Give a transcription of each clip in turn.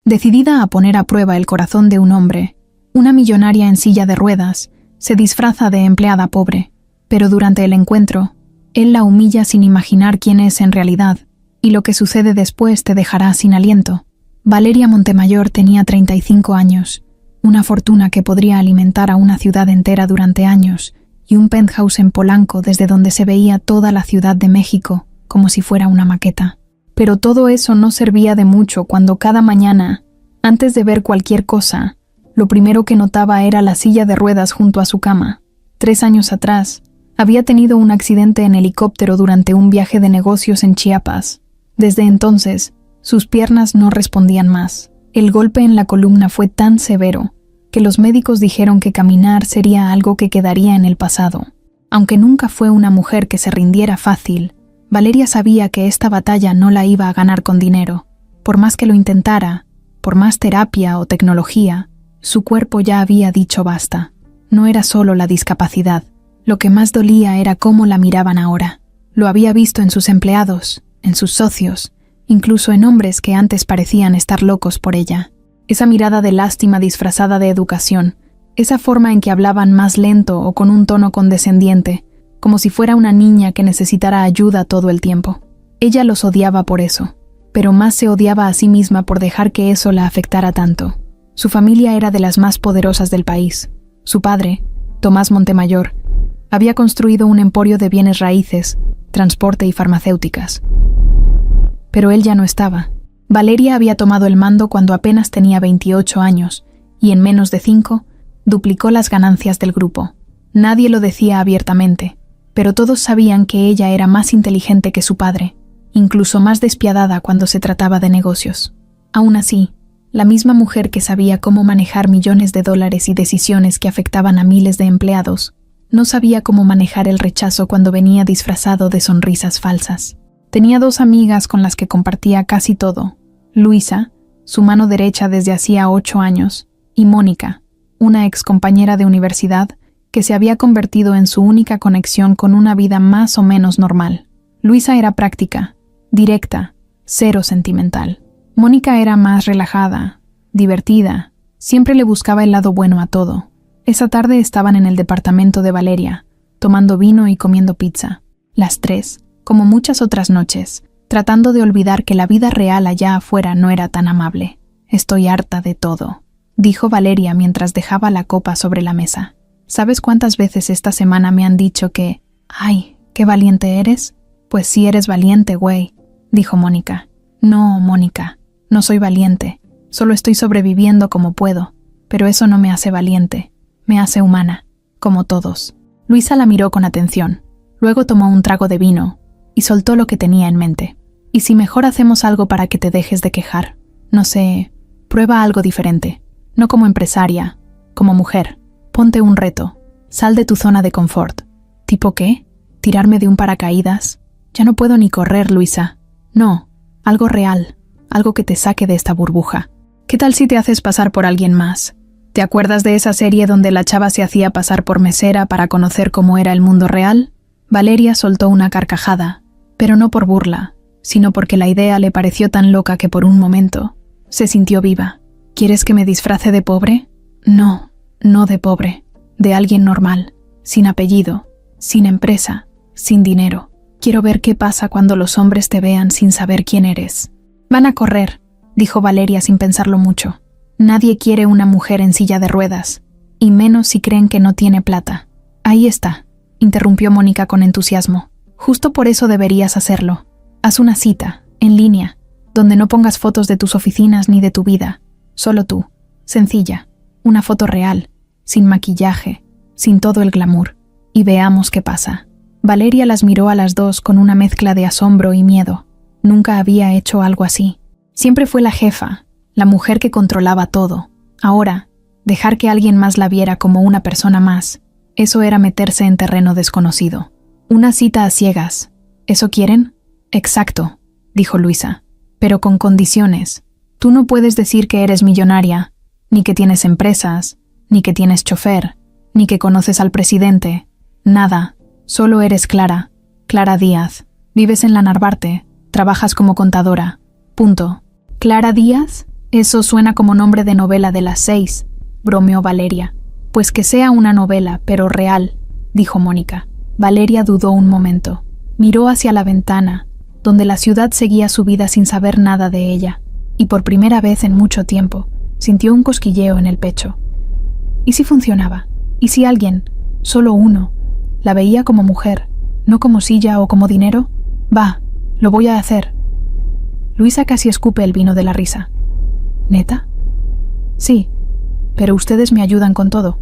Decidida a poner a prueba el corazón de un hombre, una millonaria en silla de ruedas se disfraza de empleada pobre, pero durante el encuentro, él la humilla sin imaginar quién es en realidad, y lo que sucede después te dejará sin aliento. Valeria Montemayor tenía 35 años, una fortuna que podría alimentar a una ciudad entera durante años, y un penthouse en Polanco desde donde se veía toda la Ciudad de México, como si fuera una maqueta. Pero todo eso no servía de mucho cuando cada mañana, antes de ver cualquier cosa, lo primero que notaba era la silla de ruedas junto a su cama. 3 años atrás, había tenido un accidente en helicóptero durante un viaje de negocios en Chiapas. Desde entonces, sus piernas no respondían más. El golpe en la columna fue tan severo que los médicos dijeron que caminar sería algo que quedaría en el pasado. Aunque nunca fue una mujer que se rindiera fácil, Valeria sabía que esta batalla no la iba a ganar con dinero. Por más que lo intentara, por más terapia o tecnología, su cuerpo ya había dicho basta. No era solo la discapacidad. Lo que más dolía era cómo la miraban ahora. Lo había visto en sus empleados, en sus socios, incluso en hombres que antes parecían estar locos por ella. Esa mirada de lástima disfrazada de educación, esa forma en que hablaban más lento o con un tono condescendiente, como si fuera una niña que necesitara ayuda todo el tiempo. Ella los odiaba por eso, pero más se odiaba a sí misma por dejar que eso la afectara tanto. Su familia era de las más poderosas del país. Su padre, Tomás Montemayor, había construido un emporio de bienes raíces, transporte y farmacéuticas. Pero él ya no estaba. Valeria había tomado el mando cuando apenas tenía 28 años, y en menos de 5, duplicó las ganancias del grupo. Nadie lo decía abiertamente, pero todos sabían que ella era más inteligente que su padre, incluso más despiadada cuando se trataba de negocios. Aún así, la misma mujer que sabía cómo manejar millones de dólares y decisiones que afectaban a miles de empleados, no sabía cómo manejar el rechazo cuando venía disfrazado de sonrisas falsas. Tenía 2 amigas con las que compartía casi todo: Luisa, su mano derecha desde hacía 8 años, y Mónica, una excompañera de universidad que se había convertido en su única conexión con una vida más o menos normal. Luisa era práctica, directa, cero sentimental. Mónica era más relajada, divertida, siempre le buscaba el lado bueno a todo. Esa tarde estaban en el departamento de Valeria, tomando vino y comiendo pizza. Las 3, como muchas otras noches, tratando de olvidar que la vida real allá afuera no era tan amable. «Estoy harta de todo», dijo Valeria mientras dejaba la copa sobre la mesa. «¿Sabes cuántas veces esta semana me han dicho que, ay, qué valiente eres?» «Pues sí eres valiente, güey», dijo Mónica. «No, Mónica, no soy valiente. Solo estoy sobreviviendo como puedo. Pero eso no me hace valiente. Me hace humana, como todos». Luisa la miró con atención. Luego tomó un trago de vino y soltó lo que tenía en mente. «¿Y si mejor hacemos algo para que te dejes de quejar? No sé, prueba algo diferente. No como empresaria, como mujer. Ponte un reto. Sal de tu zona de confort». «¿Tipo qué? ¿Tirarme de un paracaídas? Ya no puedo ni correr, Luisa». «No, algo real, algo que te saque de esta burbuja. ¿Qué tal si te haces pasar por alguien más? ¿Te acuerdas de esa serie donde la chava se hacía pasar por mesera para conocer cómo era el mundo real?» Valeria soltó una carcajada, pero no por burla, sino porque la idea le pareció tan loca que por un momento se sintió viva. «¿Quieres que me disfrace de pobre?» «No, no de pobre, de alguien normal, sin apellido, sin empresa, sin dinero. Quiero ver qué pasa cuando los hombres te vean sin saber quién eres». «Van a correr», dijo Valeria sin pensarlo mucho. «Nadie quiere una mujer en silla de ruedas, y menos si creen que no tiene plata». «Ahí está», interrumpió Mónica con entusiasmo. «Justo por eso deberías hacerlo. Haz una cita, en línea, donde no pongas fotos de tus oficinas ni de tu vida. Solo tú, sencilla, una foto real, sin maquillaje, sin todo el glamour. Y veamos qué pasa». Valeria las miró a las 2 con una mezcla de asombro y miedo. Nunca había hecho algo así. Siempre fue la jefa, la mujer que controlaba todo. Ahora, dejar que alguien más la viera como una persona más, eso era meterse en terreno desconocido. «Una cita a ciegas. ¿Eso quieren?» «Exacto», dijo Luisa. «Pero con condiciones. Tú no puedes decir que eres millonaria, ni que tienes empresas, ni que tienes chofer, ni que conoces al presidente. Nada. Solo eres Clara Díaz. Vives en la Narvarte. Trabajas como contadora. Punto». «¿Clara Díaz?», Eso suena como nombre de novela de las 6, bromeó Valeria. Pues que sea una novela, pero real, dijo Mónica. Valeria dudó un momento. Miró hacia la ventana, donde la ciudad seguía su vida sin saber nada de ella, y por primera vez en mucho tiempo, sintió un cosquilleo en el pecho. ¿Y si funcionaba? ¿Y si alguien, solo uno, la veía como mujer, no como silla o como dinero? Va, lo voy a hacer. Luisa casi escupe el vino de la risa. ¿Neta? Sí, pero ustedes me ayudan con todo.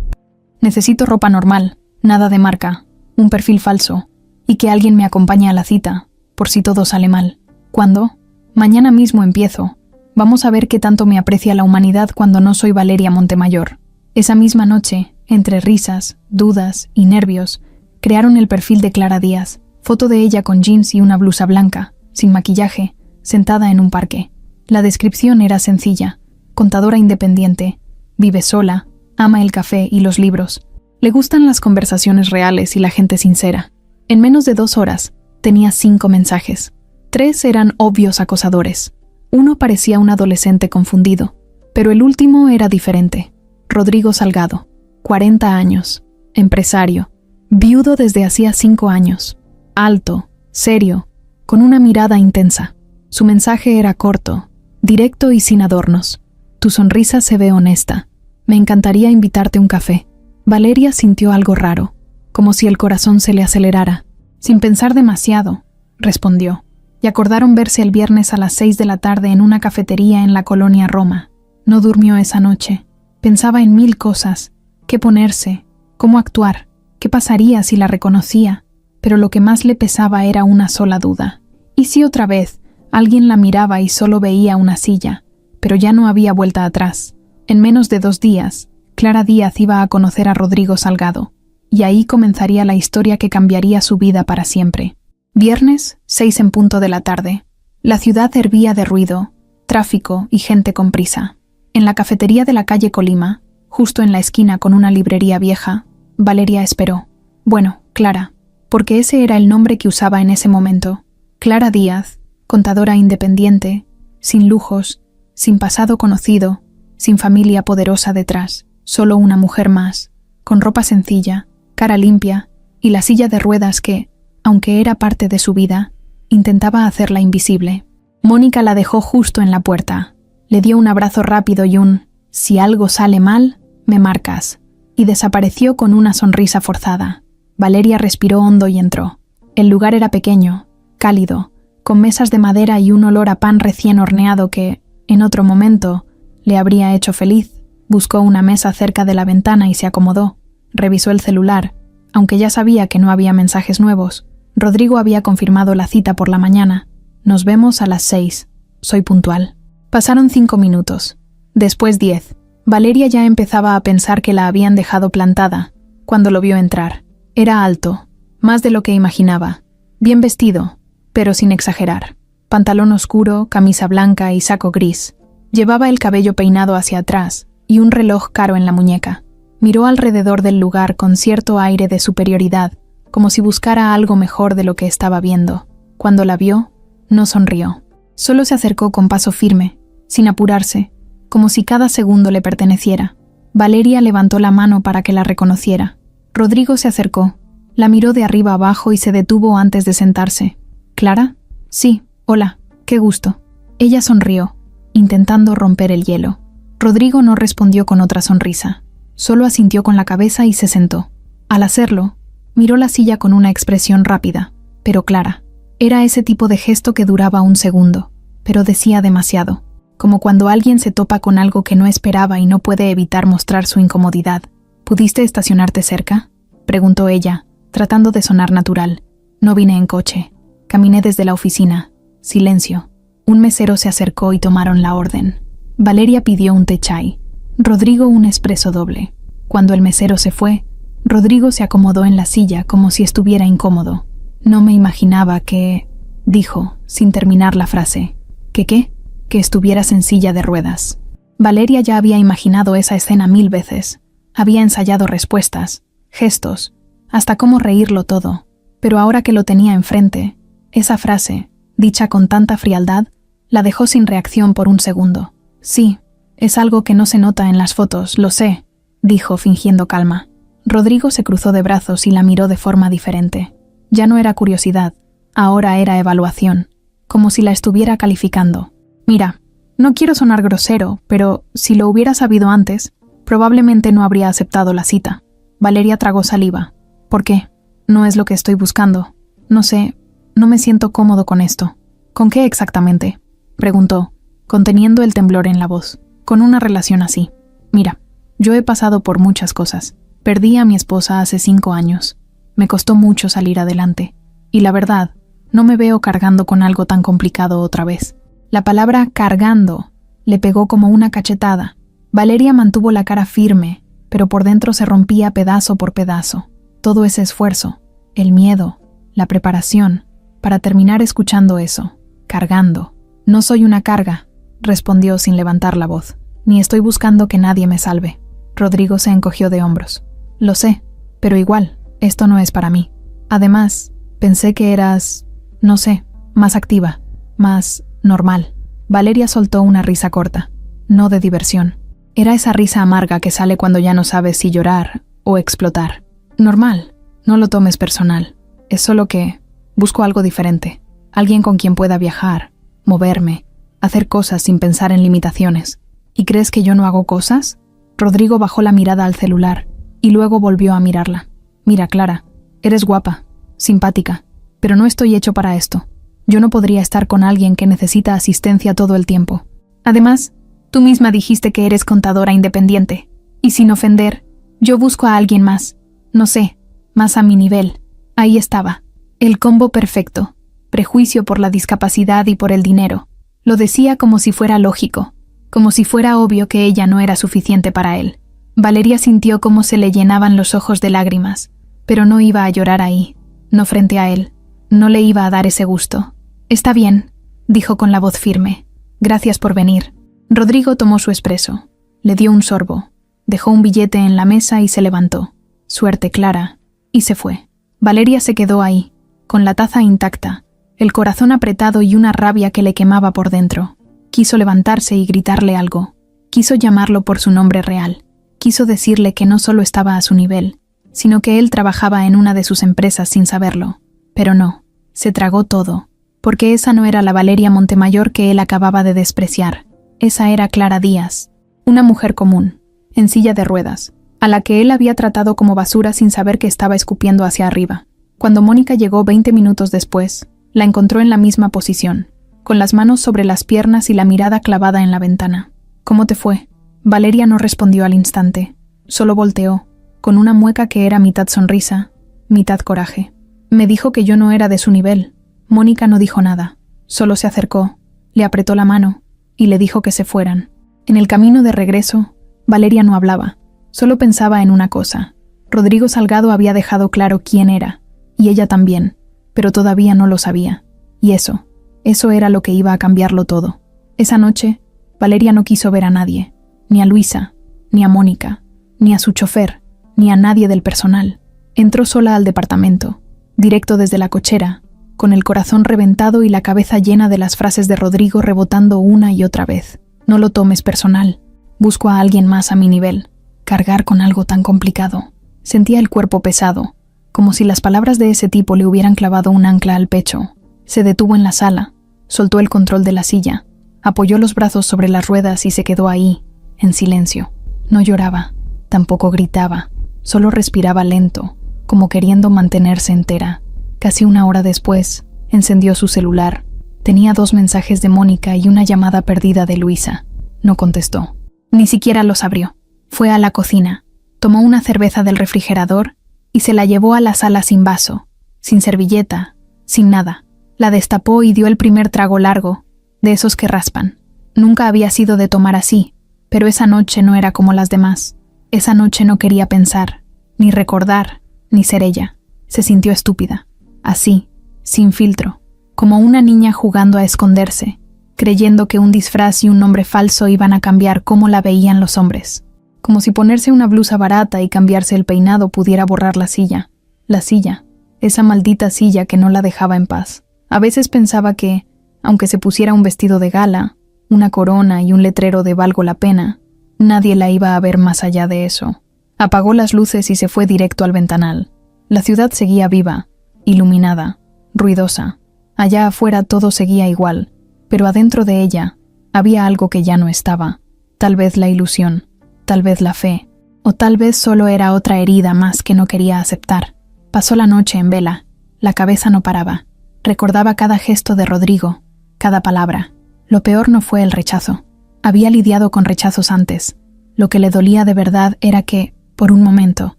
Necesito ropa normal, nada de marca, un perfil falso, y que alguien me acompañe a la cita, por si todo sale mal. ¿Cuándo? Mañana mismo empiezo. Vamos a ver qué tanto me aprecia la humanidad cuando no soy Valeria Montemayor. Esa misma noche, entre risas, dudas y nervios, crearon el perfil de Clara Díaz, foto de ella con jeans y una blusa blanca, sin maquillaje, sentada en un parque. La descripción era sencilla: contadora independiente, vive sola, ama el café y los libros. Le gustan las conversaciones reales y la gente sincera. En menos de 2 horas, tenía 5 mensajes. 3 eran obvios acosadores. Uno parecía un adolescente confundido, pero el último era diferente. Rodrigo Salgado, 40 años, empresario, viudo desde hacía 5 años, alto, serio, con una mirada intensa. Su mensaje era corto, directo y sin adornos. Tu sonrisa se ve honesta. Me encantaría invitarte a un café. Valeria sintió algo raro, como si el corazón se le acelerara. Sin pensar demasiado, respondió, y acordaron verse el viernes a las 6 de la tarde en una cafetería en la colonia Roma. No durmió esa noche. Pensaba en 1000 cosas: qué ponerse, cómo actuar, qué pasaría si la reconocía, pero lo que más le pesaba era una sola duda. ¿Y si otra vez alguien la miraba y solo veía una silla? Pero ya no había vuelta atrás. En menos de 2 días, Clara Díaz iba a conocer a Rodrigo Salgado, y ahí comenzaría la historia que cambiaría su vida para siempre. Viernes, 6 en punto de la tarde. La ciudad hervía de ruido, tráfico y gente con prisa. En la cafetería de la calle Colima, justo en la esquina con una librería vieja, Valeria esperó. Bueno, Clara, porque ese era el nombre que usaba en ese momento. Clara Díaz, contadora independiente, sin lujos, sin pasado conocido, sin familia poderosa detrás, solo una mujer más, con ropa sencilla, cara limpia y la silla de ruedas que, aunque era parte de su vida, intentaba hacerla invisible. Mónica la dejó justo en la puerta. Le dio un abrazo rápido y un «si algo sale mal, me marcas», y desapareció con una sonrisa forzada. Valeria respiró hondo y entró. El lugar era pequeño, cálido, con mesas de madera y un olor a pan recién horneado que, en otro momento, le habría hecho feliz. Buscó una mesa cerca de la ventana y se acomodó. Revisó el celular, aunque ya sabía que no había mensajes nuevos. Rodrigo había confirmado la cita por la mañana. Nos vemos a las 6. Soy puntual. Pasaron 5 minutos. Después 10. Valeria ya empezaba a pensar que la habían dejado plantada cuando lo vio entrar. Era alto, más de lo que imaginaba. Bien vestido, pero sin exagerar. Pantalón oscuro, camisa blanca y saco gris. Llevaba el cabello peinado hacia atrás y un reloj caro en la muñeca. Miró alrededor del lugar con cierto aire de superioridad, como si buscara algo mejor de lo que estaba viendo. Cuando la vio, no sonrió. Solo se acercó con paso firme, sin apurarse, como si cada segundo le perteneciera. Valeria levantó la mano para que la reconociera. Rodrigo se acercó, la miró de arriba abajo y se detuvo antes de sentarse. ¿Clara? Sí, hola, qué gusto. Ella sonrió, intentando romper el hielo. Rodrigo no respondió con otra sonrisa. Solo asintió con la cabeza y se sentó. Al hacerlo, miró la silla con una expresión rápida, pero clara. Era ese tipo de gesto que duraba un segundo, pero decía demasiado, como cuando alguien se topa con algo que no esperaba y no puede evitar mostrar su incomodidad. ¿Pudiste estacionarte cerca?, preguntó ella, tratando de sonar natural. No vine en coche. Caminé desde la oficina. Silencio. Un mesero se acercó y tomaron la orden. Valeria pidió un té chai. Rodrigo un espresso doble. Cuando el mesero se fue, Rodrigo se acomodó en la silla como si estuviera incómodo. No me imaginaba que... dijo, sin terminar la frase. ¿Que qué? Que estuvieras en silla de ruedas. Valeria ya había imaginado esa escena 1000 veces. Había ensayado respuestas, gestos, hasta cómo reírlo todo. Pero ahora que lo tenía enfrente, esa frase, dicha con tanta frialdad, la dejó sin reacción por un segundo. Sí, es algo que no se nota en las fotos, lo sé, dijo fingiendo calma. Rodrigo se cruzó de brazos y la miró de forma diferente. Ya no era curiosidad, ahora era evaluación, como si la estuviera calificando. Mira, no quiero sonar grosero, pero si lo hubiera sabido antes, probablemente no habría aceptado la cita. Valeria tragó saliva. ¿Por qué? No es lo que estoy buscando. No sé, no me siento cómodo con esto. ¿Con qué exactamente?, preguntó, conteniendo el temblor en la voz. Con una relación así. Mira, yo he pasado por muchas cosas. Perdí a mi esposa hace 5 años. Me costó mucho salir adelante. Y la verdad, no me veo cargando con algo tan complicado otra vez. La palabra cargando le pegó como una cachetada. Valeria mantuvo la cara firme, pero por dentro se rompía pedazo por pedazo. Todo ese esfuerzo, el miedo, la preparación, para terminar escuchando eso, cargando. No soy una carga, respondió sin levantar la voz, ni estoy buscando que nadie me salve. Rodrigo se encogió de hombros. Lo sé, pero igual, esto no es para mí. Además, pensé que eras, no sé, más activa, más normal. Valeria soltó una risa corta, no de diversión. Era esa risa amarga que sale cuando ya no sabes si llorar o explotar. Normal, no lo tomes personal. Es solo que busco algo diferente. Alguien con quien pueda viajar, moverme, hacer cosas sin pensar en limitaciones. ¿Y crees que yo no hago cosas? Rodrigo bajó la mirada al celular y luego volvió a mirarla. Mira, Clara, eres guapa, simpática, pero no estoy hecho para esto. Yo no podría estar con alguien que necesita asistencia todo el tiempo. Además, tú misma dijiste que eres contadora independiente. Y sin ofender, yo busco a alguien más. No sé, más a mi nivel. Ahí estaba. El combo perfecto. Prejuicio por la discapacidad y por el dinero. Lo decía como si fuera lógico, como si fuera obvio que ella no era suficiente para él. Valeria sintió cómo se le llenaban los ojos de lágrimas, pero no iba a llorar ahí, no frente a él. No le iba a dar ese gusto. Está bien, dijo con la voz firme. Gracias por venir. Rodrigo tomó su espresso, le dio un sorbo, dejó un billete en la mesa y se levantó. Suerte, Clara, y se fue. Valeria se quedó ahí, con la taza intacta, el corazón apretado y una rabia que le quemaba por dentro. Quiso levantarse y gritarle algo. Quiso llamarlo por su nombre real. Quiso decirle que no solo estaba a su nivel, sino que él trabajaba en una de sus empresas sin saberlo. Pero no, se tragó todo, porque esa no era la Valeria Montemayor que él acababa de despreciar. Esa era Clara Díaz, una mujer común, en silla de ruedas, a la que él había tratado como basura sin saber que estaba escupiendo hacia arriba. Cuando Mónica llegó 20 minutos después, la encontró en la misma posición, con las manos sobre las piernas y la mirada clavada en la ventana. ¿Cómo te fue? Valeria no respondió al instante, solo volteó, con una mueca que era mitad sonrisa, mitad coraje. Me dijo que yo no era de su nivel. Mónica no dijo nada, solo se acercó, le apretó la mano y le dijo que se fueran. En el camino de regreso, Valeria no hablaba, solo pensaba en una cosa. Rodrigo Salgado había dejado claro quién era, y ella también, pero todavía no lo sabía. Y eso era lo que iba a cambiarlo todo. Esa noche, Valeria no quiso ver a nadie, ni a Luisa, ni a Mónica, ni a su chofer, ni a nadie del personal. Entró sola al departamento, directo desde la cochera, con el corazón reventado y la cabeza llena de las frases de Rodrigo rebotando una y otra vez. No lo tomes personal. Busco a alguien más a mi nivel. Cargar con algo tan complicado. Sentía el cuerpo pesado, como si las palabras de ese tipo le hubieran clavado un ancla al pecho. Se detuvo en la sala, soltó el control de la silla, apoyó los brazos sobre las ruedas y se quedó ahí, en silencio. No lloraba, tampoco gritaba, solo respiraba lento, como queriendo mantenerse entera. Casi una hora después, encendió su celular. Tenía 2 mensajes de Mónica y una llamada perdida de Luisa. No contestó. Ni siquiera los abrió. Fue a la cocina, tomó una cerveza del refrigerador y se la llevó a la sala sin vaso, sin servilleta, sin nada. La destapó y dio el primer trago largo, de esos que raspan. Nunca había sido de tomar así, pero esa noche no era como las demás. Esa noche no quería pensar, ni recordar, ni ser ella. Se sintió estúpida. Así, sin filtro, como una niña jugando a esconderse, creyendo que un disfraz y un nombre falso iban a cambiar cómo la veían los hombres. Como si ponerse una blusa barata y cambiarse el peinado pudiera borrar la silla. La silla, esa maldita silla que no la dejaba en paz. A veces pensaba que, aunque se pusiera un vestido de gala, una corona y un letrero de valgo la pena, nadie la iba a ver más allá de eso. Apagó las luces y se fue directo al ventanal. La ciudad seguía viva, iluminada, ruidosa. Allá afuera todo seguía igual, pero adentro de ella había algo que ya no estaba. Tal vez la ilusión, tal vez la fe, o tal vez solo era otra herida más que no quería aceptar. Pasó la noche en vela. La cabeza no paraba. Recordaba cada gesto de Rodrigo, cada palabra. Lo peor no fue el rechazo. Había lidiado con rechazos antes. Lo que le dolía de verdad era que, por un momento,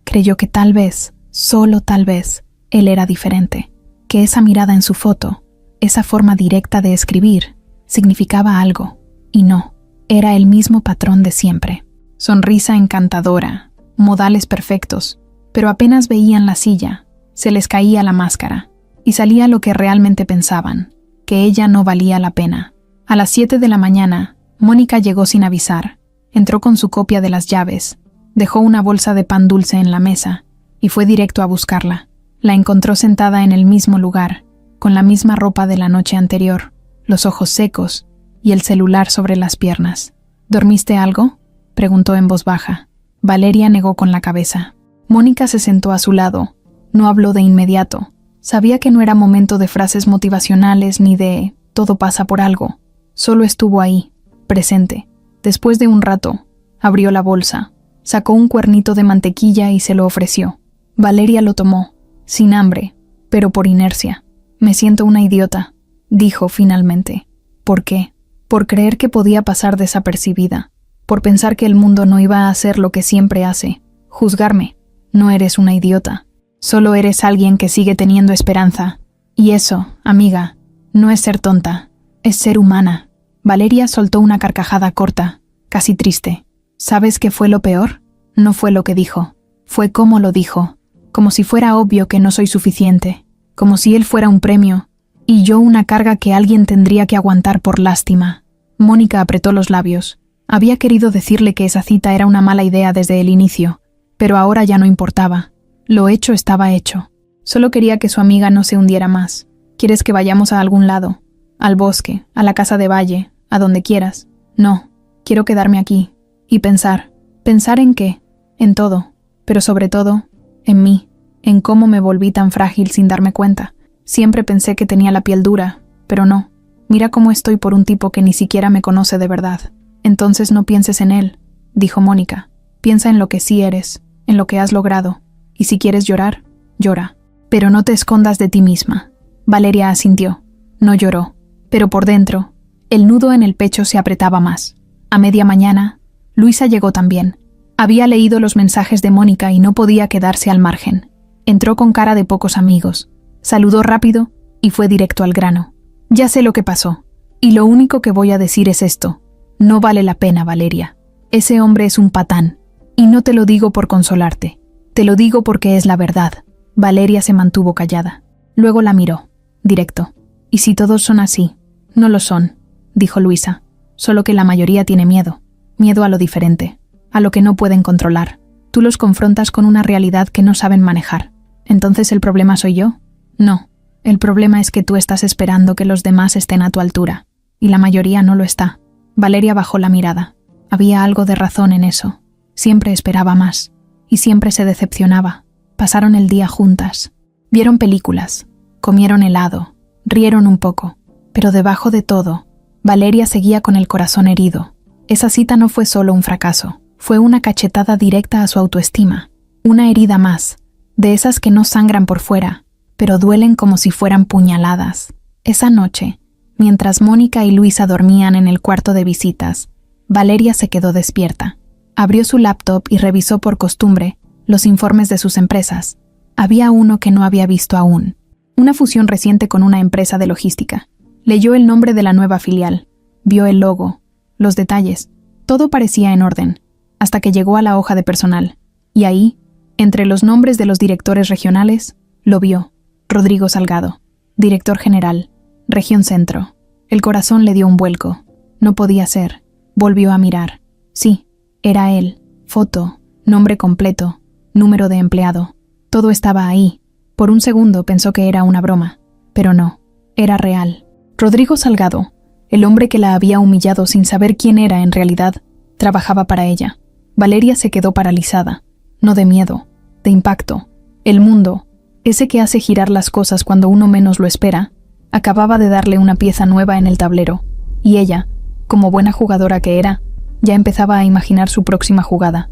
creyó que tal vez, solo tal vez, él era diferente. Que esa mirada en su foto, esa forma directa de escribir, significaba algo. Y no, era el mismo patrón de siempre. Sonrisa encantadora, modales perfectos, pero apenas veían la silla, se les caía la máscara, y salía lo que realmente pensaban, que ella no valía la pena. A las 7 de la mañana, Mónica llegó sin avisar, entró con su copia de las llaves, dejó una bolsa de pan dulce en la mesa, y fue directo a buscarla. La encontró sentada en el mismo lugar, con la misma ropa de la noche anterior, los ojos secos, y el celular sobre las piernas. ¿Dormiste algo?, preguntó en voz baja. Valeria negó con la cabeza. Mónica se sentó a su lado. No habló de inmediato. Sabía que no era momento de frases motivacionales ni de «todo pasa por algo». Solo estuvo ahí, presente. Después de un rato, abrió la bolsa, sacó un cuernito de mantequilla y se lo ofreció. Valeria lo tomó, sin hambre, pero por inercia. «Me siento una idiota», dijo finalmente. ¿Por qué? Por creer que podía pasar desapercibida, por pensar que el mundo no iba a hacer lo que siempre hace, juzgarme. No eres una idiota, solo eres alguien que sigue teniendo esperanza. Y eso, amiga, no es ser tonta, es ser humana. Valeria soltó una carcajada corta, casi triste. ¿Sabes qué fue lo peor? No fue lo que dijo, fue cómo lo dijo, como si fuera obvio que no soy suficiente, como si él fuera un premio, y yo una carga que alguien tendría que aguantar por lástima. Mónica apretó los labios. Había querido decirle que esa cita era una mala idea desde el inicio, pero ahora ya no importaba. Lo hecho estaba hecho. Solo quería que su amiga no se hundiera más. ¿Quieres que vayamos a algún lado? Al bosque, a la casa de Valle, a donde quieras. No, quiero quedarme aquí. Y pensar. ¿Pensar en qué? En todo. Pero sobre todo, en mí. En cómo me volví tan frágil sin darme cuenta. Siempre pensé que tenía la piel dura, pero no. Mira cómo estoy por un tipo que ni siquiera me conoce de verdad. Entonces no pienses en él, dijo Mónica. Piensa en lo que sí eres, en lo que has logrado. Y si quieres llorar, llora. Pero no te escondas de ti misma. Valeria asintió. No lloró. Pero por dentro, el nudo en el pecho se apretaba más. A media mañana, Luisa llegó también. Había leído los mensajes de Mónica y no podía quedarse al margen. Entró con cara de pocos amigos. Saludó rápido y fue directo al grano. Ya sé lo que pasó. Y lo único que voy a decir es esto. No vale la pena, Valeria. Ese hombre es un patán. Y no te lo digo por consolarte. Te lo digo porque es la verdad. Valeria se mantuvo callada. Luego la miró, directo. ¿Y si todos son así? No lo son, dijo Luisa. Solo que la mayoría tiene miedo. Miedo a lo diferente, a lo que no pueden controlar. Tú los confrontas con una realidad que no saben manejar. ¿Entonces el problema soy yo? No. El problema es que tú estás esperando que los demás estén a tu altura. Y la mayoría no lo está. Valeria bajó la mirada. Había algo de razón en eso. Siempre esperaba más. Y siempre se decepcionaba. Pasaron el día juntas. Vieron películas. Comieron helado. Rieron un poco. Pero debajo de todo, Valeria seguía con el corazón herido. Esa cita no fue solo un fracaso. Fue una cachetada directa a su autoestima. Una herida más. De esas que no sangran por fuera, pero duelen como si fueran puñaladas. Esa noche, mientras Mónica y Luisa dormían en el cuarto de visitas, Valeria se quedó despierta. Abrió su laptop y revisó por costumbre los informes de sus empresas. Había uno que no había visto aún. Una fusión reciente con una empresa de logística. Leyó el nombre de la nueva filial. Vio el logo, los detalles. Todo parecía en orden, hasta que llegó a la hoja de personal. Y ahí, entre los nombres de los directores regionales, lo vio. Rodrigo Salgado, director general, región centro. El corazón le dio un vuelco. No podía ser. Volvió a mirar. Sí, era él. Foto, nombre completo, número de empleado. Todo estaba ahí. Por un segundo pensó que era una broma, pero no, era real. Rodrigo Salgado, El hombre que la había humillado sin saber quién era en realidad, trabajaba para ella. Valeria se quedó paralizada, no de miedo, de impacto. El mundo, ese que hace girar las cosas cuando uno menos lo espera, acababa de darle una pieza nueva en el tablero, y ella, como buena jugadora que era, ya empezaba a imaginar su próxima jugada.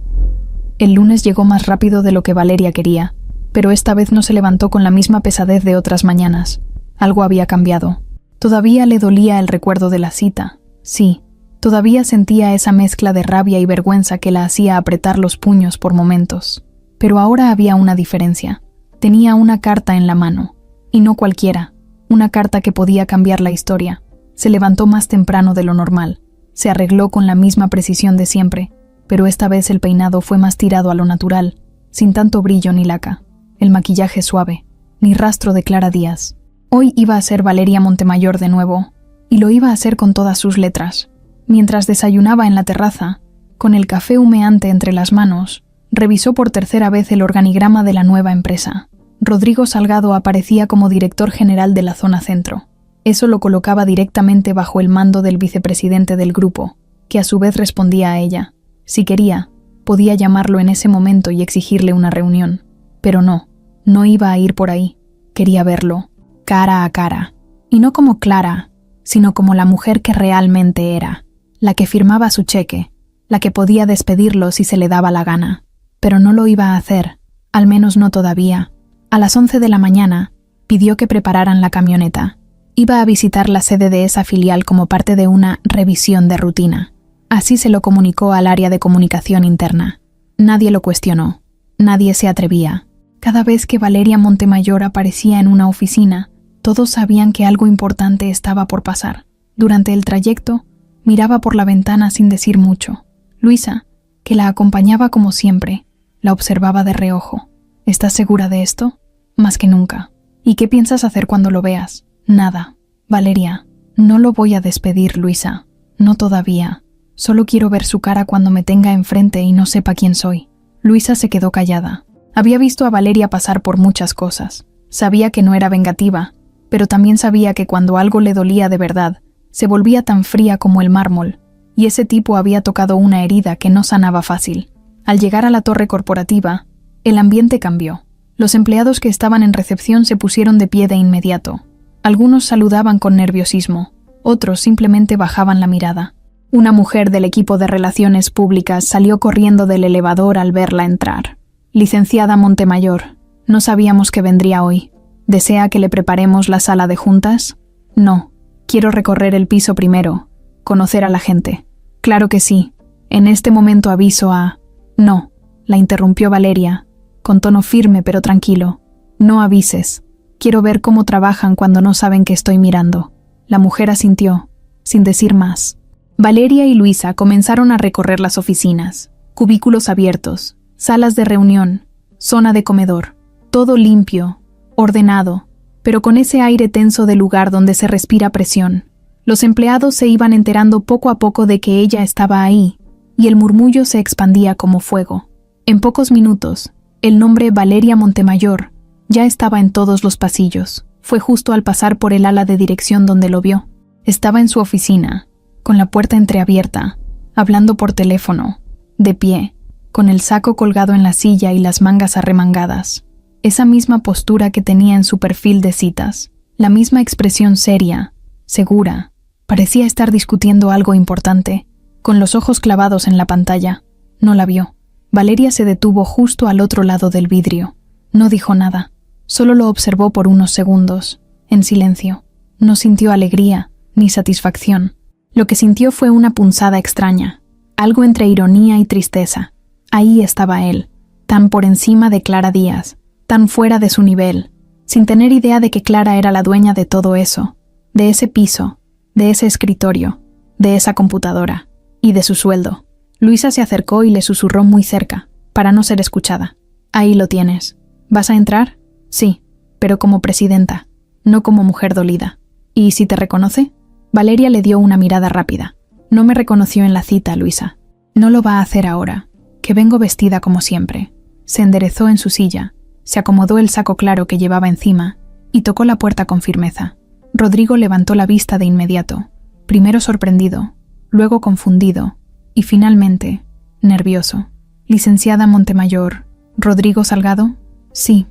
El lunes llegó más rápido de lo que Valeria quería, pero esta vez no se levantó con la misma pesadez de otras mañanas. Algo había cambiado. Todavía le dolía el recuerdo de la cita. Sí, todavía sentía esa mezcla de rabia y vergüenza que la hacía apretar los puños por momentos. Pero ahora había una diferencia. Tenía una carta en la mano, y no cualquiera, una carta que podía cambiar la historia. Se levantó más temprano de lo normal. Se arregló con la misma precisión de siempre, pero esta vez el peinado fue más tirado a lo natural, sin tanto brillo ni laca. El maquillaje suave, ni rastro de Clara Díaz. Hoy iba a ser Valeria Montemayor de nuevo, y lo iba a hacer con todas sus letras. Mientras desayunaba en la terraza, con el café humeante entre las manos, revisó por tercera vez el organigrama de la nueva empresa. Rodrigo Salgado aparecía como director general de la zona centro. Eso lo colocaba directamente bajo el mando del vicepresidente del grupo, que a su vez respondía a ella. Si quería, podía llamarlo en ese momento y exigirle una reunión. Pero no iba a ir por ahí. Quería verlo, cara a cara. Y no como Clara, sino como la mujer que realmente era, la que firmaba su cheque, la que podía despedirlo si se le daba la gana. Pero no lo iba a hacer, al menos no todavía. A las 11 de la mañana, pidió que prepararan la camioneta. Iba a visitar la sede de esa filial como parte de una revisión de rutina. Así se lo comunicó al área de comunicación interna. Nadie lo cuestionó. Nadie se atrevía. Cada vez que Valeria Montemayor aparecía en una oficina, todos sabían que algo importante estaba por pasar. Durante el trayecto, miraba por la ventana sin decir mucho. Luisa, que la acompañaba como siempre, la observaba de reojo. ¿Estás segura de esto? Más que nunca. ¿Y qué piensas hacer cuando lo veas? Nada. Valeria, no lo voy a despedir, Luisa. No todavía. Solo quiero ver su cara cuando me tenga enfrente y no sepa quién soy. Luisa se quedó callada. Había visto a Valeria pasar por muchas cosas. Sabía que no era vengativa, pero también sabía que cuando algo le dolía de verdad, se volvía tan fría como el mármol, y ese tipo había tocado una herida que no sanaba fácil. Al llegar a la torre corporativa, el ambiente cambió. Los empleados que estaban en recepción se pusieron de pie de inmediato. Algunos saludaban con nerviosismo, otros simplemente bajaban la mirada. Una mujer del equipo de relaciones públicas salió corriendo del elevador al verla entrar. Licenciada Montemayor, no sabíamos que vendría hoy. ¿Desea que le preparemos la sala de juntas? No, quiero recorrer el piso primero, conocer a la gente. Claro que sí. En este momento aviso a... No, la interrumpió Valeria, con tono firme pero tranquilo. No avises. Quiero ver cómo trabajan cuando no saben que estoy mirando. La mujer asintió, sin decir más. Valeria y Luisa comenzaron a recorrer las oficinas, cubículos abiertos, salas de reunión, zona de comedor, todo limpio, ordenado, pero con ese aire tenso de lugar donde se respira presión. Los empleados se iban enterando poco a poco de que ella estaba ahí, y el murmullo se expandía como fuego. En pocos minutos, el nombre Valeria Montemayor ya estaba en todos los pasillos. Fue justo al pasar por el ala de dirección donde lo vio. Estaba en su oficina, con la puerta entreabierta, hablando por teléfono, de pie, con el saco colgado en la silla y las mangas arremangadas. Esa misma postura que tenía en su perfil de citas, la misma expresión seria, segura. Parecía estar discutiendo algo importante, con los ojos clavados en la pantalla. No la vio. Valeria se detuvo justo al otro lado del vidrio. No dijo nada. Solo lo observó por unos segundos, en silencio. No sintió alegría ni satisfacción. Lo que sintió fue una punzada extraña, algo entre ironía y tristeza. Ahí estaba él, tan por encima de Clara Díaz, tan fuera de su nivel, sin tener idea de que Clara era la dueña de todo eso, de ese piso, de ese escritorio, de esa computadora, y de su sueldo. Luisa se acercó y le susurró muy cerca, para no ser escuchada. Ahí lo tienes. ¿Vas a entrar? Sí, pero como presidenta, no como mujer dolida. ¿Y si te reconoce? Valeria le dio una mirada rápida. No me reconoció en la cita, Luisa. No lo va a hacer ahora, que vengo vestida como siempre. Se enderezó en su silla, se acomodó el saco claro que llevaba encima y tocó la puerta con firmeza. Rodrigo levantó la vista de inmediato. primero sorprendido, luego confundido y finalmente nervioso. Licenciada Montemayor, ¿Rodrigo Salgado? Sí.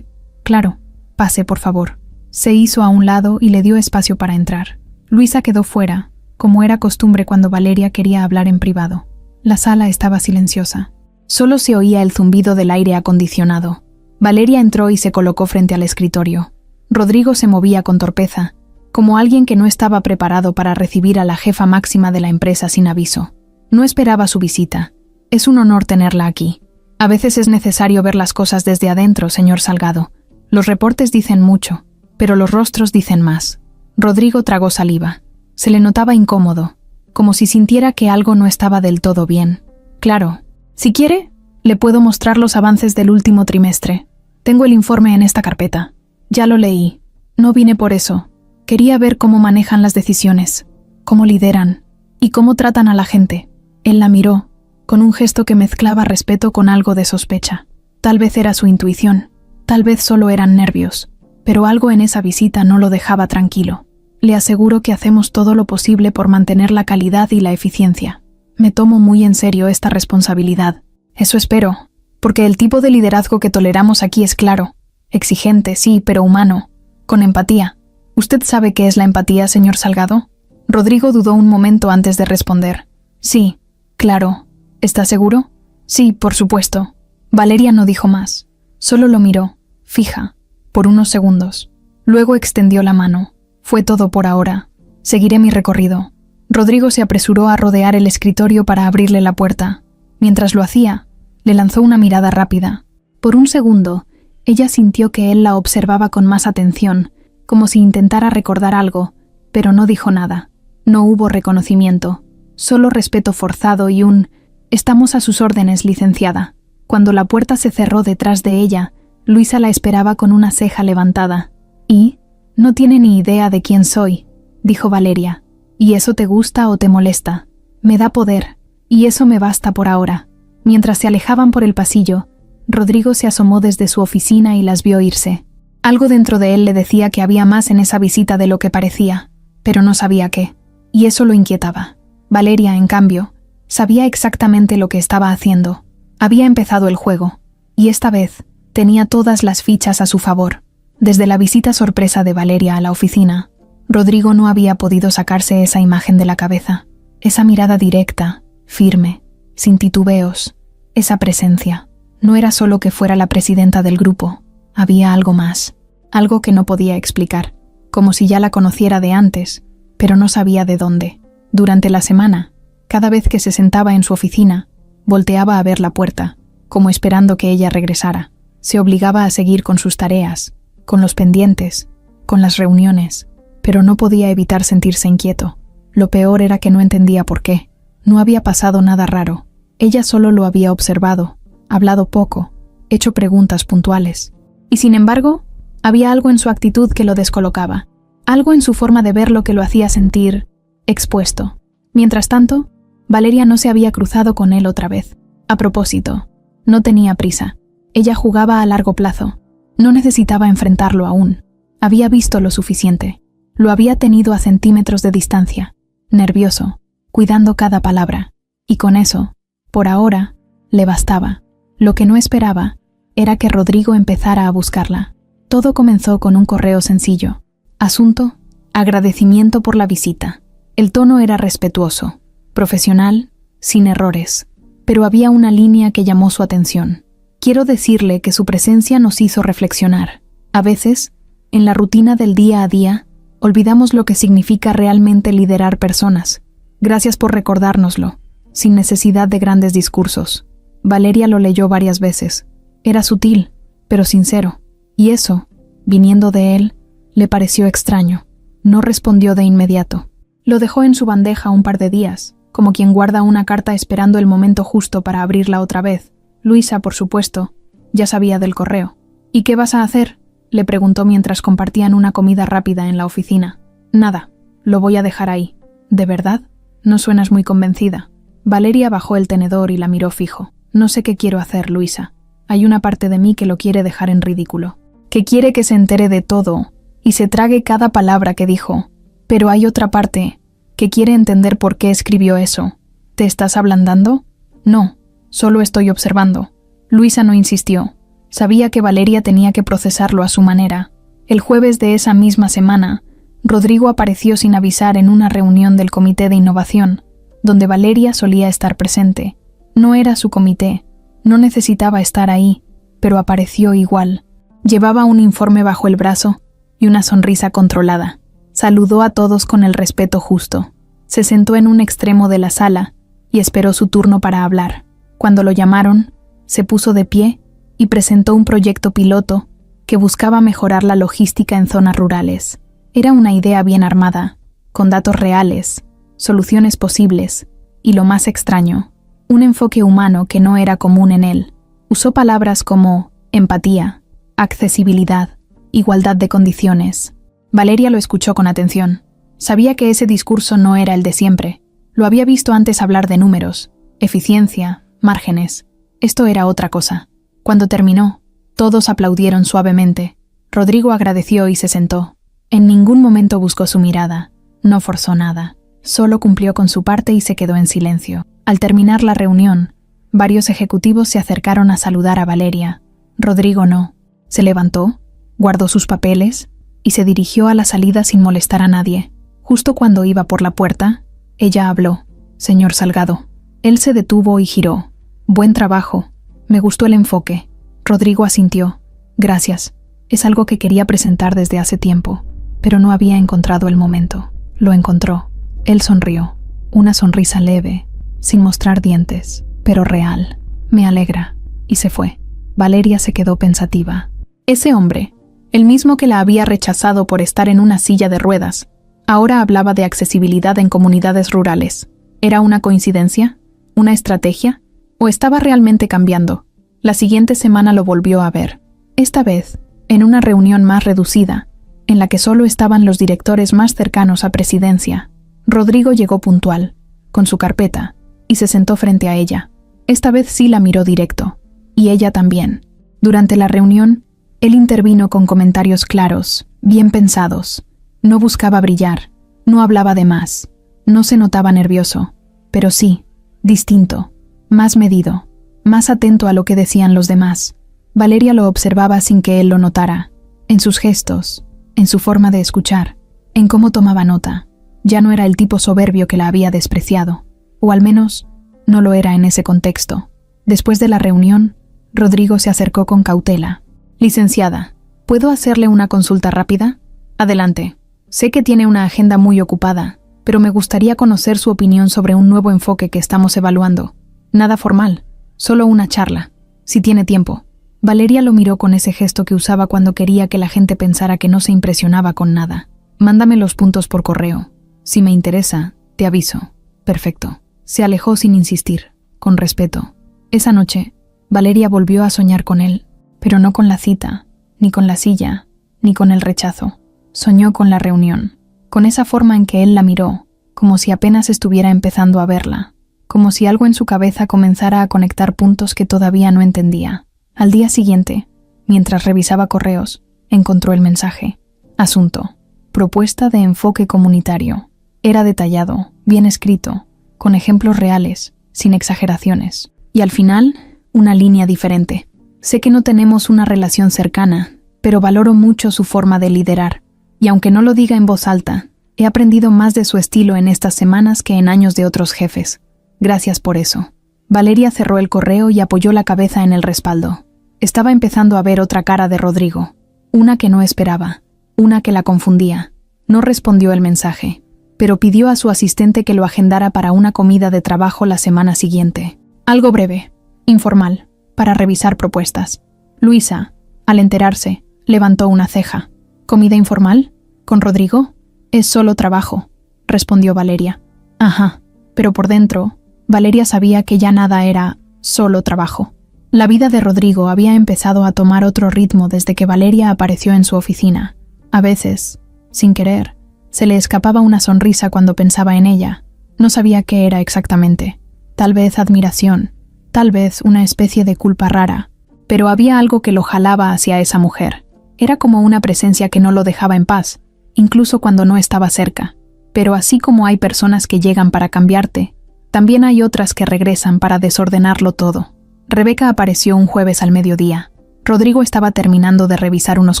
Claro. Pase, por favor. Se hizo a un lado y le dio espacio para entrar. Luisa quedó fuera, como era costumbre cuando Valeria quería hablar en privado. La sala estaba silenciosa. Solo se oía el zumbido del aire acondicionado. Valeria entró y se colocó frente al escritorio. Rodrigo se movía con torpeza, como alguien que no estaba preparado para recibir a la jefa máxima de la empresa sin aviso. No esperaba su visita. Es un honor tenerla aquí. A veces es necesario ver las cosas desde adentro, señor Salgado. Los reportes dicen mucho, pero los rostros dicen más. Rodrigo tragó saliva. Se le notaba incómodo, como si sintiera que algo no estaba del todo bien. Claro. Si quiere, le puedo mostrar los avances del último trimestre. Tengo el informe en esta carpeta. Ya lo leí. No vine por eso. Quería ver cómo manejan las decisiones, cómo lideran y cómo tratan a la gente. Él la miró, con un gesto que mezclaba respeto con algo de sospecha. Tal vez era su intuición, tal vez solo eran nervios, pero algo en esa visita no lo dejaba tranquilo. Le aseguro que hacemos todo lo posible por mantener la calidad y la eficiencia. Me tomo muy en serio esta responsabilidad. Eso espero, porque el tipo de liderazgo que toleramos aquí es claro. Exigente, sí, pero humano, con empatía. ¿Usted sabe qué es la empatía, señor Salgado? Rodrigo dudó un momento antes de responder. Sí, claro. ¿Está seguro? Sí, por supuesto. Valeria no dijo más. Solo lo miró, fija, por unos segundos. Luego extendió la mano. Fue todo por ahora. Seguiré mi recorrido. Rodrigo se apresuró a rodear el escritorio para abrirle la puerta. Mientras lo hacía, le lanzó una mirada rápida. Por un segundo, ella sintió que él la observaba con más atención, como si intentara recordar algo, pero no dijo nada. No hubo reconocimiento, solo respeto forzado y un «Estamos a sus órdenes, licenciada». Cuando la puerta se cerró detrás de ella, Luisa la esperaba con una ceja levantada. «¿Y? No tiene ni idea de quién soy», dijo Valeria. «¿Y eso te gusta o te molesta? Me da poder, y eso me basta por ahora». Mientras se alejaban por el pasillo, Rodrigo se asomó desde su oficina y las vio irse. Algo dentro de él le decía que había más en esa visita de lo que parecía, pero no sabía qué, y eso lo inquietaba. Valeria, en cambio, sabía exactamente lo que estaba haciendo. Había empezado el juego, y esta vez tenía todas las fichas a su favor. Desde la visita sorpresa de Valeria a la oficina, Rodrigo no había podido sacarse esa imagen de la cabeza, esa mirada directa, firme, sin titubeos, esa presencia. No era solo que fuera la presidenta del grupo, había algo más, algo que no podía explicar, como si ya la conociera de antes, pero no sabía de dónde. Durante la semana, cada vez que se sentaba en su oficina, volteaba a ver la puerta, como esperando que ella regresara. Se obligaba a seguir con sus tareas, con los pendientes, con las reuniones, pero no podía evitar sentirse inquieto. Lo peor era que no entendía por qué. No había pasado nada raro. Ella solo lo había observado, hablado poco, hecho preguntas puntuales. Y sin embargo, había algo en su actitud que lo descolocaba, algo en su forma de ver lo que lo hacía sentir expuesto. Mientras tanto, Valeria no se había cruzado con él otra vez. A propósito, no tenía prisa. Ella jugaba a largo plazo. No necesitaba enfrentarlo aún. Había visto lo suficiente. Lo había tenido a centímetros de distancia, nervioso, cuidando cada palabra. Y con eso, por ahora, le bastaba. Lo que no esperaba era que Rodrigo empezara a buscarla. Todo comenzó con un correo sencillo. Asunto: agradecimiento por la visita. El tono era respetuoso, profesional, sin errores, pero había una línea que llamó su atención. Quiero decirle que su presencia nos hizo reflexionar. A veces, en la rutina del día a día, olvidamos lo que significa realmente liderar personas. Gracias por recordárnoslo, sin necesidad de grandes discursos. Valeria lo leyó varias veces. Era sutil, pero sincero, y eso, viniendo de él, le pareció extraño. No respondió de inmediato. Lo dejó en su bandeja un par de días, como quien guarda una carta esperando el momento justo para abrirla otra vez. Luisa, por supuesto, ya sabía del correo. «¿Y qué vas a hacer?», le preguntó mientras compartían una comida rápida en la oficina. «Nada, lo voy a dejar ahí». «¿De verdad? No suenas muy convencida». Valeria bajó el tenedor y la miró fijo. «No sé qué quiero hacer, Luisa. Hay una parte de mí que lo quiere dejar en ridículo, que quiere que se entere de todo y se trague cada palabra que dijo, pero hay otra parte que quiere entender por qué escribió eso. ¿Te estás ablandando? No, solo estoy observando. Luisa no insistió. Sabía que Valeria tenía que procesarlo a su manera. El jueves de esa misma semana, Rodrigo apareció sin avisar en una reunión del Comité de Innovación, donde Valeria solía estar presente. No era su comité, no necesitaba estar ahí, pero apareció igual. Llevaba un informe bajo el brazo y una sonrisa controlada. Saludó a todos con el respeto justo. Se sentó en un extremo de la sala y esperó su turno para hablar. Cuando lo llamaron, se puso de pie y presentó un proyecto piloto que buscaba mejorar la logística en zonas rurales. Era una idea bien armada, con datos reales, soluciones posibles y, lo más extraño, un enfoque humano que no era común en él. Usó palabras como empatía, accesibilidad, igualdad de condiciones. Valeria lo escuchó con atención. Sabía que ese discurso no era el de siempre. Lo había visto antes hablar de números, eficiencia, márgenes. Esto era otra cosa. Cuando terminó, todos aplaudieron suavemente. Rodrigo agradeció y se sentó. En ningún momento buscó su mirada. No forzó nada. Solo cumplió con su parte y se quedó en silencio. Al terminar la reunión, varios ejecutivos se acercaron a saludar a Valeria. Rodrigo no. Se levantó, guardó sus papeles y se dirigió a la salida sin molestar a nadie. Justo cuando iba por la puerta, ella habló. «Señor Salgado». Él se detuvo y giró. «Buen trabajo. Me gustó el enfoque». Rodrigo asintió. «Gracias. Es algo que quería presentar desde hace tiempo, pero no había encontrado el momento». Lo encontró. Él sonrió. Una sonrisa leve, sin mostrar dientes, pero real. «Me alegra». Y se fue. Valeria se quedó pensativa. Ese hombre, el mismo que la había rechazado por estar en una silla de ruedas, ahora hablaba de accesibilidad en comunidades rurales. ¿Era una coincidencia? ¿Una estrategia? ¿O estaba realmente cambiando? La siguiente semana lo volvió a ver. Esta vez, en una reunión más reducida, en la que solo estaban los directores más cercanos a Presidencia. Rodrigo llegó puntual, con su carpeta, y se sentó frente a ella. Esta vez sí la miró directo, y ella también. Durante la reunión, él intervino con comentarios claros, bien pensados. No buscaba brillar, no hablaba de más, no se notaba nervioso, pero sí, distinto, más medido, más atento a lo que decían los demás. Valeria lo observaba sin que él lo notara, en sus gestos, en su forma de escuchar, en cómo tomaba nota. Ya no era el tipo soberbio que la había despreciado, o al menos no lo era en ese contexto. Después de la reunión, Rodrigo se acercó con cautela. «Licenciada, ¿puedo hacerle una consulta rápida?» «Adelante. Sé que tiene una agenda muy ocupada, pero me gustaría conocer su opinión sobre un nuevo enfoque que estamos evaluando. Nada formal, solo una charla, si tiene tiempo». Valeria lo miró con ese gesto que usaba cuando quería que la gente pensara que no se impresionaba con nada. «Mándame los puntos por correo. Si me interesa, te aviso». «Perfecto». Se alejó sin insistir, con respeto. Esa noche, Valeria volvió a soñar con él, pero no con la cita, ni con la silla, ni con el rechazo. Soñó con la reunión, con esa forma en que él la miró, como si apenas estuviera empezando a verla, como si algo en su cabeza comenzara a conectar puntos que todavía no entendía. Al día siguiente, mientras revisaba correos, encontró el mensaje. Asunto: propuesta de enfoque comunitario. Era detallado, bien escrito, con ejemplos reales, sin exageraciones. Y al final, una línea diferente. «Sé que no tenemos una relación cercana, pero valoro mucho su forma de liderar. Y aunque no lo diga en voz alta, he aprendido más de su estilo en estas semanas que en años de otros jefes. Gracias por eso». Valeria cerró el correo y apoyó la cabeza en el respaldo. Estaba empezando a ver otra cara de Rodrigo. Una que no esperaba, una que la confundía. No respondió el mensaje, pero pidió a su asistente que lo agendara para una comida de trabajo la semana siguiente. Algo breve, informal, para revisar propuestas. Luisa, al enterarse, levantó una ceja. «¿Comida informal? ¿Con Rodrigo?» «Es solo trabajo», respondió Valeria. «Ajá», pero por dentro, Valeria sabía que ya nada era solo trabajo. La vida de Rodrigo había empezado a tomar otro ritmo desde que Valeria apareció en su oficina. A veces, sin querer, se le escapaba una sonrisa cuando pensaba en ella. No sabía qué era exactamente. Tal vez admiración, tal vez una especie de culpa rara, pero había algo que lo jalaba hacia esa mujer. Era como una presencia que no lo dejaba en paz, incluso cuando no estaba cerca. Pero así como hay personas que llegan para cambiarte, también hay otras que regresan para desordenarlo todo. Rebeca apareció un jueves al mediodía. Rodrigo estaba terminando de revisar unos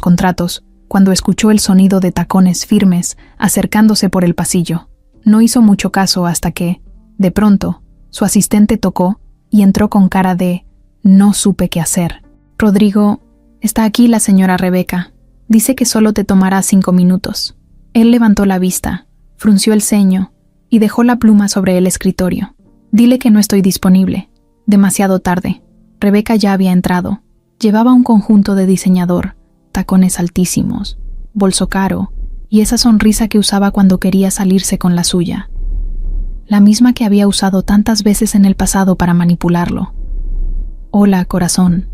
contratos cuando escuchó el sonido de tacones firmes acercándose por el pasillo. No hizo mucho caso hasta que, de pronto, su asistente tocó y entró con cara de «no supe qué hacer». «Rodrigo, está aquí la señora Rebeca. Dice que solo te tomará 5 minutos». Él levantó la vista, frunció el ceño y dejó la pluma sobre el escritorio. «Dile que no estoy disponible. Demasiado tarde». Rebeca ya había entrado. Llevaba un conjunto de diseñador, tacones altísimos, bolso caro y esa sonrisa que usaba cuando quería salirse con la suya. La misma que había usado tantas veces en el pasado para manipularlo. «Hola, corazón».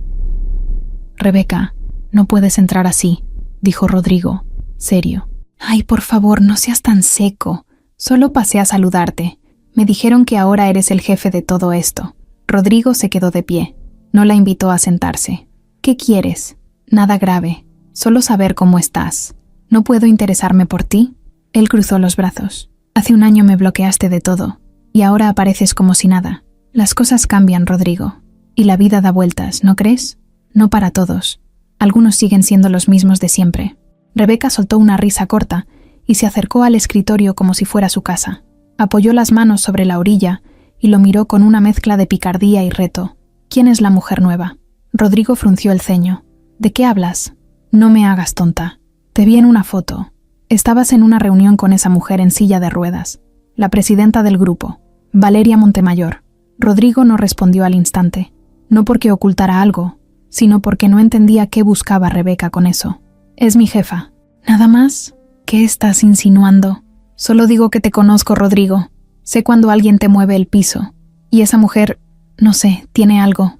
«Rebeca, no puedes entrar así», dijo Rodrigo, serio. «Ay, por favor, no seas tan seco. Solo pasé a saludarte. Me dijeron que ahora eres el jefe de todo esto». Rodrigo se quedó de pie. No la invitó a sentarse. «¿Qué quieres?» «Nada grave. Solo saber cómo estás. ¿No puedo interesarme por ti?» Él cruzó los brazos. «Hace un año me bloqueaste de todo. Y ahora apareces como si nada. Las cosas cambian, Rodrigo. Y la vida da vueltas, ¿no crees? No para todos. Algunos siguen siendo los mismos de siempre». Rebeca soltó una risa corta y se acercó al escritorio como si fuera su casa. Apoyó las manos sobre la orilla y lo miró con una mezcla de picardía y reto. «¿Quién es la mujer nueva?» Rodrigo frunció el ceño. «¿De qué hablas?» «No me hagas tonta. Te vi en una foto. Estabas en una reunión con esa mujer en silla de ruedas. La presidenta del grupo, Valeria Montemayor». Rodrigo no respondió al instante. No porque ocultara algo, sino porque no entendía qué buscaba Rebeca con eso. «Es mi jefa». «¿Nada más? ¿Qué estás insinuando?» «Solo digo que te conozco, Rodrigo. Sé cuando alguien te mueve el piso. Y esa mujer, no sé, tiene algo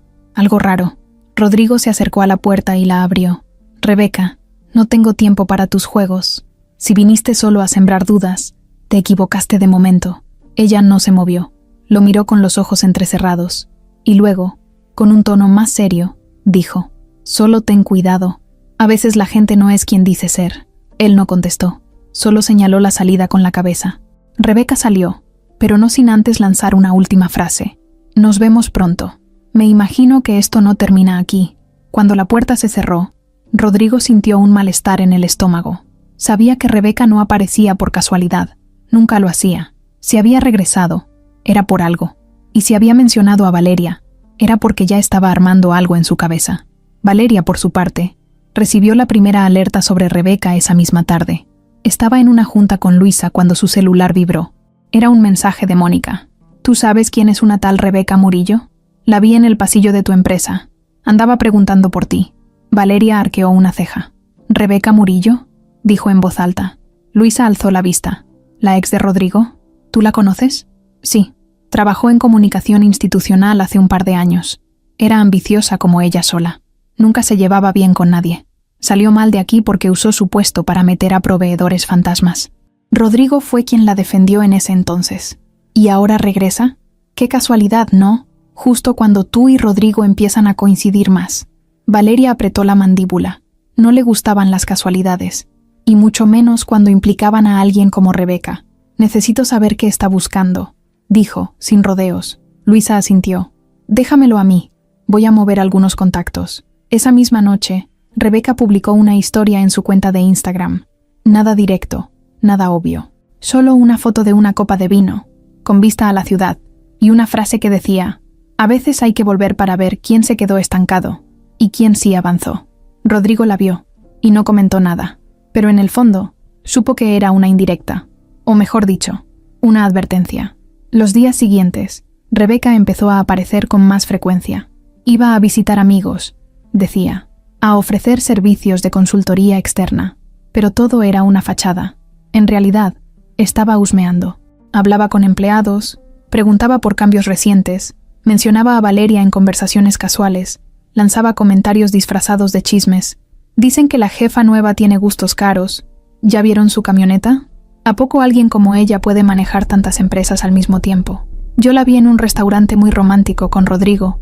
raro». Rodrigo se acercó a la puerta y la abrió. «Rebeca, no tengo tiempo para tus juegos. Si viniste solo a sembrar dudas, te equivocaste de momento». Ella no se movió. Lo miró con los ojos entrecerrados. Y luego, con un tono más serio, dijo: «Solo ten cuidado. A veces la gente no es quien dice ser». Él no contestó. Solo señaló la salida con la cabeza. Rebeca salió, pero no sin antes lanzar una última frase. «Nos vemos pronto». Me imagino que esto no termina aquí. Cuando la puerta se cerró, Rodrigo sintió un malestar en el estómago. Sabía que Rebeca no aparecía por casualidad. Nunca lo hacía. Si había regresado, era por algo. Y si había mencionado a Valeria, era porque ya estaba armando algo en su cabeza. Valeria, por su parte, recibió la primera alerta sobre Rebeca esa misma tarde. Estaba en una junta con Luisa cuando su celular vibró. Era un mensaje de Mónica. «¿Tú sabes quién es una tal Rebeca Murillo? La vi en el pasillo de tu empresa. Andaba preguntando por ti». Valeria arqueó una ceja. «¿Rebeca Murillo?», dijo en voz alta. Luisa alzó la vista. «¿La ex de Rodrigo? ¿Tú la conoces?» «Sí. Trabajó en comunicación institucional hace un par de años. Era ambiciosa como ella sola. Nunca se llevaba bien con nadie. Salió mal de aquí porque usó su puesto para meter a proveedores fantasmas. Rodrigo fue quien la defendió en ese entonces. ¿Y ahora regresa? Qué casualidad, ¿no? Justo cuando tú y Rodrigo empiezan a coincidir más». Valeria apretó la mandíbula. No le gustaban las casualidades, y mucho menos cuando implicaban a alguien como Rebeca. «Necesito saber qué está buscando», dijo, sin rodeos. Luisa asintió. «Déjamelo a mí. Voy a mover algunos contactos». Esa misma noche, Rebeca publicó una historia en su cuenta de Instagram. Nada directo, nada obvio. Solo una foto de una copa de vino, con vista a la ciudad, y una frase que decía: «A veces hay que volver para ver quién se quedó estancado y quién sí avanzó». Rodrigo la vio, y no comentó nada, pero en el fondo, supo que era una indirecta, o mejor dicho, una advertencia. Los días siguientes, Rebeca empezó a aparecer con más frecuencia. Iba a visitar amigos, decía, a ofrecer servicios de consultoría externa, pero todo era una fachada. En realidad, estaba husmeando. Hablaba con empleados, preguntaba por cambios recientes, mencionaba a Valeria en conversaciones casuales, lanzaba comentarios disfrazados de chismes. «Dicen que la jefa nueva tiene gustos caros. ¿Ya vieron su camioneta? ¿A poco alguien como ella puede manejar tantas empresas al mismo tiempo? Yo la vi en un restaurante muy romántico con Rodrigo.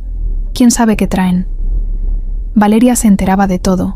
¿Quién sabe qué traen?» Valeria se enteraba de todo.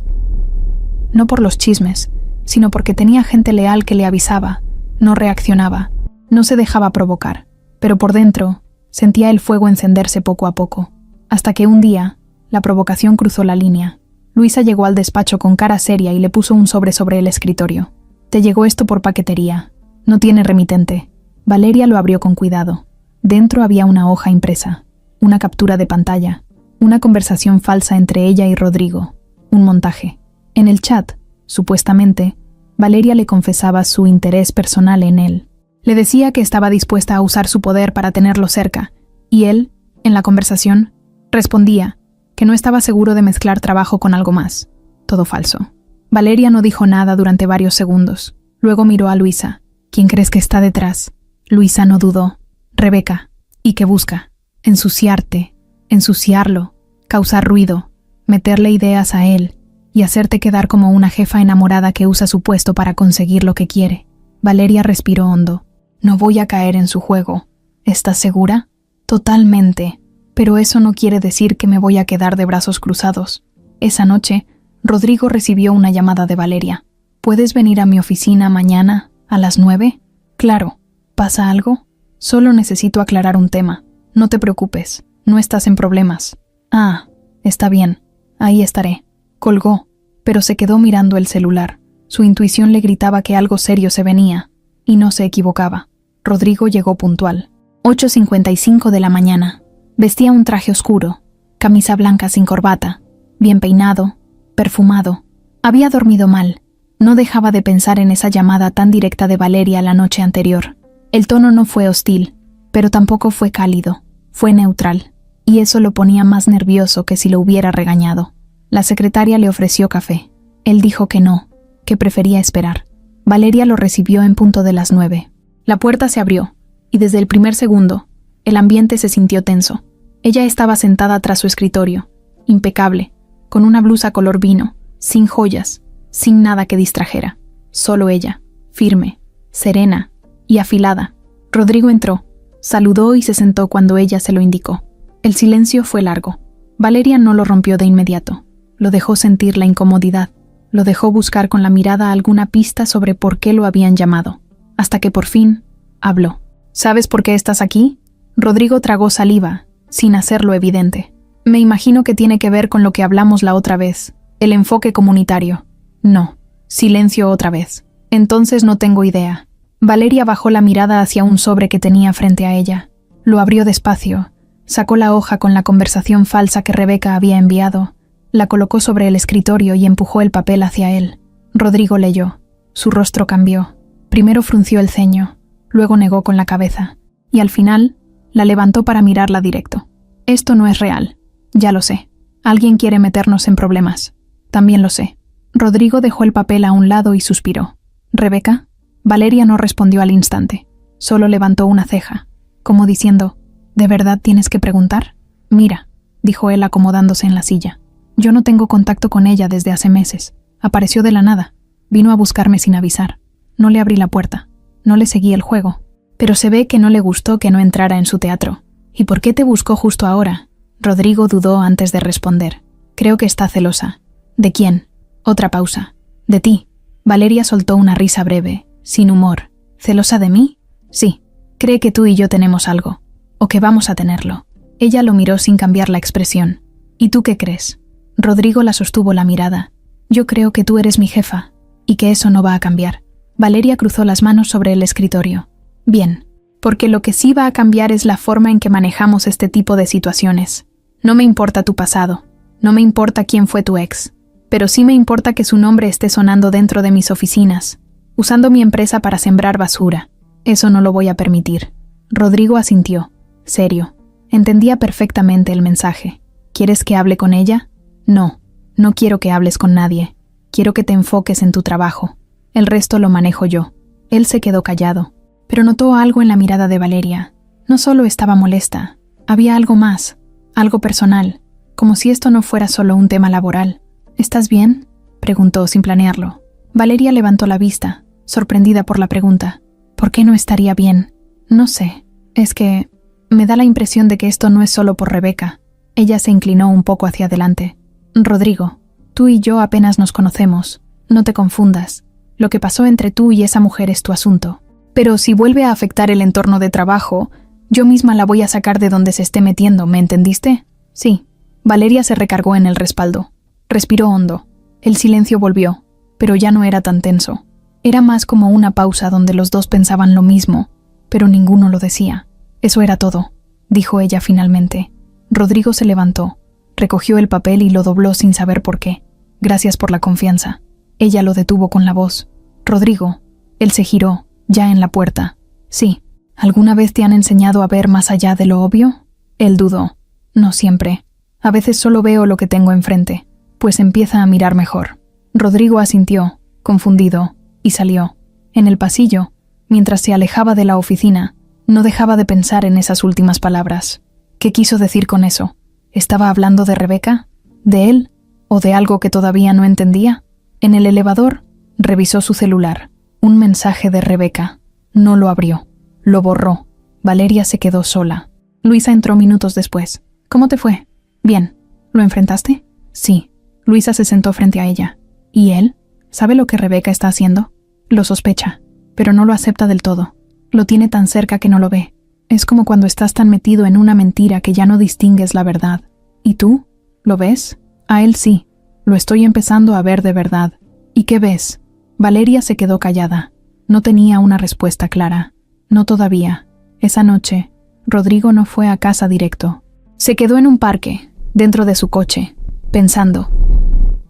No por los chismes, sino porque tenía gente leal que le avisaba, No reaccionaba, no se dejaba provocar, pero por dentro sentía el fuego encenderse poco a poco, hasta que un día la provocación cruzó la línea. Luisa llegó al despacho con cara seria y le puso un sobre el escritorio. «Te llegó esto por paquetería. No tiene remitente». Valeria lo abrió con cuidado. Dentro había una hoja impresa, una captura de pantalla, una conversación falsa entre ella y Rodrigo, un montaje. En el chat, supuestamente, Valeria le confesaba su interés personal en él. Le decía que estaba dispuesta a usar su poder para tenerlo cerca, y él, en la conversación, respondía que no estaba seguro de mezclar trabajo con algo más. Todo falso. Valeria no dijo nada durante varios segundos. Luego miró a Luisa. «¿Quién crees que está detrás?» Luisa no dudó. «Rebeca. ¿Y qué busca? Ensuciarte, ensuciarlo, causar ruido, meterle ideas a él y hacerte quedar como una jefa enamorada que usa su puesto para conseguir lo que quiere». Valeria respiró hondo. «No voy a caer en su juego. ¿Estás segura?» «Totalmente. Pero eso no quiere decir que me voy a quedar de brazos cruzados». Esa noche, Rodrigo recibió una llamada de Valeria. «¿Puedes venir a mi oficina mañana, a las 9? «Claro. ¿Pasa algo?» «Solo necesito aclarar un tema. No te preocupes. No estás en problemas». «Ah, está bien. Ahí estaré». Colgó, pero se quedó mirando el celular. Su intuición le gritaba que algo serio se venía, y no se equivocaba. Rodrigo llegó puntual. 8:55 de la mañana. Vestía un traje oscuro, camisa blanca sin corbata, bien peinado, perfumado. Había dormido mal. No dejaba de pensar en esa llamada tan directa de Valeria la noche anterior. El tono no fue hostil, pero tampoco fue cálido. Fue neutral, y eso lo ponía más nervioso que si lo hubiera regañado. La secretaria le ofreció café. Él dijo que no, que prefería esperar. Valeria lo recibió en punto de las 9. La puerta se abrió, y desde el primer segundo, el ambiente se sintió tenso. Ella estaba sentada tras su escritorio, impecable, con una blusa color vino, sin joyas, sin nada que distrajera. Solo ella, firme, serena y afilada. Rodrigo entró, saludó y se sentó cuando ella se lo indicó. El silencio fue largo. Valeria no lo rompió de inmediato. Lo dejó sentir la incomodidad. Lo dejó buscar con la mirada alguna pista sobre por qué lo habían llamado. Hasta que por fin, habló. «¿Sabes por qué estás aquí?» Rodrigo tragó saliva, sin hacerlo evidente. «Me imagino que tiene que ver con lo que hablamos la otra vez. El enfoque comunitario». «No». Silencio otra vez. «Entonces no tengo idea». Valeria bajó la mirada hacia un sobre que tenía frente a ella. Lo abrió despacio. Sacó la hoja con la conversación falsa que Rebeca había enviado. La colocó sobre el escritorio y empujó el papel hacia él. Rodrigo leyó. Su rostro cambió. Primero frunció el ceño, luego negó con la cabeza, y al final la levantó para mirarla directo. «Esto no es real. Ya lo sé. Alguien quiere meternos en problemas. También lo sé». Rodrigo dejó el papel a un lado y suspiró. «¿Rebeca?» Valeria no respondió al instante. Solo levantó una ceja, como diciendo, «¿De verdad tienes que preguntar?» «Mira», dijo él acomodándose en la silla. «Yo no tengo contacto con ella desde hace meses. Apareció de la nada. Vino a buscarme sin avisar. No le abrí la puerta. No le seguí el juego. Pero se ve que no le gustó que no entrara en su teatro. ¿Y por qué te buscó justo ahora?» Rodrigo dudó antes de responder. «Creo que está celosa». «¿De quién?» Otra pausa. «De ti». Valeria soltó una risa breve, sin humor. «¿Celosa de mí?» «Sí. Cree que tú y yo tenemos algo. O que vamos a tenerlo». Ella lo miró sin cambiar la expresión. «¿Y tú qué crees?» Rodrigo la sostuvo la mirada. «Yo creo que tú eres mi jefa, y que eso no va a cambiar». Valeria cruzó las manos sobre el escritorio. «Bien, porque lo que sí va a cambiar es la forma en que manejamos este tipo de situaciones. No me importa tu pasado, no me importa quién fue tu ex, pero sí me importa que su nombre esté sonando dentro de mis oficinas, usando mi empresa para sembrar basura. Eso no lo voy a permitir». Rodrigo asintió, serio. Entendía perfectamente el mensaje. «¿Quieres que hable con ella?» «No, no quiero que hables con nadie. Quiero que te enfoques en tu trabajo. El resto lo manejo yo». Él se quedó callado, pero notó algo en la mirada de Valeria. No solo estaba molesta, había algo más, algo personal, como si esto no fuera solo un tema laboral. «¿Estás bien?», preguntó sin planearlo. Valeria levantó la vista, sorprendida por la pregunta. «¿Por qué no estaría bien?» «No sé, es que me da la impresión de que esto no es solo por Rebeca». Ella se inclinó un poco hacia adelante. «Rodrigo, tú y yo apenas nos conocemos. No te confundas. Lo que pasó entre tú y esa mujer es tu asunto. Pero si vuelve a afectar el entorno de trabajo, yo misma la voy a sacar de donde se esté metiendo, ¿me entendiste? Sí. Valeria se recargó en el respaldo. Respiró hondo. El silencio volvió, pero ya no era tan tenso. Era más como una pausa donde los dos pensaban lo mismo, pero ninguno lo decía. Eso era todo, dijo ella finalmente. Rodrigo se levantó, recogió el papel y lo dobló sin saber por qué. Gracias por la confianza. Ella lo detuvo con la voz. Rodrigo. Él se giró, ya en la puerta. Sí. ¿Alguna vez te han enseñado a ver más allá de lo obvio? Él dudó. No siempre. A veces solo veo lo que tengo enfrente, pues empieza a mirar mejor. Rodrigo asintió, confundido, y salió. En el pasillo, mientras se alejaba de la oficina, no dejaba de pensar en esas últimas palabras. ¿Qué quiso decir con eso? ¿Estaba hablando de Rebeca? ¿De él? ¿O de algo que todavía no entendía? En el elevador, revisó su celular. Un mensaje de Rebeca. No lo abrió. Lo borró. Valeria se quedó sola. Luisa entró minutos después. ¿Cómo te fue? Bien. ¿Lo enfrentaste? Sí. Luisa se sentó frente a ella. ¿Y él? ¿Sabe lo que Rebeca está haciendo? Lo sospecha, pero no lo acepta del todo. Lo tiene tan cerca que no lo ve. Es como cuando estás tan metido en una mentira que ya no distingues la verdad. ¿Y tú? ¿Lo ves? A él sí. Lo estoy empezando a ver de verdad. ¿Y qué ves? Valeria se quedó callada. No tenía una respuesta clara. No todavía. Esa noche, Rodrigo no fue a casa directo. Se quedó en un parque, dentro de su coche, pensando.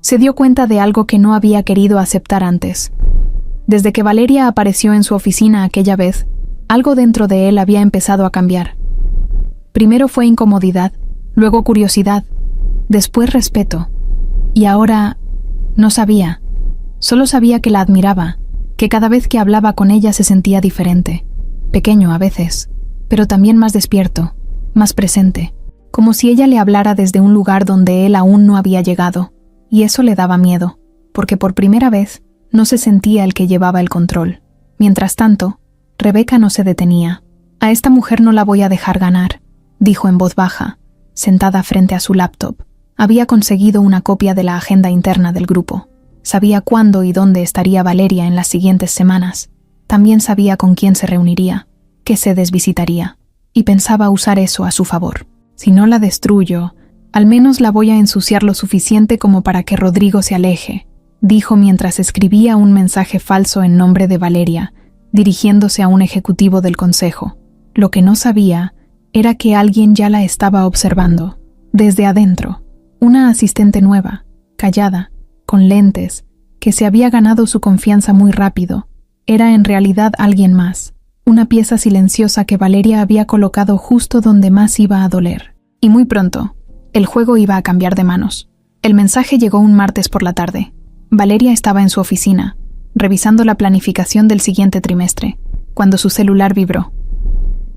Se dio cuenta de algo que no había querido aceptar antes. Desde que Valeria apareció en su oficina aquella vez, algo dentro de él había empezado a cambiar. Primero fue incomodidad, luego curiosidad, después respeto. Y ahora no sabía. Solo sabía que la admiraba, que cada vez que hablaba con ella se sentía diferente. Pequeño a veces, pero también más despierto, más presente, como si ella le hablara desde un lugar donde él aún no había llegado, y eso le daba miedo, porque por primera vez no se sentía el que llevaba el control. Mientras tanto, Rebeca no se detenía. A esta mujer no la voy a dejar ganar, dijo en voz baja, sentada frente a su laptop. Había conseguido una copia de la agenda interna del grupo. Sabía cuándo y dónde estaría Valeria en las siguientes semanas. También sabía con quién se reuniría, qué sedes visitaría, y pensaba usar eso a su favor. Si no la destruyo, al menos la voy a ensuciar lo suficiente como para que Rodrigo se aleje, dijo mientras escribía un mensaje falso en nombre de Valeria, dirigiéndose a un ejecutivo del consejo. Lo que no sabía era que alguien ya la estaba observando, desde adentro. Una asistente nueva, callada, con lentes, que se había ganado su confianza muy rápido. Era en realidad alguien más, una pieza silenciosa que Valeria había colocado justo donde más iba a doler. Y muy pronto, el juego iba a cambiar de manos. El mensaje llegó un martes por la tarde. Valeria estaba en su oficina, revisando la planificación del siguiente trimestre, cuando su celular vibró.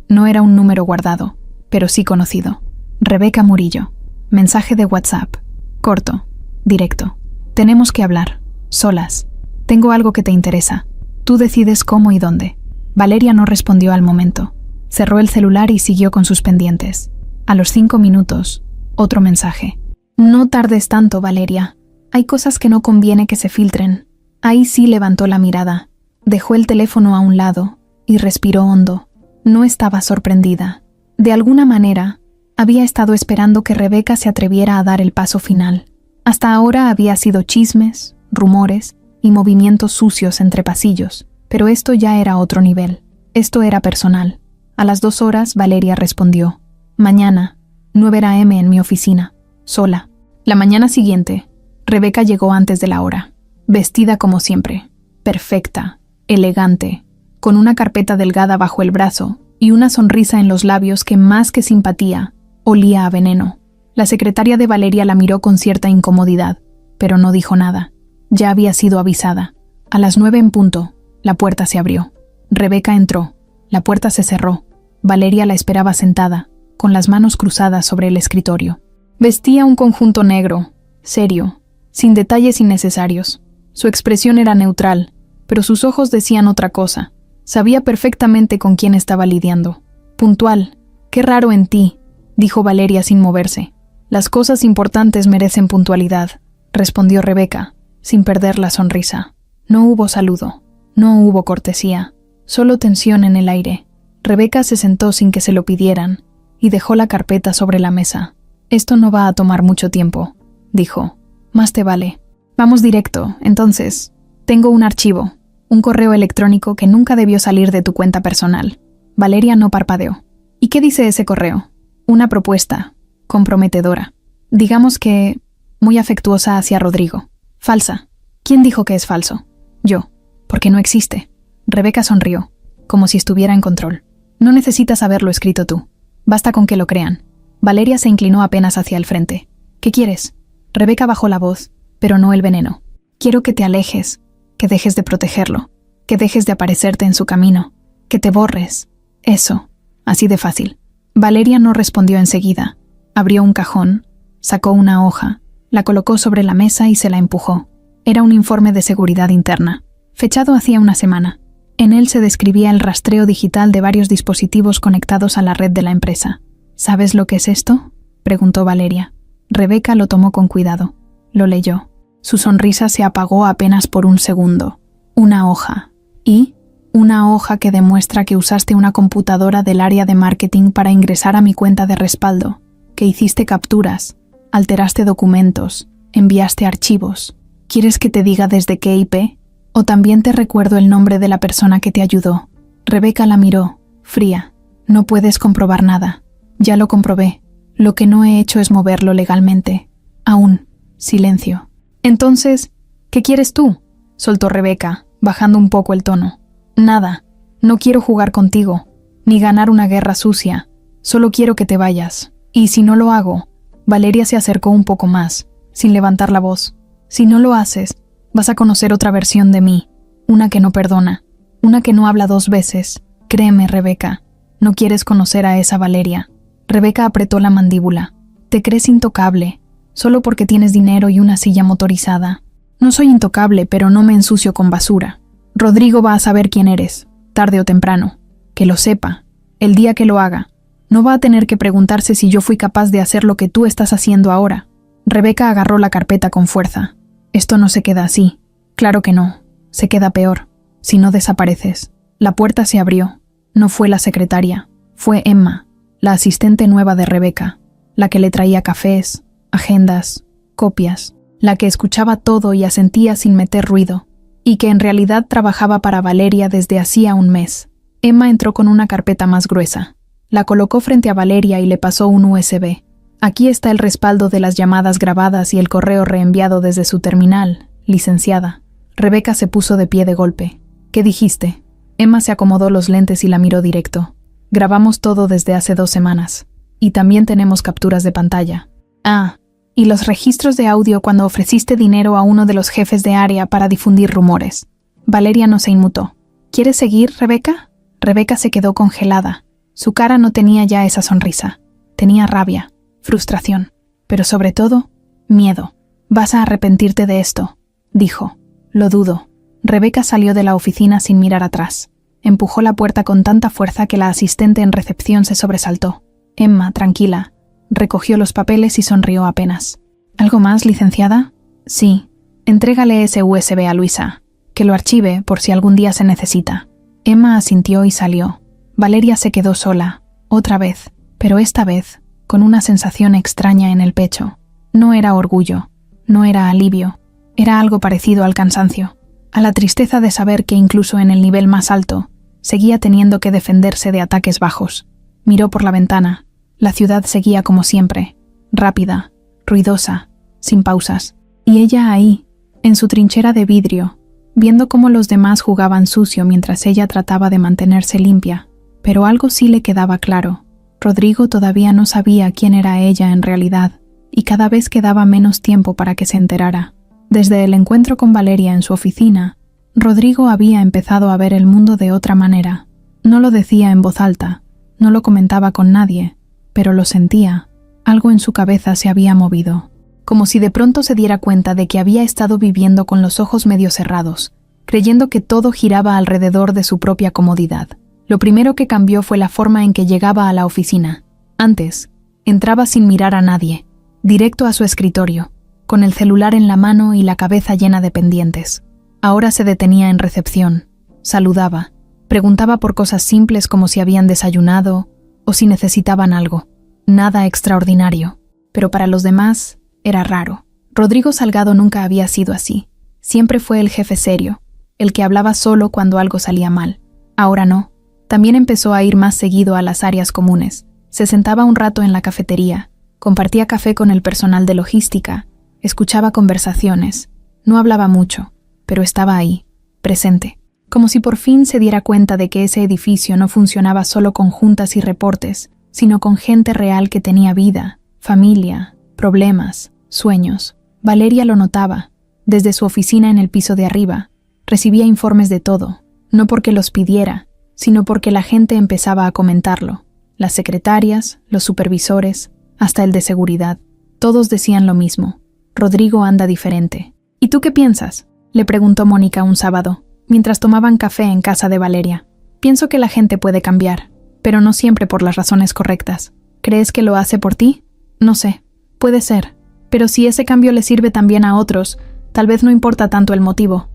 No era un número guardado, pero sí conocido. Rebeca Murillo. Mensaje de WhatsApp. Corto, directo. Tenemos que hablar, solas. Tengo algo que te interesa. Tú decides cómo y dónde. Valeria no respondió al momento. Cerró el celular y siguió con sus pendientes. A los 5 minutos, otro mensaje. No tardes tanto, Valeria. Hay cosas que no conviene que se filtren. Ahí sí levantó la mirada. Dejó el teléfono a un lado y respiró hondo. No estaba sorprendida. De alguna manera, había estado esperando que Rebeca se atreviera a dar el paso final. Hasta ahora había sido chismes, rumores y movimientos sucios entre pasillos, pero esto ya era otro nivel. Esto era personal. A las 2 horas, Valeria respondió. Mañana, 9 a.m. en mi oficina, sola. La mañana siguiente, Rebeca llegó antes de la hora, vestida como siempre, perfecta, elegante, con una carpeta delgada bajo el brazo y una sonrisa en los labios que más que simpatía, olía a veneno. La secretaria de Valeria la miró con cierta incomodidad, pero no dijo nada. Ya había sido avisada. A las 9 en punto, la puerta se abrió. Rebeca entró. La puerta se cerró. Valeria la esperaba sentada, con las manos cruzadas sobre el escritorio. Vestía un conjunto negro, serio, sin detalles innecesarios. Su expresión era neutral, pero sus ojos decían otra cosa. Sabía perfectamente con quién estaba lidiando. Puntual. Qué raro en ti, dijo Valeria sin moverse. Las cosas importantes merecen puntualidad, respondió Rebeca, sin perder la sonrisa. No hubo saludo, no hubo cortesía. Solo tensión en el aire. Rebeca se sentó sin que se lo pidieran y dejó la carpeta sobre la mesa. «Esto no va a tomar mucho tiempo», dijo. «Más te vale. Vamos directo, entonces. Tengo un archivo, un correo electrónico que nunca debió salir de tu cuenta personal». Valeria no parpadeó. «¿Y qué dice ese correo?» «Una propuesta. Comprometedora. Digamos que muy afectuosa hacia Rodrigo. Falsa». «¿Quién dijo que es falso?» «Yo. Porque no existe». Rebeca sonrió, como si estuviera en control. «No necesitas haberlo escrito tú. Basta con que lo crean». Valeria se inclinó apenas hacia el frente. «¿Qué quieres?» Rebeca bajó la voz, pero no el veneno. «Quiero que te alejes, que dejes de protegerlo, que dejes de aparecerte en su camino, que te borres. Eso, así de fácil». Valeria no respondió enseguida. Abrió un cajón, sacó una hoja, la colocó sobre la mesa y se la empujó. Era un informe de seguridad interna, fechado hacía una semana. En él se describía el rastreo digital de varios dispositivos conectados a la red de la empresa. «¿Sabes lo que es esto?», preguntó Valeria. Rebeca lo tomó con cuidado. Lo leyó. Su sonrisa se apagó apenas por un segundo. «Una hoja. ¿Y?» «Una hoja que demuestra que usaste una computadora del área de marketing para ingresar a mi cuenta de respaldo, que hiciste capturas, alteraste documentos, enviaste archivos. ¿Quieres que te diga desde qué IP? ¿O también te recuerdo el nombre de la persona que te ayudó?» Rebeca la miró, fría. «No puedes comprobar nada. Ya lo comprobé. Lo que no he hecho es moverlo legalmente. Aún». Silencio. «Entonces, ¿qué quieres tú?», soltó Rebeca, bajando un poco el tono. «Nada. No quiero jugar contigo, ni ganar una guerra sucia. Solo quiero que te vayas. Y si no lo hago…» Valeria se acercó un poco más, sin levantar la voz. «Si no lo haces, vas a conocer otra versión de mí, una que no perdona, una que no habla dos veces. Créeme, Rebeca, no quieres conocer a esa Valeria». Rebeca apretó la mandíbula. «Te crees intocable, solo porque tienes dinero y una silla motorizada». «No soy intocable, pero no me ensucio con basura. Rodrigo va a saber quién eres, tarde o temprano. Que lo sepa, el día que lo haga. No va a tener que preguntarse si yo fui capaz de hacer lo que tú estás haciendo ahora». Rebeca agarró la carpeta con fuerza. «Esto no se queda así». «Claro que no. Se queda peor. Si no desapareces». La puerta se abrió. No fue la secretaria. Fue Emma, la asistente nueva de Rebeca, la que le traía cafés, agendas, copias, la que escuchaba todo y asentía sin meter ruido, y que en realidad trabajaba para Valeria desde hacía un mes. Emma entró con una carpeta más gruesa. La colocó frente a Valeria y le pasó un USB. «Aquí está el respaldo de las llamadas grabadas y el correo reenviado desde su terminal, licenciada». Rebeca se puso de pie de golpe. «¿Qué dijiste?». Emma se acomodó los lentes y la miró directo. «Grabamos todo desde hace 2 semanas. Y también tenemos capturas de pantalla». «Ah, y los registros de audio cuando ofreciste dinero a uno de los jefes de área para difundir rumores». Valeria no se inmutó. «¿Quieres seguir, Rebeca?». Rebeca se quedó congelada. Su cara no tenía ya esa sonrisa. Tenía rabia, frustración, pero sobre todo, miedo. «Vas a arrepentirte de esto», dijo. «Lo dudo». Rebeca salió de la oficina sin mirar atrás. Empujó la puerta con tanta fuerza que la asistente en recepción se sobresaltó. Emma, tranquila, recogió los papeles y sonrió apenas. «¿Algo más, licenciada?». «Sí. Entrégale ese USB a Luisa, que lo archive por si algún día se necesita». Emma asintió y salió. Valeria se quedó sola, otra vez, pero esta vez con una sensación extraña en el pecho. No era orgullo, no era alivio, era algo parecido al cansancio, a la tristeza de saber que incluso en el nivel más alto seguía teniendo que defenderse de ataques bajos. Miró por la ventana. La ciudad seguía como siempre, rápida, ruidosa, sin pausas. Y ella ahí, en su trinchera de vidrio, viendo cómo los demás jugaban sucio mientras ella trataba de mantenerse limpia. Pero algo sí le quedaba claro. Rodrigo todavía no sabía quién era ella en realidad, y cada vez quedaba menos tiempo para que se enterara. Desde el encuentro con Valeria en su oficina, Rodrigo había empezado a ver el mundo de otra manera. No lo decía en voz alta, no lo comentaba con nadie, pero lo sentía. Algo en su cabeza se había movido, como si de pronto se diera cuenta de que había estado viviendo con los ojos medio cerrados, creyendo que todo giraba alrededor de su propia comodidad. Lo primero que cambió fue la forma en que llegaba a la oficina. Antes, entraba sin mirar a nadie, directo a su escritorio, con el celular en la mano y la cabeza llena de pendientes. Ahora se detenía en recepción, saludaba, Preguntaba por cosas simples como si habían desayunado o si necesitaban algo. Nada extraordinario, pero para los demás era raro. Rodrigo Salgado nunca había sido así. Siempre fue el jefe serio, el que hablaba solo cuando algo salía mal. Ahora no. También empezó a ir más seguido a las áreas comunes. Se sentaba un rato en la cafetería, compartía café con el personal de logística, escuchaba conversaciones. No hablaba mucho, pero estaba ahí, presente. Como si por fin se diera cuenta de que ese edificio no funcionaba solo con juntas y reportes, sino con gente real que tenía vida, familia, problemas, sueños. Valeria lo notaba. Desde su oficina en el piso de arriba, recibía informes de todo, no porque los pidiera, sino porque la gente empezaba a comentarlo. Las secretarias, los supervisores, hasta el de seguridad. Todos decían lo mismo. Rodrigo anda diferente. ¿Y tú qué piensas?, le preguntó Mónica un sábado, mientras tomaban café en casa de Valeria. Pienso que la gente puede cambiar, pero no siempre por las razones correctas. ¿Crees que lo hace por ti? No sé. Puede ser. Pero si ese cambio le sirve también a otros, tal vez no importa tanto el motivo.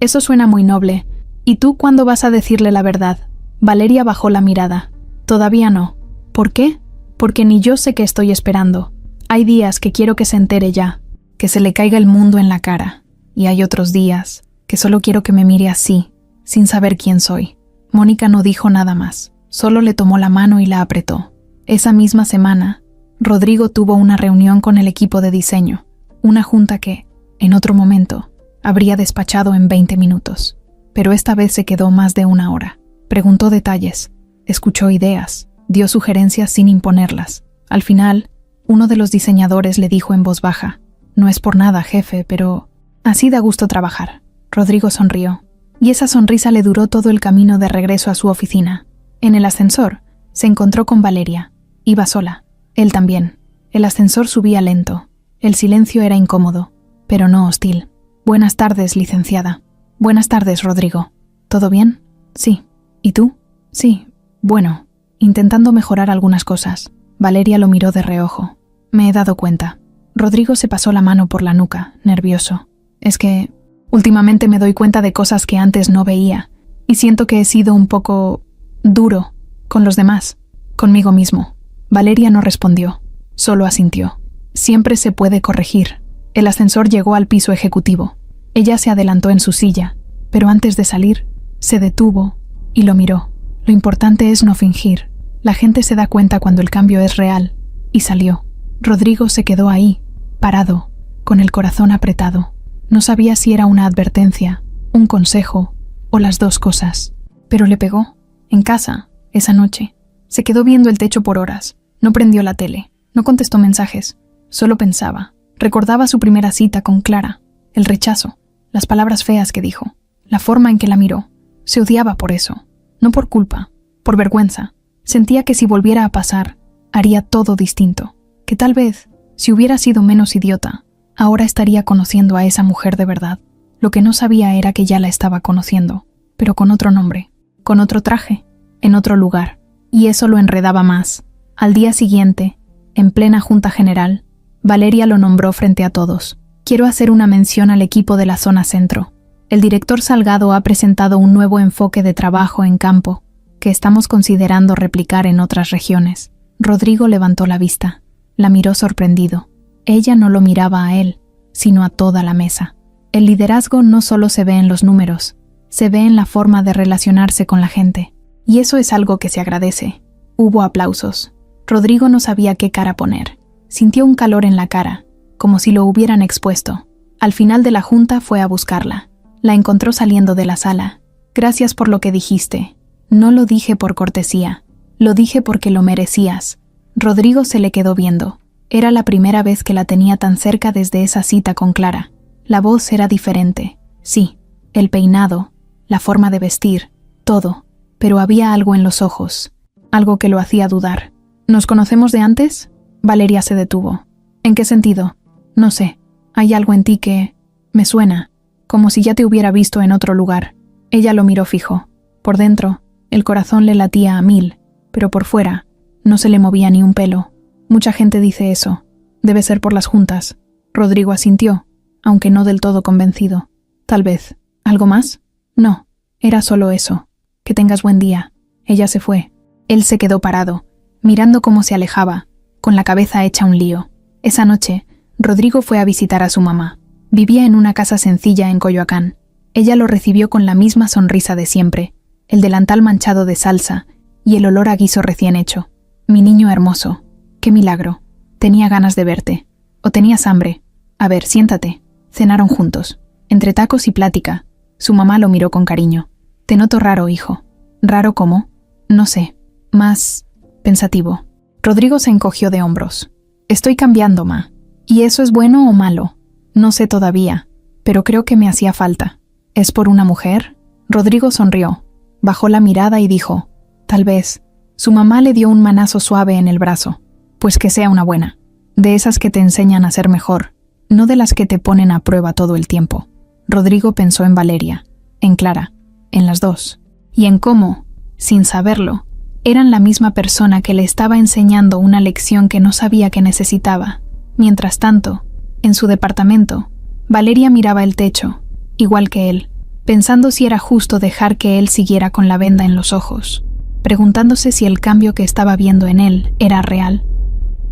Eso suena muy noble. ¿Y tú cuándo vas a decirle la verdad? Valeria bajó la mirada. Todavía no. ¿Por qué? Porque ni yo sé qué estoy esperando. Hay días que quiero que se entere ya, que se le caiga el mundo en la cara. Y hay otros días que solo quiero que me mire así, sin saber quién soy. Mónica no dijo nada más. Solo le tomó la mano y la apretó. Esa misma semana, Rodrigo tuvo una reunión con el equipo de diseño. Una junta que, en otro momento, habría despachado en 20 minutos. Pero esta vez se quedó más de una hora. Preguntó detalles, escuchó ideas, dio sugerencias sin imponerlas. Al final, uno de los diseñadores le dijo en voz baja: «No es por nada, jefe, pero así da gusto trabajar». Rodrigo sonrió, y esa sonrisa le duró todo el camino de regreso a su oficina. En el ascensor, se encontró con Valeria. Iba sola. Él también. El ascensor subía lento. El silencio era incómodo, pero no hostil. «Buenas tardes, licenciada». «Buenas tardes, Rodrigo. ¿Todo bien?» «Sí». «¿Y tú?» «Sí. Bueno, intentando mejorar algunas cosas». Valeria lo miró de reojo. «Me he dado cuenta». Rodrigo se pasó la mano por la nuca, nervioso. «Es que últimamente me doy cuenta de cosas que antes no veía, y siento que he sido un poco duro con los demás, conmigo mismo». Valeria no respondió, solo asintió. «Siempre se puede corregir». El ascensor llegó al piso ejecutivo. Ella se adelantó en su silla, pero antes de salir, se detuvo y lo miró. Lo importante es no fingir. La gente se da cuenta cuando el cambio es real. Y salió. Rodrigo se quedó ahí, parado, con el corazón apretado. No sabía si era una advertencia, un consejo o las dos cosas. Pero le pegó. En casa, esa noche, se quedó viendo el techo por horas. No prendió la tele, no contestó mensajes. Solo pensaba. Recordaba su primera cita con Clara, el rechazo, las palabras feas que dijo, la forma en que la miró. Se odiaba por eso, no por culpa, por vergüenza. Sentía que si volviera a pasar, haría todo distinto. Que tal vez, si hubiera sido menos idiota, ahora estaría conociendo a esa mujer de verdad. Lo que no sabía era que ya la estaba conociendo, pero con otro nombre, con otro traje, en otro lugar. Y eso lo enredaba más. Al día siguiente, en plena junta general, Valeria lo nombró frente a todos. «Quiero hacer una mención al equipo de la zona centro. El director Salgado ha presentado un nuevo enfoque de trabajo en campo que estamos considerando replicar en otras regiones». Rodrigo levantó la vista. La miró sorprendido. Ella no lo miraba a él, sino a toda la mesa. El liderazgo no solo se ve en los números, se ve en la forma de relacionarse con la gente. Y eso es algo que se agradece. Hubo aplausos. Rodrigo no sabía qué cara poner. Sintió un calor en la cara, como si lo hubieran expuesto. Al final de la junta fue a buscarla. La encontró saliendo de la sala. «Gracias por lo que dijiste. No lo dije por cortesía. Lo dije porque lo merecías». Rodrigo se le quedó viendo. Era la primera vez que la tenía tan cerca desde esa cita con Clara. La voz era diferente. Sí, el peinado, la forma de vestir, todo. Pero había algo en los ojos. Algo que lo hacía dudar. «¿Nos conocemos de antes?» Valeria se detuvo. «¿En qué sentido?» «No sé. Hay algo en ti que me suena, como si ya te hubiera visto en otro lugar». Ella lo miró fijo. Por dentro, el corazón le latía a 1000, pero por fuera, no se le movía ni un pelo. Mucha gente dice eso. Debe ser por las juntas. Rodrigo asintió, aunque no del todo convencido. «Tal vez. ¿Algo más?» «No. Era solo eso. Que tengas buen día. Ella se fue. Él se quedó parado, mirando cómo se alejaba, con la cabeza hecha un lío. Esa noche, Rodrigo fue a visitar a su mamá. Vivía en una casa sencilla en Coyoacán. Ella lo recibió con la misma sonrisa de siempre, el delantal manchado de salsa y el olor a guiso recién hecho. Mi niño hermoso. ¡Qué milagro! Tenía ganas de verte. ¿O tenías hambre? A ver, siéntate. Cenaron juntos. Entre tacos y plática, su mamá lo miró con cariño. Te noto raro, hijo. ¿Raro cómo? No sé. Más pensativo. Rodrigo se encogió de hombros. Estoy cambiando, ma. ¿Y eso es bueno o malo? No sé todavía, pero creo que me hacía falta. ¿Es por una mujer? Rodrigo sonrió, bajó la mirada y dijo, tal vez. Su mamá le dio un manazo suave en el brazo. Pues que sea una buena. De esas que te enseñan a ser mejor, no de las que te ponen a prueba todo el tiempo. Rodrigo pensó en Valeria, en Clara, en las dos, y en cómo, sin saberlo, eran la misma persona que le estaba enseñando una lección que no sabía que necesitaba. Mientras tanto, en su departamento, Valeria miraba el techo, igual que él, pensando si era justo dejar que él siguiera con la venda en los ojos, preguntándose si el cambio que estaba viendo en él era real,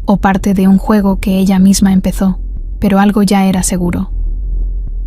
o parte de un juego que ella misma empezó, pero algo ya era seguro.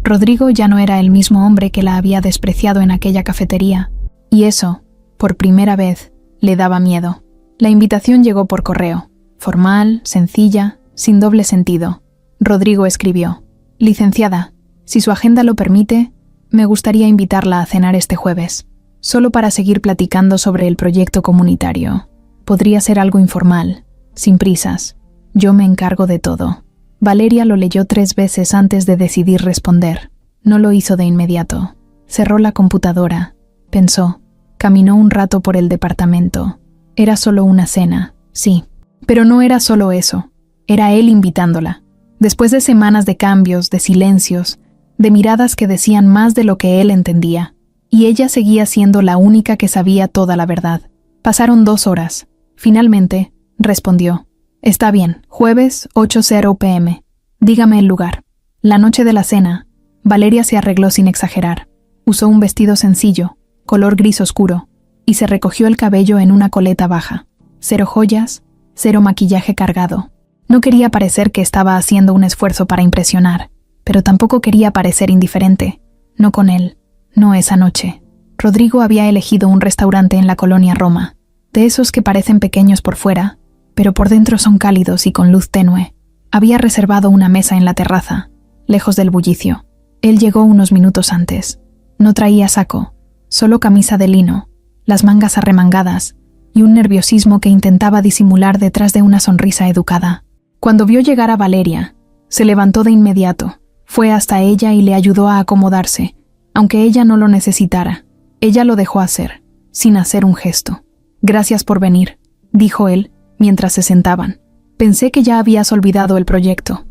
Rodrigo ya no era el mismo hombre que la había despreciado en aquella cafetería, y eso, por primera vez, le daba miedo. La invitación llegó por correo, formal, sencilla, sin doble sentido. Rodrigo escribió: Licenciada, si su agenda lo permite, me gustaría invitarla a cenar este jueves, solo para seguir platicando sobre el proyecto comunitario. Podría ser algo informal, sin prisas. Yo me encargo de todo. Valeria lo leyó 3 veces antes de decidir responder. No lo hizo de inmediato. Cerró la computadora. Pensó. Caminó un rato por el departamento. Era solo una cena, sí. Pero no era solo eso. Era él invitándola. Después de semanas de cambios, de silencios, de miradas que decían más de lo que él entendía. Y ella seguía siendo la única que sabía toda la verdad. Pasaron 2 horas. Finalmente, respondió. Está bien, jueves 8:00 p.m. Dígame el lugar. La noche de la cena, Valeria se arregló sin exagerar. Usó un vestido sencillo, color gris oscuro, y se recogió el cabello en una coleta baja. 0 joyas, 0 maquillaje cargado. No quería parecer que estaba haciendo un esfuerzo para impresionar, pero tampoco quería parecer indiferente. No con él, no esa noche. Rodrigo había elegido un restaurante en la colonia Roma, de esos que parecen pequeños por fuera, pero por dentro son cálidos y con luz tenue. Había reservado una mesa en la terraza, lejos del bullicio. Él llegó unos minutos antes. No traía saco, solo camisa de lino, las mangas arremangadas y un nerviosismo que intentaba disimular detrás de una sonrisa educada. Cuando vio llegar a Valeria, se levantó de inmediato, fue hasta ella y le ayudó a acomodarse, aunque ella no lo necesitara. Ella lo dejó hacer, sin hacer un gesto. Gracias por venir, dijo él, mientras se sentaban. Pensé que ya habías olvidado el proyecto.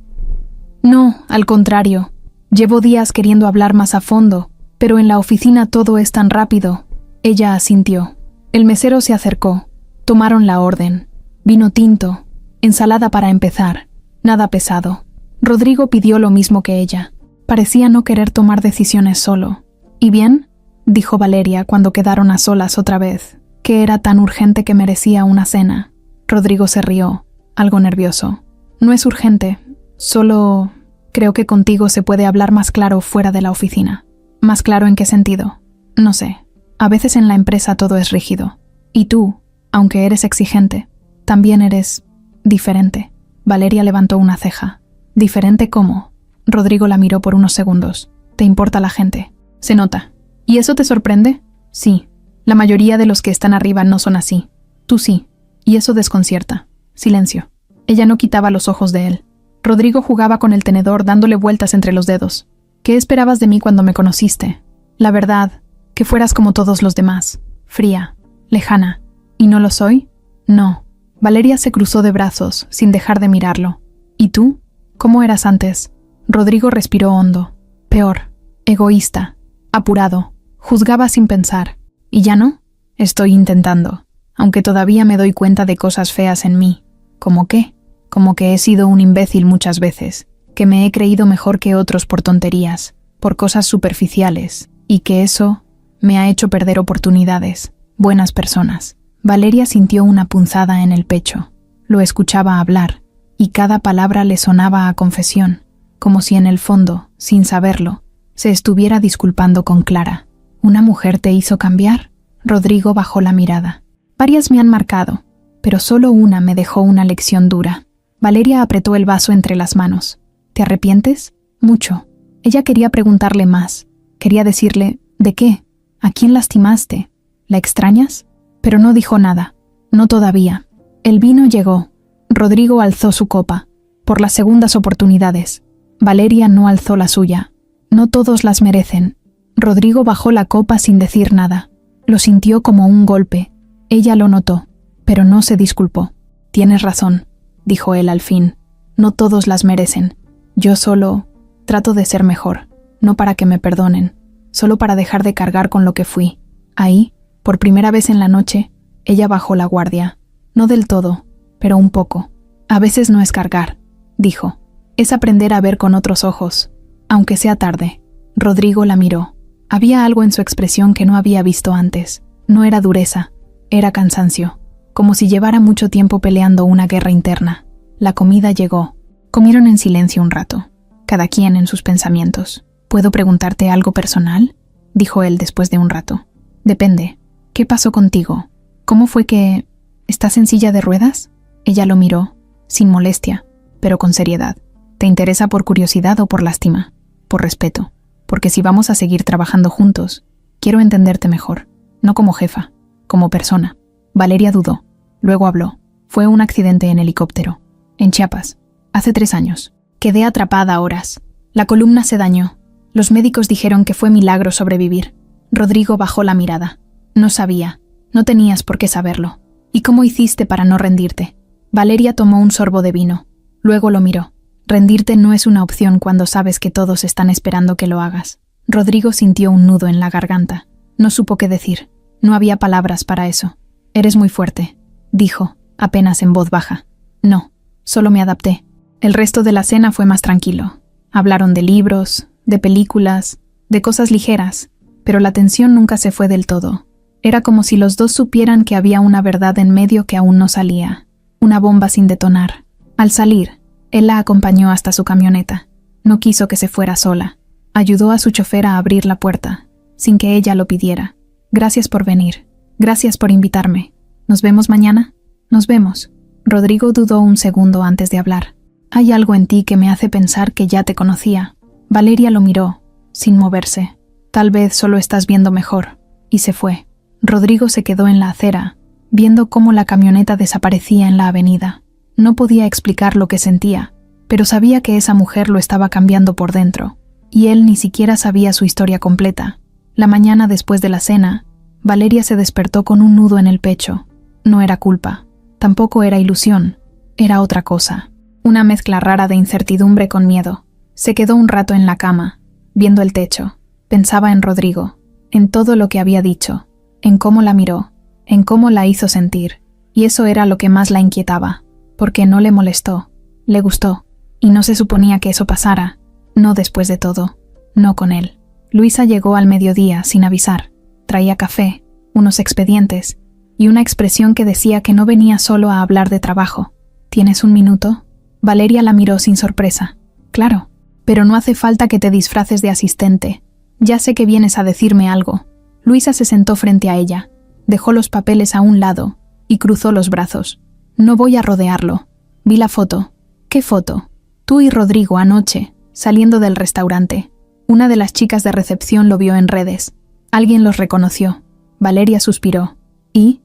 No, al contrario. Llevo días queriendo hablar más a fondo, pero en la oficina todo es tan rápido. Ella asintió. El mesero se acercó. Tomaron la orden. Vino tinto, ensalada para empezar, nada pesado. Rodrigo pidió lo mismo que ella. Parecía no querer tomar decisiones solo. ¿Y bien?, dijo Valeria cuando quedaron a solas otra vez, que era tan urgente que merecía una cena. Rodrigo se rió, algo nervioso. No es urgente, solo creo que contigo se puede hablar más claro fuera de la oficina. ¿Más claro en qué sentido? No sé. A veces en la empresa todo es rígido. Y tú, aunque eres exigente, también eres diferente. Valeria levantó una ceja. ¿Diferente cómo? Rodrigo la miró por unos segundos. ¿Te importa la gente? Se nota. ¿Y eso te sorprende? Sí. La mayoría de los que están arriba no son así. Tú sí. Y eso desconcierta. Silencio. Ella no quitaba los ojos de él. Rodrigo jugaba con el tenedor dándole vueltas entre los dedos. ¿Qué esperabas de mí cuando me conociste? La verdad, que fueras como todos los demás. Fría, lejana. ¿Y no lo soy? No. Valeria se cruzó de brazos, sin dejar de mirarlo. ¿Y tú? ¿Cómo eras antes? Rodrigo respiró hondo. Peor. Egoísta. Apurado. Juzgaba sin pensar. ¿Y ya no? Estoy intentando. Aunque todavía me doy cuenta de cosas feas en mí. ¿Cómo qué? Como que he sido un imbécil muchas veces, que me he creído mejor que otros por tonterías, por cosas superficiales, y que eso Me ha hecho perder oportunidades, buenas personas. Valeria sintió una punzada en el pecho. Lo escuchaba hablar, y cada palabra le sonaba a confesión, como si en el fondo, sin saberlo, se estuviera disculpando con Clara. ¿Una mujer te hizo cambiar? Rodrigo bajó la mirada. Varias me han marcado, pero solo una me dejó una lección dura. Valeria apretó el vaso entre las manos. ¿Te arrepientes? Mucho. Ella quería preguntarle más. Quería decirle, ¿de qué? ¿A quién lastimaste? ¿La extrañas? Pero no dijo nada. No todavía. El vino llegó. Rodrigo alzó su copa. Por las segundas oportunidades. Valeria no alzó la suya. No todos las merecen. Rodrigo bajó la copa sin decir nada. Lo sintió como un golpe. Ella lo notó, pero no se disculpó. Tienes razón, dijo él al fin. No todos las merecen. Yo solo trato de ser mejor, no para que me perdonen, solo para dejar de cargar con lo que fui. Ahí, por primera vez en la noche, ella bajó la guardia. No del todo, pero un poco. A veces no es cargar, dijo. Es aprender a ver con otros ojos, aunque sea tarde. Rodrigo la miró. Había algo en su expresión que no había visto antes. No era dureza, era cansancio, como si llevara mucho tiempo peleando una guerra interna. La comida llegó. Comieron en silencio un rato, cada quien en sus pensamientos. ¿Puedo preguntarte algo personal?, dijo él después de un rato. Depende. ¿Qué pasó contigo? ¿Cómo fue que... ¿Estás en silla de ruedas? Ella lo miró, sin molestia, pero con seriedad. ¿Te interesa por curiosidad o por lástima? Por respeto. Porque si vamos a seguir trabajando juntos, quiero entenderte mejor. No como jefa, como persona. Valeria dudó. Luego habló. Fue un accidente en helicóptero. En Chiapas. Hace 3 años. Quedé atrapada horas. La columna se dañó. Los médicos dijeron que fue milagro sobrevivir. Rodrigo bajó la mirada. No sabía. No tenías por qué saberlo. ¿Y cómo hiciste para no rendirte? Valeria tomó un sorbo de vino. Luego lo miró. Rendirte no es una opción cuando sabes que todos están esperando que lo hagas. Rodrigo sintió un nudo en la garganta. No supo qué decir. No había palabras para eso. Eres muy fuerte, dijo, apenas en voz baja. No, solo me adapté. El resto de la cena fue más tranquilo. Hablaron de libros, de películas, de cosas ligeras, pero la tensión nunca se fue del todo. Era como si los dos supieran que había una verdad en medio que aún no salía. Una bomba sin detonar. Al salir, él la acompañó hasta su camioneta. No quiso que se fuera sola. Ayudó a su chofer a abrir la puerta, sin que ella lo pidiera. Gracias por venir. Gracias por invitarme. ¿Nos vemos mañana? Nos vemos. Rodrigo dudó un segundo antes de hablar. Hay algo en ti que me hace pensar que ya te conocía. Valeria lo miró, sin moverse. Tal vez solo estás viendo mejor. Y se fue. Rodrigo se quedó en la acera, viendo cómo la camioneta desaparecía en la avenida. No podía explicar lo que sentía, pero sabía que esa mujer lo estaba cambiando por dentro, y él ni siquiera sabía su historia completa. La mañana después de la cena, Valeria se despertó con un nudo en el pecho. No era culpa, tampoco era ilusión, era otra cosa. Una mezcla rara de incertidumbre con miedo. Se quedó un rato en la cama, viendo el techo. Pensaba en Rodrigo, en todo lo que había dicho, en cómo la miró, en cómo la hizo sentir, y eso era lo que más la inquietaba, porque no le molestó, le gustó, y no se suponía que eso pasara, no después de todo, no con él. Luisa llegó al mediodía sin avisar. Traía café, unos expedientes, y una expresión que decía que no venía solo a hablar de trabajo. ¿Tienes un minuto? Valeria la miró sin sorpresa. Claro, pero no hace falta que te disfraces de asistente. Ya sé que vienes a decirme algo. Luisa se sentó frente a ella, dejó los papeles a un lado y cruzó los brazos. No voy a rodearlo. Vi la foto. ¿Qué foto? Tú y Rodrigo anoche, saliendo del restaurante. Una de las chicas de recepción lo vio en redes. Alguien los reconoció. Valeria suspiró. ¿Y?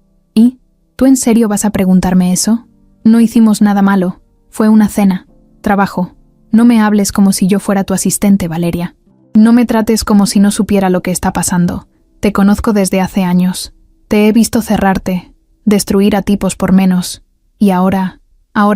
¿Tú en serio vas a preguntarme eso? No hicimos nada malo. Fue una cena. Trabajo. No me hables como si yo fuera tu asistente, Valeria. No me trates como si no supiera lo que está pasando. Te conozco desde hace años. Te he visto cerrarte, destruir a tipos por menos. Y ahora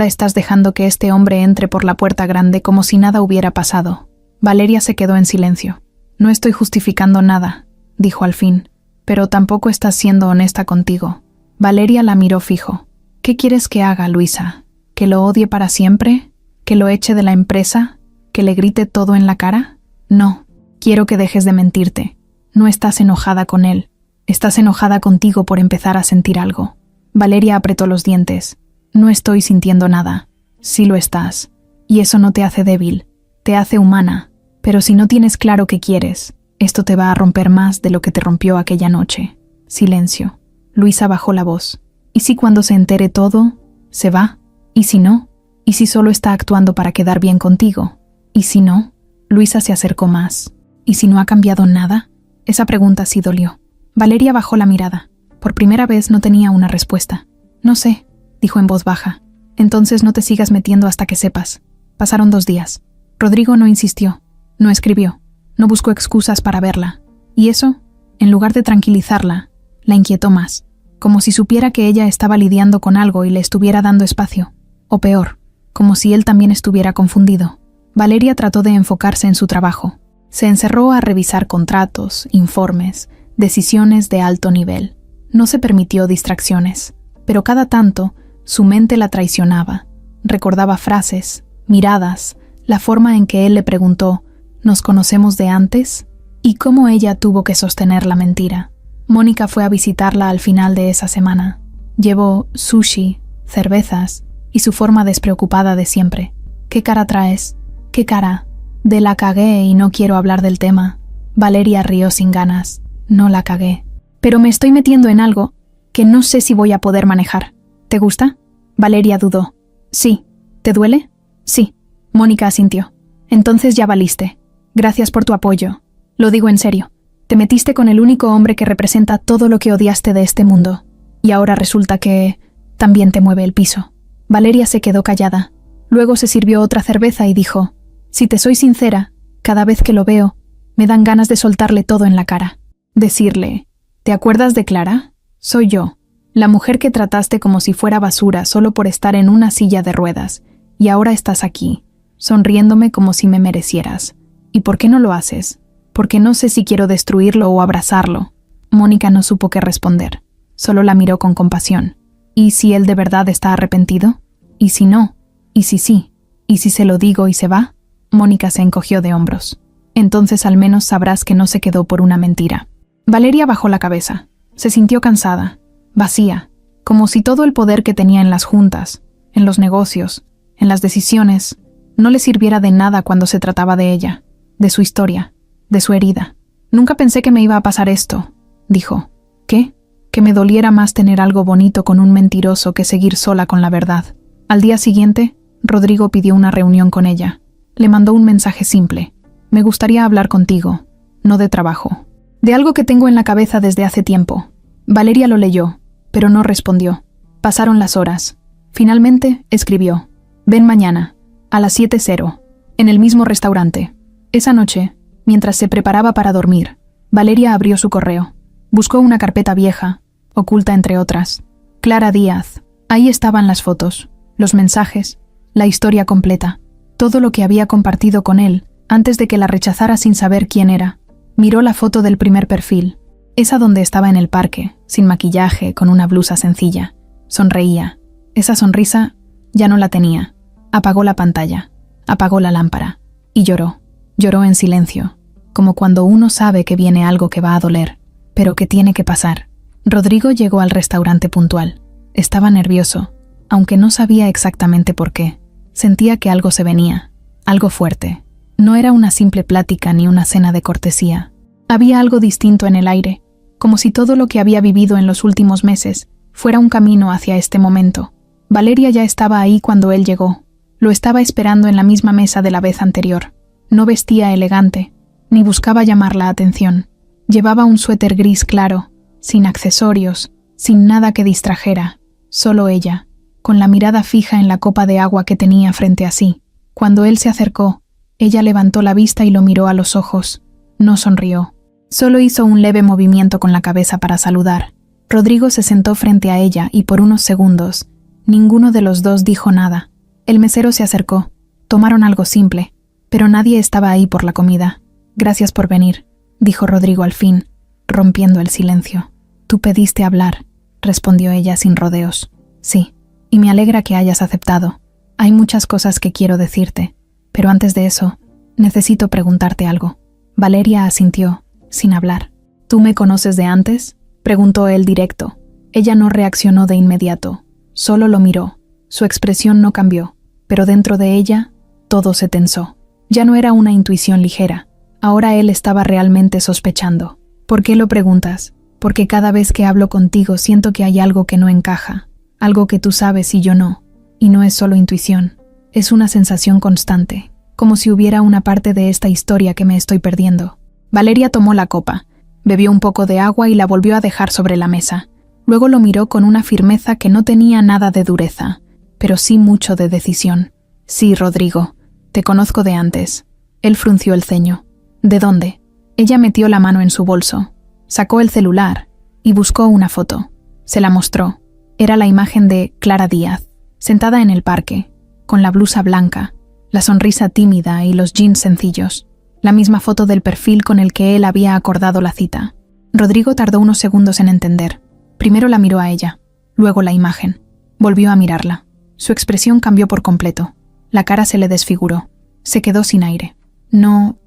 estás dejando que este hombre entre por la puerta grande como si nada hubiera pasado. Valeria se quedó en silencio. No estoy justificando nada, dijo al fin, pero tampoco estás siendo honesta contigo. Valeria la miró fijo. ¿Qué quieres que haga, Luisa? ¿Que lo odie para siempre? ¿Que lo eche de la empresa? ¿Que le grite todo en la cara? No, quiero que dejes de mentirte. No estás enojada con él. Estás enojada contigo por empezar a sentir algo. Valeria apretó los dientes. No estoy sintiendo nada. Sí lo estás. Y eso no te hace débil. Te hace humana. Pero si no tienes claro qué quieres, esto te va a romper más de lo que te rompió aquella noche. Silencio. Luisa bajó la voz. ¿Y si cuando se entere todo, se va? ¿Y si no? ¿Y si solo está actuando para quedar bien contigo? ¿Y si no? Luisa se acercó más. ¿Y si no ha cambiado nada? Esa pregunta sí dolió. Valeria bajó la mirada. Por primera vez no tenía una respuesta. No sé, dijo en voz baja. Entonces no te sigas metiendo hasta que sepas. Pasaron 2 días. Rodrigo no insistió, no escribió, no buscó excusas para verla. Y eso, en lugar de tranquilizarla, la inquietó más, como si supiera que ella estaba lidiando con algo y le estuviera dando espacio. O peor, como si él también estuviera confundido. Valeria trató de enfocarse en su trabajo. Se encerró a revisar contratos, informes, decisiones de alto nivel. No se permitió distracciones, pero cada tanto su mente la traicionaba. Recordaba frases, miradas, la forma en que él le preguntó, ¿nos conocemos de antes? Y cómo ella tuvo que sostener la mentira. Mónica fue a visitarla al final de esa semana. Llevó sushi, cervezas y su forma despreocupada de siempre. ¿Qué cara traes? ¿Qué cara? De la cagué y no quiero hablar del tema. Valeria rió sin ganas. No la cagué. Pero me estoy metiendo en algo que no sé si voy a poder manejar. ¿Te gusta? Valeria dudó. Sí. ¿Te duele? Sí. Mónica asintió. Entonces ya valiste. Gracias por tu apoyo. Lo digo en serio. Te metiste con el único hombre que representa todo lo que odiaste de este mundo. Y ahora resulta que también te mueve el piso. Valeria se quedó callada. Luego se sirvió otra cerveza y dijo, si te soy sincera, cada vez que lo veo, me dan ganas de soltarle todo en la cara. Decirle, ¿te acuerdas de Clara? Soy yo, la mujer que trataste como si fuera basura solo por estar en una silla de ruedas, y ahora estás aquí, sonriéndome como si me merecieras. ¿Y por qué no lo haces? Porque no sé si quiero destruirlo o abrazarlo. Mónica no supo qué responder, solo la miró con compasión. ¿Y si él de verdad está arrepentido? ¿Y si no? ¿Y si sí? ¿Y si se lo digo y se va? Mónica se encogió de hombros. Entonces al menos sabrás que no se quedó por una mentira. Valeria bajó la cabeza. Se sintió cansada, vacía, como si todo el poder que tenía en las juntas, en los negocios, en las decisiones, no le sirviera de nada cuando se trataba de ella, de su historia, de su herida. Nunca pensé que me iba a pasar esto, dijo. ¿Qué? Que me doliera más tener algo bonito con un mentiroso que seguir sola con la verdad. Al día siguiente, Rodrigo pidió una reunión con ella. Le mandó un mensaje simple. Me gustaría hablar contigo, no de trabajo. De algo que tengo en la cabeza desde hace tiempo. Valeria lo leyó, pero no respondió. Pasaron las horas. Finalmente, escribió. Ven mañana, a las 7:00, en el mismo restaurante. Esa noche, mientras se preparaba para dormir, Valeria abrió su correo. Buscó una carpeta vieja, oculta entre otras. Clara Díaz. Ahí estaban las fotos, los mensajes, la historia completa. Todo lo que había compartido con él antes de que la rechazara sin saber quién era. Miró la foto del primer perfil, esa donde estaba en el parque, sin maquillaje, con una blusa sencilla. Sonreía. Esa sonrisa ya no la tenía. Apagó la pantalla, apagó la lámpara y lloró. Lloró en silencio, como cuando uno sabe que viene algo que va a doler, pero que tiene que pasar. Rodrigo llegó al restaurante puntual. Estaba nervioso, aunque no sabía exactamente por qué. Sentía que algo se venía, algo fuerte. No era una simple plática ni una cena de cortesía. Había algo distinto en el aire, como si todo lo que había vivido en los últimos meses fuera un camino hacia este momento. Valeria ya estaba ahí cuando él llegó. Lo estaba esperando en la misma mesa de la vez anterior. No vestía elegante, ni buscaba llamar la atención. Llevaba un suéter gris claro, sin accesorios, sin nada que distrajera. Solo ella, con la mirada fija en la copa de agua que tenía frente a sí. Cuando él se acercó, ella levantó la vista y lo miró a los ojos. No sonrió. Solo hizo un leve movimiento con la cabeza para saludar. Rodrigo se sentó frente a ella y por unos segundos, ninguno de los dos dijo nada. El mesero se acercó. Tomaron algo simple, pero nadie estaba ahí por la comida. Gracias por venir, dijo Rodrigo al fin, rompiendo el silencio. Tú pediste hablar, respondió ella sin rodeos. Sí, y me alegra que hayas aceptado. Hay muchas cosas que quiero decirte, pero antes de eso, necesito preguntarte algo. Valeria asintió, sin hablar. ¿Tú me conoces de antes?, preguntó él directo. Ella no reaccionó de inmediato, solo lo miró. Su expresión no cambió, pero dentro de ella, todo se tensó. Ya no era una intuición ligera, ahora él estaba realmente sospechando. ¿Por qué lo preguntas? Porque cada vez que hablo contigo siento que hay algo que no encaja, algo que tú sabes y yo no. Y no es solo intuición, es una sensación constante, como si hubiera una parte de esta historia que me estoy perdiendo. Valeria tomó la copa, bebió un poco de agua y la volvió a dejar sobre la mesa. Luego lo miró con una firmeza que no tenía nada de dureza, pero sí mucho de decisión. Sí, Rodrigo, te conozco de antes. Él frunció el ceño. ¿De dónde? Ella metió la mano en su bolso, sacó el celular y buscó una foto. Se la mostró. Era la imagen de Clara Díaz, sentada en el parque, con la blusa blanca, la sonrisa tímida y los jeans sencillos. La misma foto del perfil con el que él había acordado la cita. Rodrigo tardó unos segundos en entender. Primero la miró a ella, luego la imagen. Volvió a mirarla. Su expresión cambió por completo. La cara se le desfiguró. Se quedó sin aire. No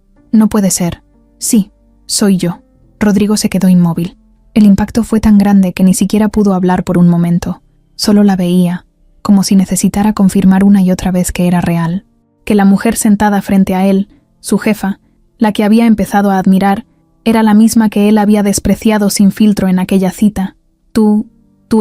puede ser. Sí, soy yo. Rodrigo se quedó inmóvil. El impacto fue tan grande que ni siquiera pudo hablar por un momento. Solo la veía, como si necesitara confirmar una y otra vez que era real. Que la mujer sentada frente a él, su jefa, la que había empezado a admirar, era la misma que él había despreciado sin filtro en aquella cita. ¿Tú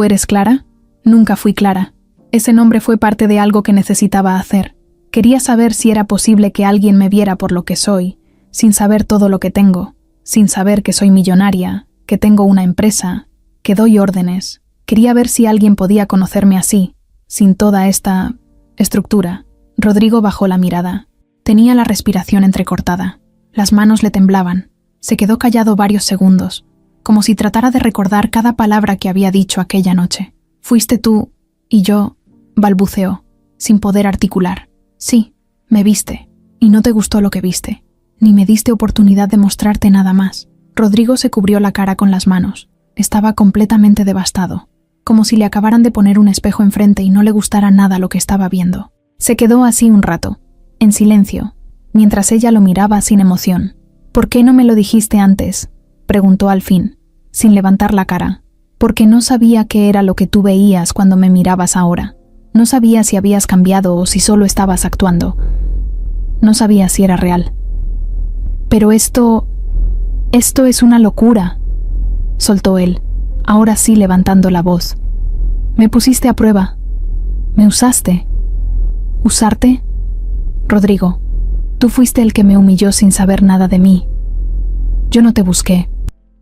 eres Clara? Nunca fui Clara. Ese nombre fue parte de algo que necesitaba hacer. Quería saber si era posible que alguien me viera por lo que soy, sin saber todo lo que tengo, sin saber que soy millonaria, que tengo una empresa, que doy órdenes. Quería ver si alguien podía conocerme así, sin toda esta estructura. Rodrigo bajó la mirada. Tenía la respiración entrecortada. Las manos le temblaban. Se quedó callado varios segundos, como si tratara de recordar cada palabra que había dicho aquella noche. Fuiste tú y yo, balbuceó, sin poder articular. Sí, me viste, y no te gustó lo que viste, ni me diste oportunidad de mostrarte nada más. Rodrigo se cubrió la cara con las manos. Estaba completamente devastado, como si le acabaran de poner un espejo enfrente y no le gustara nada lo que estaba viendo. Se quedó así un rato, en silencio, mientras ella lo miraba sin emoción. ¿Por qué no me lo dijiste antes?, preguntó al fin, sin levantar la cara. Porque no sabía qué era lo que tú veías cuando me mirabas ahora. No sabía si habías cambiado o si solo estabas actuando. No sabía si era real. Pero esto es una locura, soltó él, ahora sí levantando la voz. Me pusiste a prueba. Me usaste. ¿Usarte? Rodrigo, tú fuiste el que me humilló sin saber nada de mí. Yo no te busqué.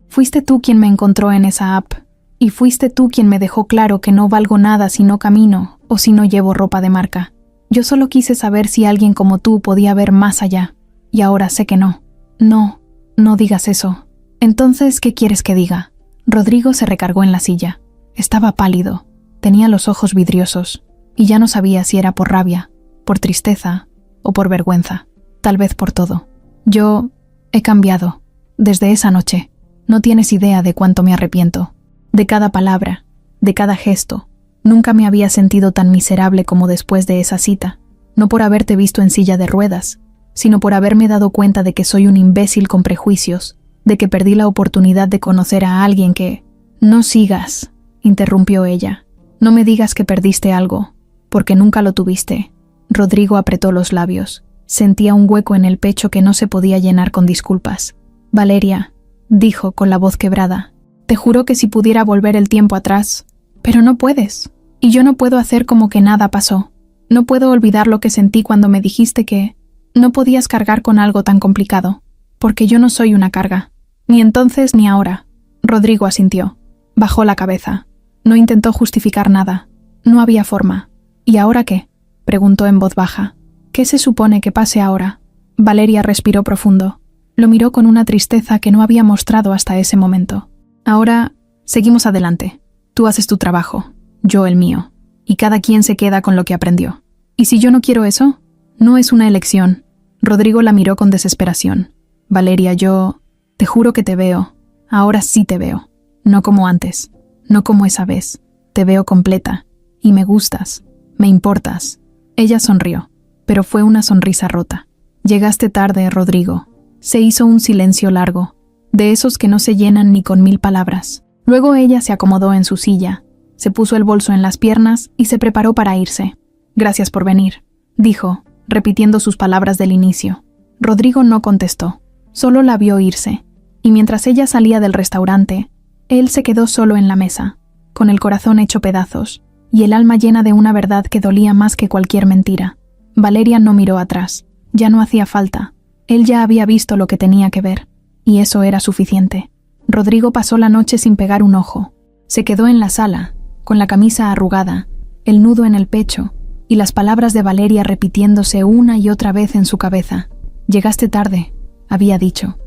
Fuiste tú quien me encontró en esa app. Y fuiste tú quien me dejó claro que no valgo nada si no camino o si no llevo ropa de marca. Yo solo quise saber si alguien como tú podía ver más allá. Y ahora sé que no. No digas eso. Entonces, ¿qué quieres que diga? Rodrigo se recargó en la silla. Estaba pálido. Tenía los ojos vidriosos. Y ya no sabía si era por rabia, por tristeza o por vergüenza. Tal vez por todo. Yo he cambiado. Desde esa noche. No tienes idea de cuánto me arrepiento. De cada palabra, de cada gesto. Nunca me había sentido tan miserable como después de esa cita, no por haberte visto en silla de ruedas, sino por haberme dado cuenta de que soy un imbécil con prejuicios, de que perdí la oportunidad de conocer a alguien que... No sigas, interrumpió ella. No me digas que perdiste algo, porque nunca lo tuviste. Rodrigo apretó los labios. Sentía un hueco en el pecho que no se podía llenar con disculpas. Valeria, dijo con la voz quebrada. Te juro que si pudiera volver el tiempo atrás, pero no puedes, y yo no puedo hacer como que nada pasó. No puedo olvidar lo que sentí cuando me dijiste que no podías cargar con algo tan complicado, porque yo no soy una carga, ni entonces ni ahora. Rodrigo asintió, bajó la cabeza, no intentó justificar nada, no había forma. ¿Y ahora qué?, preguntó en voz baja. ¿Qué se supone que pase ahora? Valeria respiró profundo, lo miró con una tristeza que no había mostrado hasta ese momento. Ahora, seguimos adelante. Tú haces tu trabajo, yo el mío, y cada quien se queda con lo que aprendió. ¿Y si yo no quiero eso? No es una elección. Rodrigo la miró con desesperación. Valeria, yo te juro que te veo. Ahora sí te veo. No como antes, no como esa vez. Te veo completa, y me gustas, me importas. Ella sonrió, pero fue una sonrisa rota. Llegaste tarde, Rodrigo. Se hizo un silencio largo. de esos que no se llenan ni con 1000 palabras. Luego ella se acomodó en su silla, se puso el bolso en las piernas y se preparó para irse. «Gracias por venir», dijo, repitiendo sus palabras del inicio. Rodrigo no contestó, solo la vio irse, y mientras ella salía del restaurante, él se quedó solo en la mesa, con el corazón hecho pedazos, y el alma llena de una verdad que dolía más que cualquier mentira. Valeria no miró atrás, ya no hacía falta, él ya había visto lo que tenía que ver, y eso era suficiente. Rodrigo pasó la noche sin pegar un ojo, se quedó en la sala, con la camisa arrugada, el nudo en el pecho, y las palabras de Valeria repitiéndose una y otra vez en su cabeza. «Llegaste tarde», había dicho.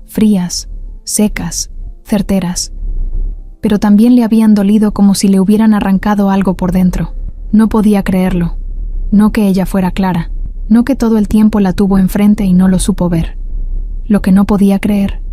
Frías, secas, certeras. Pero también le habían dolido como si le hubieran arrancado algo por dentro. No podía creerlo. No que ella fuera Clara, no que todo el tiempo la tuvo enfrente y no lo supo ver. Lo que no podía creer,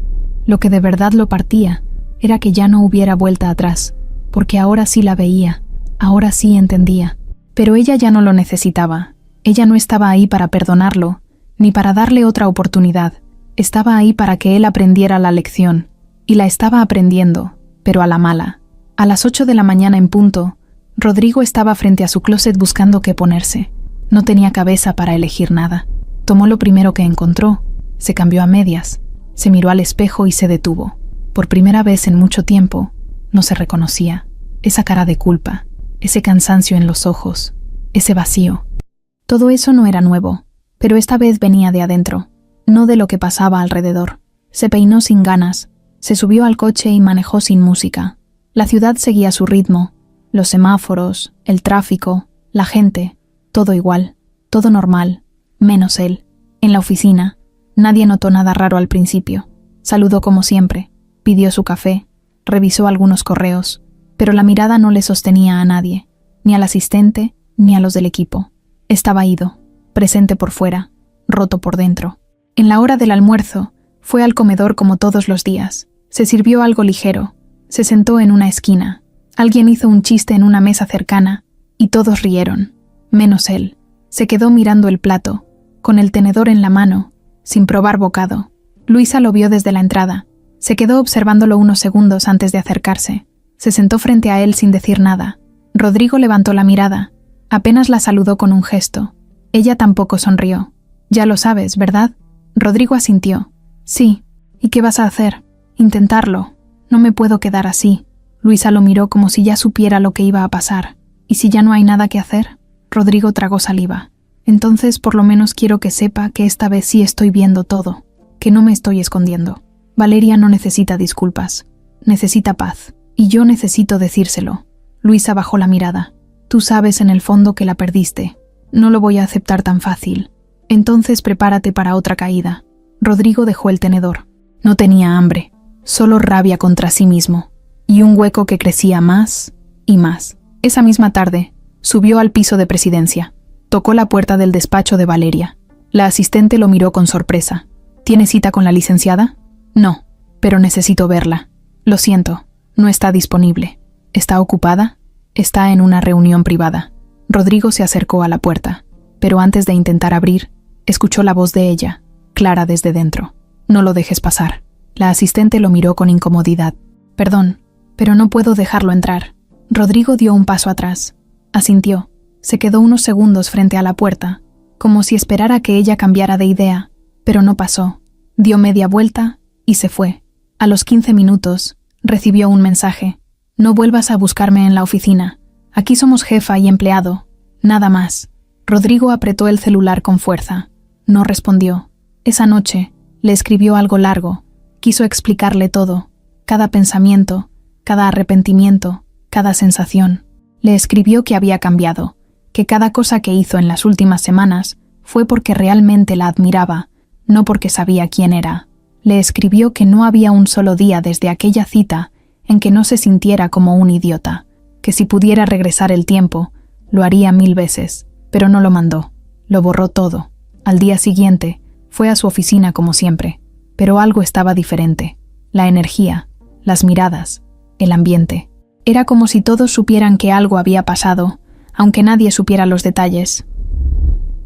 lo que de verdad lo partía, era que ya no hubiera vuelta atrás, porque ahora sí la veía, ahora sí entendía. Pero ella ya no lo necesitaba, ella no estaba ahí para perdonarlo, ni para darle otra oportunidad, estaba ahí para que él aprendiera la lección, y la estaba aprendiendo, pero a la mala. A las 8 de la mañana en punto, Rodrigo estaba frente a su closet buscando qué ponerse. No tenía cabeza para elegir nada. Tomó lo primero que encontró, se cambió a medias, se miró al espejo y se detuvo. Por primera vez en mucho tiempo, no se reconocía. Esa cara de culpa, ese cansancio en los ojos, ese vacío. Todo eso no era nuevo, pero esta vez venía de adentro, no de lo que pasaba alrededor. Se peinó sin ganas, se subió al coche y manejó sin música. La ciudad seguía su ritmo, los semáforos, el tráfico, la gente, todo igual, todo normal, menos él. En la oficina, nadie notó nada raro al principio. Saludó como siempre, pidió su café, revisó algunos correos, pero la mirada no le sostenía a nadie, ni al asistente, ni a los del equipo. Estaba ido, presente por fuera, roto por dentro. En la hora del almuerzo, fue al comedor como todos los días. Se sirvió algo ligero, se sentó en una esquina. Alguien hizo un chiste en una mesa cercana, y todos rieron, menos él. Se quedó mirando el plato, con el tenedor en la mano, sin probar bocado. Luisa lo vio desde la entrada. Se quedó observándolo unos segundos antes de acercarse. Se sentó frente a él sin decir nada. Rodrigo levantó la mirada. Apenas la saludó con un gesto. Ella tampoco sonrió. «Ya lo sabes, ¿verdad?» Rodrigo asintió. «Sí. ¿Y qué vas a hacer?» «Intentarlo. No me puedo quedar así». Luisa lo miró como si ya supiera lo que iba a pasar. «¿Y si ya no hay nada que hacer?» Rodrigo tragó saliva. «Entonces por lo menos quiero que sepa que esta vez sí estoy viendo todo, que no me estoy escondiendo. Valeria no necesita disculpas. Necesita paz. Y yo necesito decírselo». Luisa bajó la mirada. «Tú sabes en el fondo que la perdiste. No lo voy a aceptar tan fácil. Entonces prepárate para otra caída». Rodrigo dejó el tenedor. No tenía hambre, solo rabia contra sí mismo, y un hueco que crecía más y más. Esa misma tarde, subió al piso de presidencia. Tocó la puerta del despacho de Valeria. La asistente lo miró con sorpresa. «¿Tiene cita con la licenciada?» «No, pero necesito verla. Lo siento, no está disponible». «¿Está ocupada?» «Está en una reunión privada». Rodrigo se acercó a la puerta, pero antes de intentar abrir, escuchó la voz de ella, clara desde dentro. «No lo dejes pasar». La asistente lo miró con incomodidad. «Perdón, pero no puedo dejarlo entrar». Rodrigo dio un paso atrás. Asintió. Se quedó unos segundos frente a la puerta, como si esperara que ella cambiara de idea, pero no pasó. Dio media vuelta y se fue. A los 15 minutos, recibió un mensaje. «No vuelvas a buscarme en la oficina. Aquí somos jefa y empleado. Nada más». Rodrigo apretó el celular con fuerza. No respondió. Esa noche, le escribió algo largo. Quiso explicarle todo, cada pensamiento, cada arrepentimiento, cada sensación. Le escribió que había cambiado, que cada cosa que hizo en las últimas semanas fue porque realmente la admiraba, no porque sabía quién era. Le escribió que no había un solo día desde aquella cita en que no se sintiera como un idiota, que si pudiera regresar el tiempo, lo haría 1000 veces, pero no lo mandó. Lo borró todo. Al día siguiente, fue a su oficina como siempre, pero algo estaba diferente. La energía, las miradas, el ambiente. Era como si todos supieran que algo había pasado, aunque nadie supiera los detalles.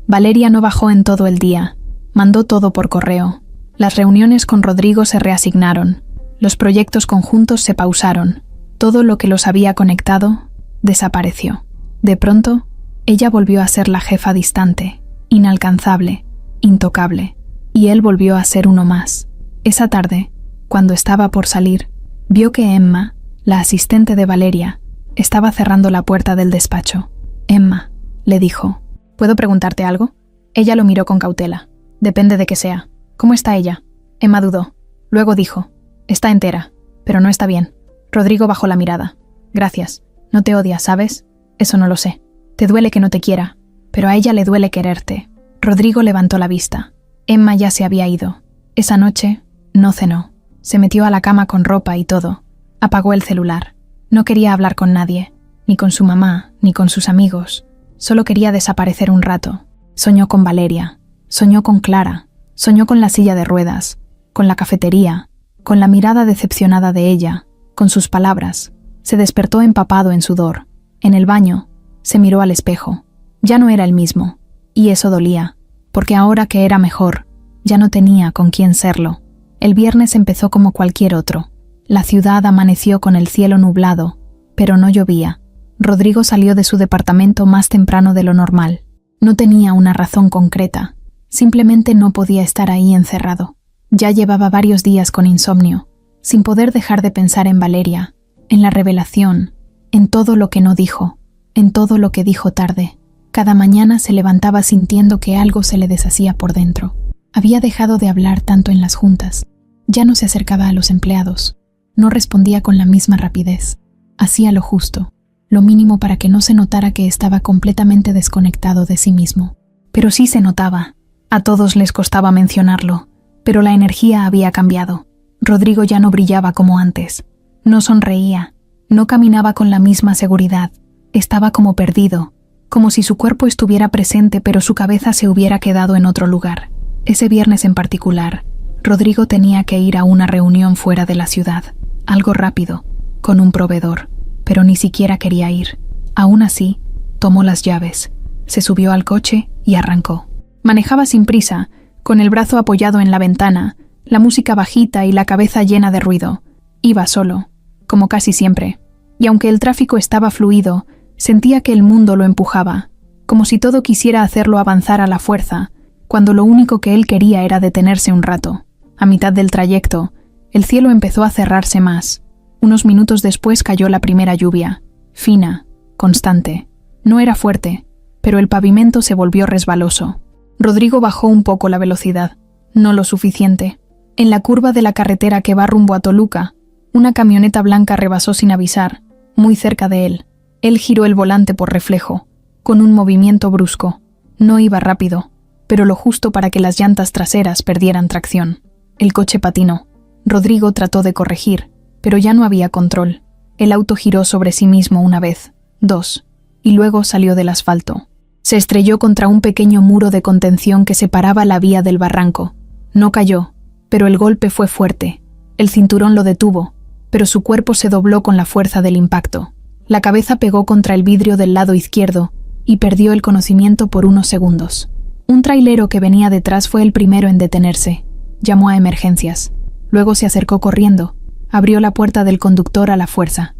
Valeria no bajó en todo el día. Mandó todo por correo. Las reuniones con Rodrigo se reasignaron, los proyectos conjuntos se pausaron, todo lo que los había conectado desapareció. De pronto, ella volvió a ser la jefa distante, inalcanzable, intocable, y él volvió a ser uno más. Esa tarde, cuando estaba por salir, vio que Emma, la asistente de Valeria, estaba cerrando la puerta del despacho. «Emma», le dijo, «¿puedo preguntarte algo?» Ella lo miró con cautela. «Depende de qué sea. ¿Cómo está ella?» Emma dudó. Luego dijo, «Está entera, pero no está bien». Rodrigo bajó la mirada. «Gracias. No te odia, ¿sabes? Eso no lo sé. Te duele que no te quiera, pero a ella le duele quererte». Rodrigo levantó la vista. Emma ya se había ido. Esa noche no cenó. Se metió a la cama con ropa y todo. Apagó el celular. No quería hablar con nadie, ni con su mamá, ni con sus amigos. Solo quería desaparecer un rato. Soñó con Valeria, soñó con Clara, soñó con la silla de ruedas, con la cafetería, con la mirada decepcionada de ella, con sus palabras. Se despertó empapado en sudor. En el baño, se miró al espejo. Ya no era el mismo. Y eso dolía, porque ahora que era mejor, ya no tenía con quién serlo. El viernes empezó como cualquier otro. La ciudad amaneció con el cielo nublado, pero no llovía. Rodrigo salió de su departamento más temprano de lo normal. No tenía una razón concreta, simplemente no podía estar ahí encerrado. Ya llevaba varios días con insomnio, sin poder dejar de pensar en Valeria, en la revelación, en todo lo que no dijo, en todo lo que dijo tarde. Cada mañana se levantaba sintiendo que algo se le deshacía por dentro. Había dejado de hablar tanto en las juntas. Ya no se acercaba a los empleados. No respondía con la misma rapidez. Hacía lo justo, lo mínimo para que no se notara que estaba completamente desconectado de sí mismo. Pero sí se notaba. A todos les costaba mencionarlo, pero la energía había cambiado. Rodrigo ya no brillaba como antes. No sonreía, no caminaba con la misma seguridad. Estaba como perdido, como si su cuerpo estuviera presente pero su cabeza se hubiera quedado en otro lugar. Ese viernes en particular, Rodrigo tenía que ir a una reunión fuera de la ciudad, algo rápido, con un proveedor, pero ni siquiera quería ir. Aún así, tomó las llaves, se subió al coche y arrancó. Manejaba sin prisa, con el brazo apoyado en la ventana, la música bajita y la cabeza llena de ruido. Iba solo, como casi siempre, y aunque el tráfico estaba fluido, sentía que el mundo lo empujaba, como si todo quisiera hacerlo avanzar a la fuerza, cuando lo único que él quería era detenerse un rato. A mitad del trayecto, el cielo empezó a cerrarse más. Unos minutos después cayó la primera lluvia, fina, constante. No era fuerte, pero el pavimento se volvió resbaloso. Rodrigo bajó un poco la velocidad, no lo suficiente. En la curva de la carretera que va rumbo a Toluca, una camioneta blanca rebasó sin avisar, muy cerca de él. Él giró el volante por reflejo, con un movimiento brusco. No iba rápido, pero lo justo para que las llantas traseras perdieran tracción. El coche patinó. Rodrigo trató de corregir, pero ya no había control. El auto giró sobre sí mismo una vez, dos, y luego salió del asfalto. Se estrelló contra un pequeño muro de contención que separaba la vía del barranco. No cayó, pero el golpe fue fuerte. El cinturón lo detuvo, pero su cuerpo se dobló con la fuerza del impacto. La cabeza pegó contra el vidrio del lado izquierdo y perdió el conocimiento por unos segundos. Un trailero que venía detrás fue el primero en detenerse. Llamó a emergencias. Luego se acercó corriendo. Abrió la puerta del conductor a la fuerza.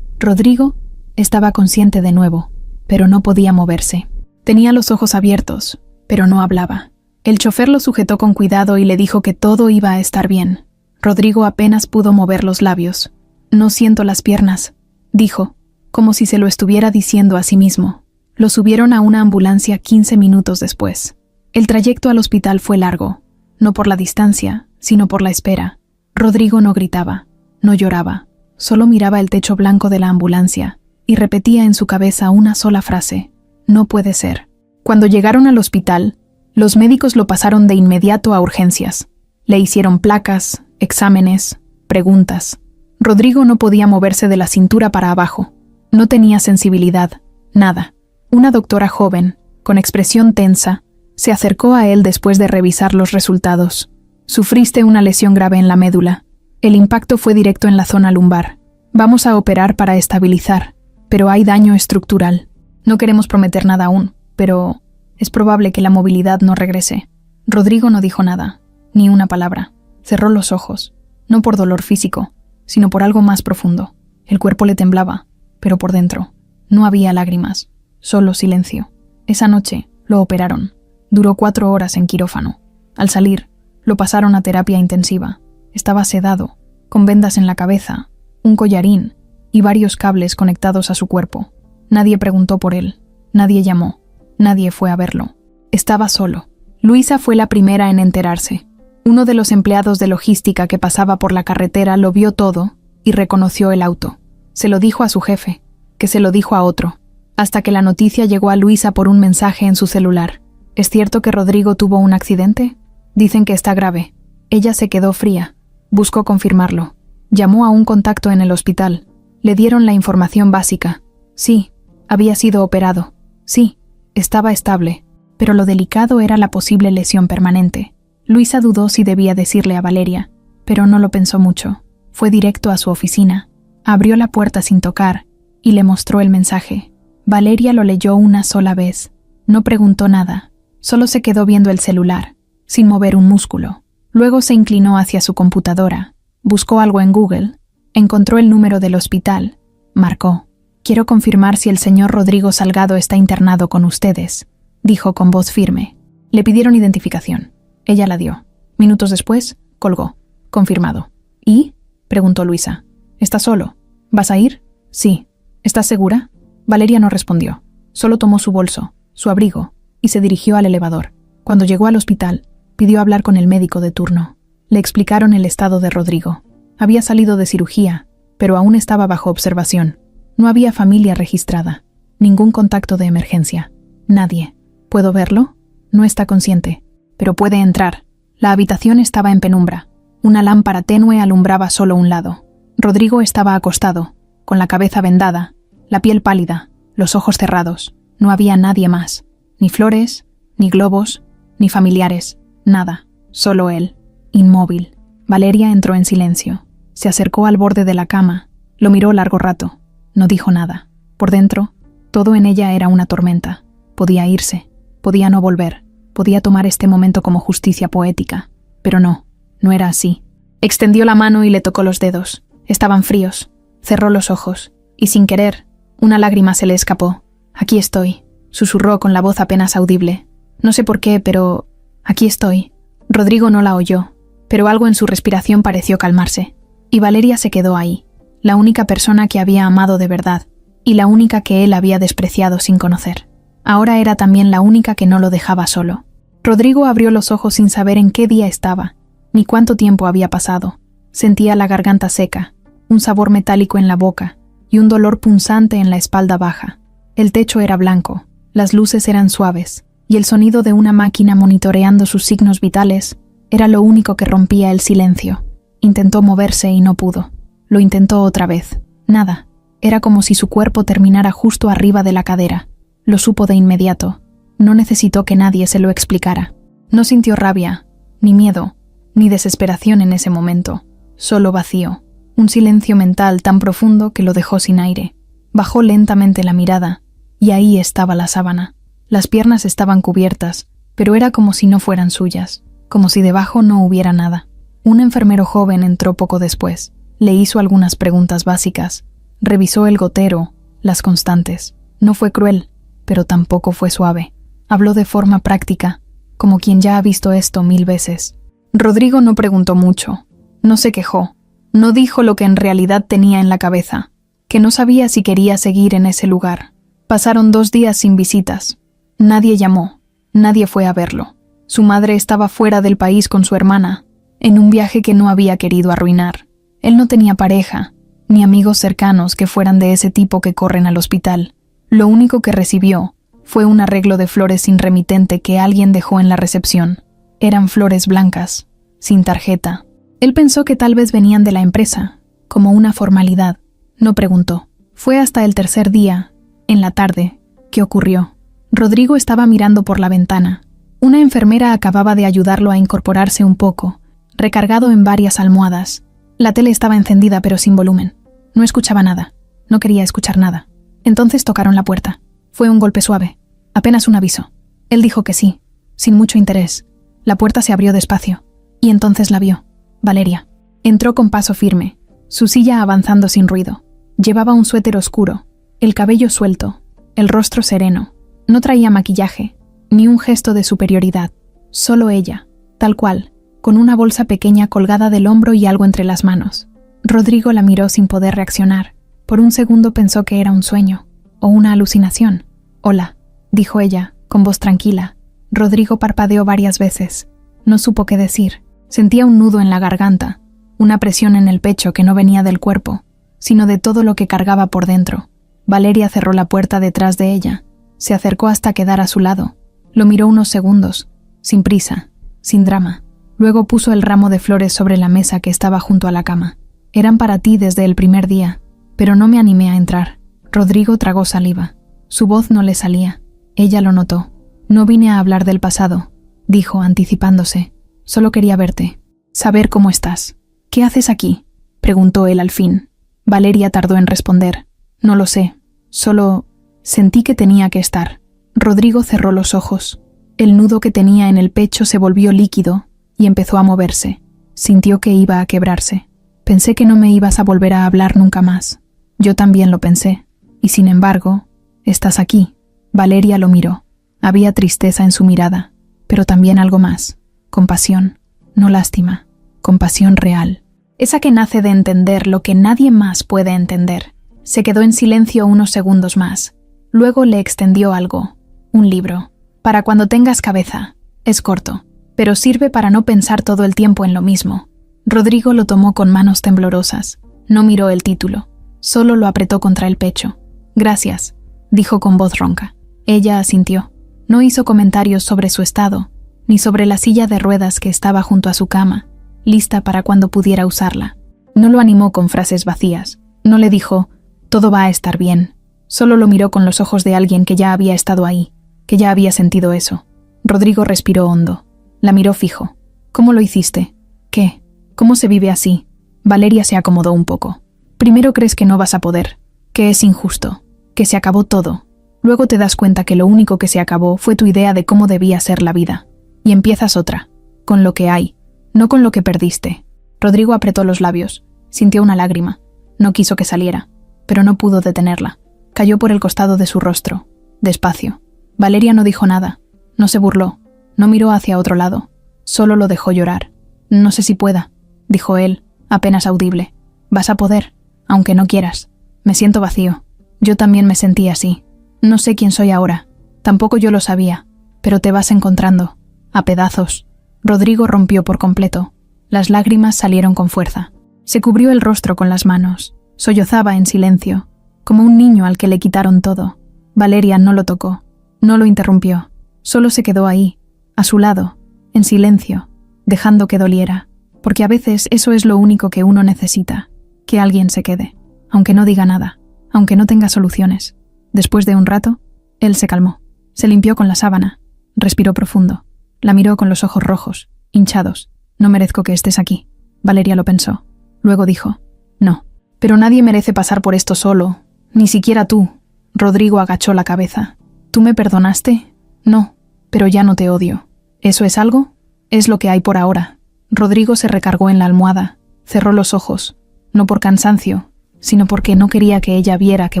Rodrigo estaba consciente de nuevo, pero no podía moverse. Tenía los ojos abiertos, pero no hablaba. El chofer lo sujetó con cuidado y le dijo que todo iba a estar bien. Rodrigo apenas pudo mover los labios. «No siento las piernas», dijo, como si se lo estuviera diciendo a sí mismo. Lo subieron a una ambulancia 15 minutos después. El trayecto al hospital fue largo, no por la distancia, sino por la espera. Rodrigo no gritaba, no lloraba, solo miraba el techo blanco de la ambulancia y repetía en su cabeza una sola frase: «No puede ser». Cuando llegaron al hospital, los médicos lo pasaron de inmediato a urgencias. Le hicieron placas, exámenes, preguntas. Rodrigo no podía moverse de la cintura para abajo. No tenía sensibilidad, nada. Una doctora joven, con expresión tensa, se acercó a él después de revisar los resultados. «Sufriste una lesión grave en la médula. El impacto fue directo en la zona lumbar. Vamos a operar para estabilizar, pero hay daño estructural. No queremos prometer nada aún, pero es probable que la movilidad no regrese». Rodrigo no dijo nada. Ni una palabra. Cerró los ojos, no por dolor físico, sino por algo más profundo. El cuerpo le temblaba, pero por dentro no había lágrimas, solo silencio. Esa noche lo operaron. Duró 4 horas en quirófano. Al salir, lo pasaron a terapia intensiva. Estaba sedado, con vendas en la cabeza, un collarín y varios cables conectados a su cuerpo. Nadie preguntó por él, nadie llamó, nadie fue a verlo. Estaba solo. Luisa fue la primera en enterarse. Uno de los empleados de logística que pasaba por la carretera lo vio todo y reconoció el auto. Se lo dijo a su jefe, que se lo dijo a otro, hasta que la noticia llegó a Luisa por un mensaje en su celular. ¿Es cierto que Rodrigo tuvo un accidente? Dicen que está grave. Ella se quedó fría. Buscó confirmarlo. Llamó a un contacto en el hospital. Le dieron la información básica. Sí, había sido operado. Sí, estaba estable. Pero lo delicado era la posible lesión permanente. Luisa dudó si debía decirle a Valeria, pero no lo pensó mucho. Fue directo a su oficina. Abrió la puerta sin tocar y le mostró el mensaje. Valeria lo leyó una sola vez. No preguntó nada. Solo se quedó viendo el celular, sin mover un músculo. Luego se inclinó hacia su computadora. Buscó algo en Google. Encontró el número del hospital. Marcó. «Quiero confirmar si el señor Rodrigo Salgado está internado con ustedes», dijo con voz firme. Le pidieron identificación. Ella la dio. Minutos después, colgó. Confirmado. ¿Y? Preguntó Luisa. ¿Estás solo? ¿Vas a ir? Sí. ¿Estás segura? Valeria no respondió. Solo tomó su bolso, su abrigo, y se dirigió al elevador. Cuando llegó al hospital, pidió hablar con el médico de turno. Le explicaron el estado de Rodrigo. Había salido de cirugía, pero aún estaba bajo observación. No había familia registrada. Ningún contacto de emergencia. Nadie. ¿Puedo verlo? No está consciente. Pero puede entrar. La habitación estaba en penumbra. Una lámpara tenue alumbraba solo un lado. Rodrigo estaba acostado, con la cabeza vendada, la piel pálida, los ojos cerrados. No había nadie más. Ni flores, ni globos, ni familiares. Nada. Solo él. Inmóvil. Valeria entró en silencio. Se acercó al borde de la cama. Lo miró largo rato. No dijo nada. Por dentro, todo en ella era una tormenta. Podía irse. Podía no volver. Podía tomar este momento como justicia poética. Pero no era así. Extendió la mano y le tocó los dedos. Estaban fríos. Cerró los ojos. Y sin querer, una lágrima se le escapó. «Aquí estoy», susurró con la voz apenas audible. No sé por qué, pero «aquí estoy». Rodrigo no la oyó, pero algo en su respiración pareció calmarse. Y Valeria se quedó ahí, la única persona que había amado de verdad, y la única que él había despreciado sin conocer. Ahora era también la única que no lo dejaba solo. Rodrigo abrió los ojos sin saber en qué día estaba, ni cuánto tiempo había pasado. Sentía la garganta seca, un sabor metálico en la boca y un dolor punzante en la espalda baja. El techo era blanco, las luces eran suaves, y el sonido de una máquina monitoreando sus signos vitales era lo único que rompía el silencio. Intentó moverse y no pudo. Lo intentó otra vez. Nada. Era como si su cuerpo terminara justo arriba de la cadera. Lo supo de inmediato. No necesitó que nadie se lo explicara. No sintió rabia, ni miedo, ni desesperación en ese momento. Solo vacío. Un silencio mental tan profundo que lo dejó sin aire. Bajó lentamente la mirada, y ahí estaba la sábana. Las piernas estaban cubiertas, pero era como si no fueran suyas, como si debajo no hubiera nada. Un enfermero joven entró poco después. Le hizo algunas preguntas básicas. Revisó el gotero, las constantes. No fue cruel, pero tampoco fue suave. Habló de forma práctica, como quien ya ha visto esto 1000 veces. Rodrigo no preguntó mucho. No se quejó. No dijo lo que en realidad tenía en la cabeza, que no sabía si quería seguir en ese lugar. Pasaron 2 días sin visitas. Nadie llamó. Nadie fue a verlo. Su madre estaba fuera del país con su hermana, en un viaje que no había querido arruinar. Él no tenía pareja, ni amigos cercanos que fueran de ese tipo que corren al hospital. Lo único que recibió fue un arreglo de flores sin remitente que alguien dejó en la recepción. Eran flores blancas, sin tarjeta. Él pensó que tal vez venían de la empresa, como una formalidad. No preguntó. Fue hasta el 3er día, en la tarde, que ocurrió. Rodrigo estaba mirando por la ventana. Una enfermera acababa de ayudarlo a incorporarse un poco, recargado en varias almohadas. La tele estaba encendida pero sin volumen. No escuchaba nada. No quería escuchar nada. Entonces tocaron la puerta. Fue un golpe suave, apenas un aviso. Él dijo que sí, sin mucho interés. La puerta se abrió despacio, Y entonces la vio. Valeria. Entró con paso firme, su silla avanzando sin ruido. Llevaba un suéter oscuro, el cabello suelto, el rostro sereno. No traía maquillaje, ni un gesto de superioridad. Solo ella, tal cual, con una bolsa pequeña colgada del hombro y algo entre las manos. Rodrigo la miró sin poder reaccionar. Por un segundo pensó que era un sueño, o una alucinación. «Hola», dijo ella, con voz tranquila. Rodrigo parpadeó varias veces. No supo qué decir. Sentía un nudo en la garganta, una presión en el pecho que no venía del cuerpo, sino de todo lo que cargaba por dentro. Valeria cerró la puerta detrás de ella. Se acercó hasta quedar a su lado. Lo miró unos segundos, sin prisa, sin drama. Luego puso el ramo de flores sobre la mesa que estaba junto a la cama. «Eran para ti desde el primer día, pero no me animé a entrar». Rodrigo tragó saliva. Su voz no le salía. Ella lo notó. «No vine a hablar del pasado», dijo, anticipándose. «Solo quería verte, saber cómo estás». «¿Qué haces aquí?», preguntó él al fin. Valeria tardó en responder. «No lo sé, solo sentí que tenía que estar». Rodrigo cerró los ojos. El nudo que tenía en el pecho se volvió líquido y empezó a moverse. Sintió que iba a quebrarse. «Pensé que no me ibas a volver a hablar nunca más». «Yo también lo pensé. Y sin embargo, estás aquí». Valeria lo miró. Había tristeza en su mirada, pero también algo más. Compasión, no lástima. Compasión real. Esa que nace de entender lo que nadie más puede entender. Se quedó en silencio unos segundos más. Luego le extendió algo. Un libro. «Para cuando tengas cabeza». Es corto, pero sirve para no pensar todo el tiempo en lo mismo. Rodrigo lo tomó con manos temblorosas. No miró el título. Solo lo apretó contra el pecho. «Gracias», dijo con voz ronca. Ella asintió. No hizo comentarios sobre su estado, ni sobre la silla de ruedas que estaba junto a su cama, lista para cuando pudiera usarla. No lo animó con frases vacías. No le dijo, «Todo va a estar bien». Solo lo miró con los ojos de alguien que ya había estado ahí, que ya había sentido eso. Rodrigo respiró hondo. La miró fijo. «¿Cómo lo hiciste? ¿Qué? ¿Cómo se vive así?» Valeria se acomodó un poco. «Primero crees que no vas a poder, que es injusto, que se acabó todo. Luego te das cuenta que lo único que se acabó fue tu idea de cómo debía ser la vida. Y empiezas otra, con lo que hay, no con lo que perdiste». Rodrigo apretó los labios. Sintió una lágrima. No quiso que saliera, pero no pudo detenerla. Cayó por el costado de su rostro, despacio. Valeria no dijo nada. No se burló. No miró hacia otro lado. Solo lo dejó llorar. «No sé si pueda», dijo él, apenas audible. «Vas a poder, aunque no quieras. Me siento vacío. Yo también me sentí así. No sé quién soy ahora. Tampoco yo lo sabía. Pero te vas encontrando. A pedazos». Rodrigo rompió por completo. Las lágrimas salieron con fuerza. Se cubrió el rostro con las manos. Sollozaba en silencio, como un niño al que le quitaron todo. Valeria no lo tocó. No lo interrumpió. Solo se quedó ahí, a su lado, en silencio, dejando que doliera. Porque a veces eso es lo único que uno necesita. Que alguien se quede. Aunque no diga nada. Aunque no tenga soluciones. Después de un rato, él se calmó. Se limpió con la sábana. Respiró profundo. La miró con los ojos rojos, hinchados. «No merezco que estés aquí». Valeria lo pensó. Luego dijo, «No, pero nadie merece pasar por esto solo. Ni siquiera tú». Rodrigo agachó la cabeza. «¿Tú me perdonaste?» «No, pero ya no te odio». «¿Eso es algo?» «Es lo que hay por ahora». Rodrigo se recargó en la almohada. Cerró los ojos. No por cansancio, sino porque no quería que ella viera que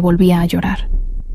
volvía a llorar.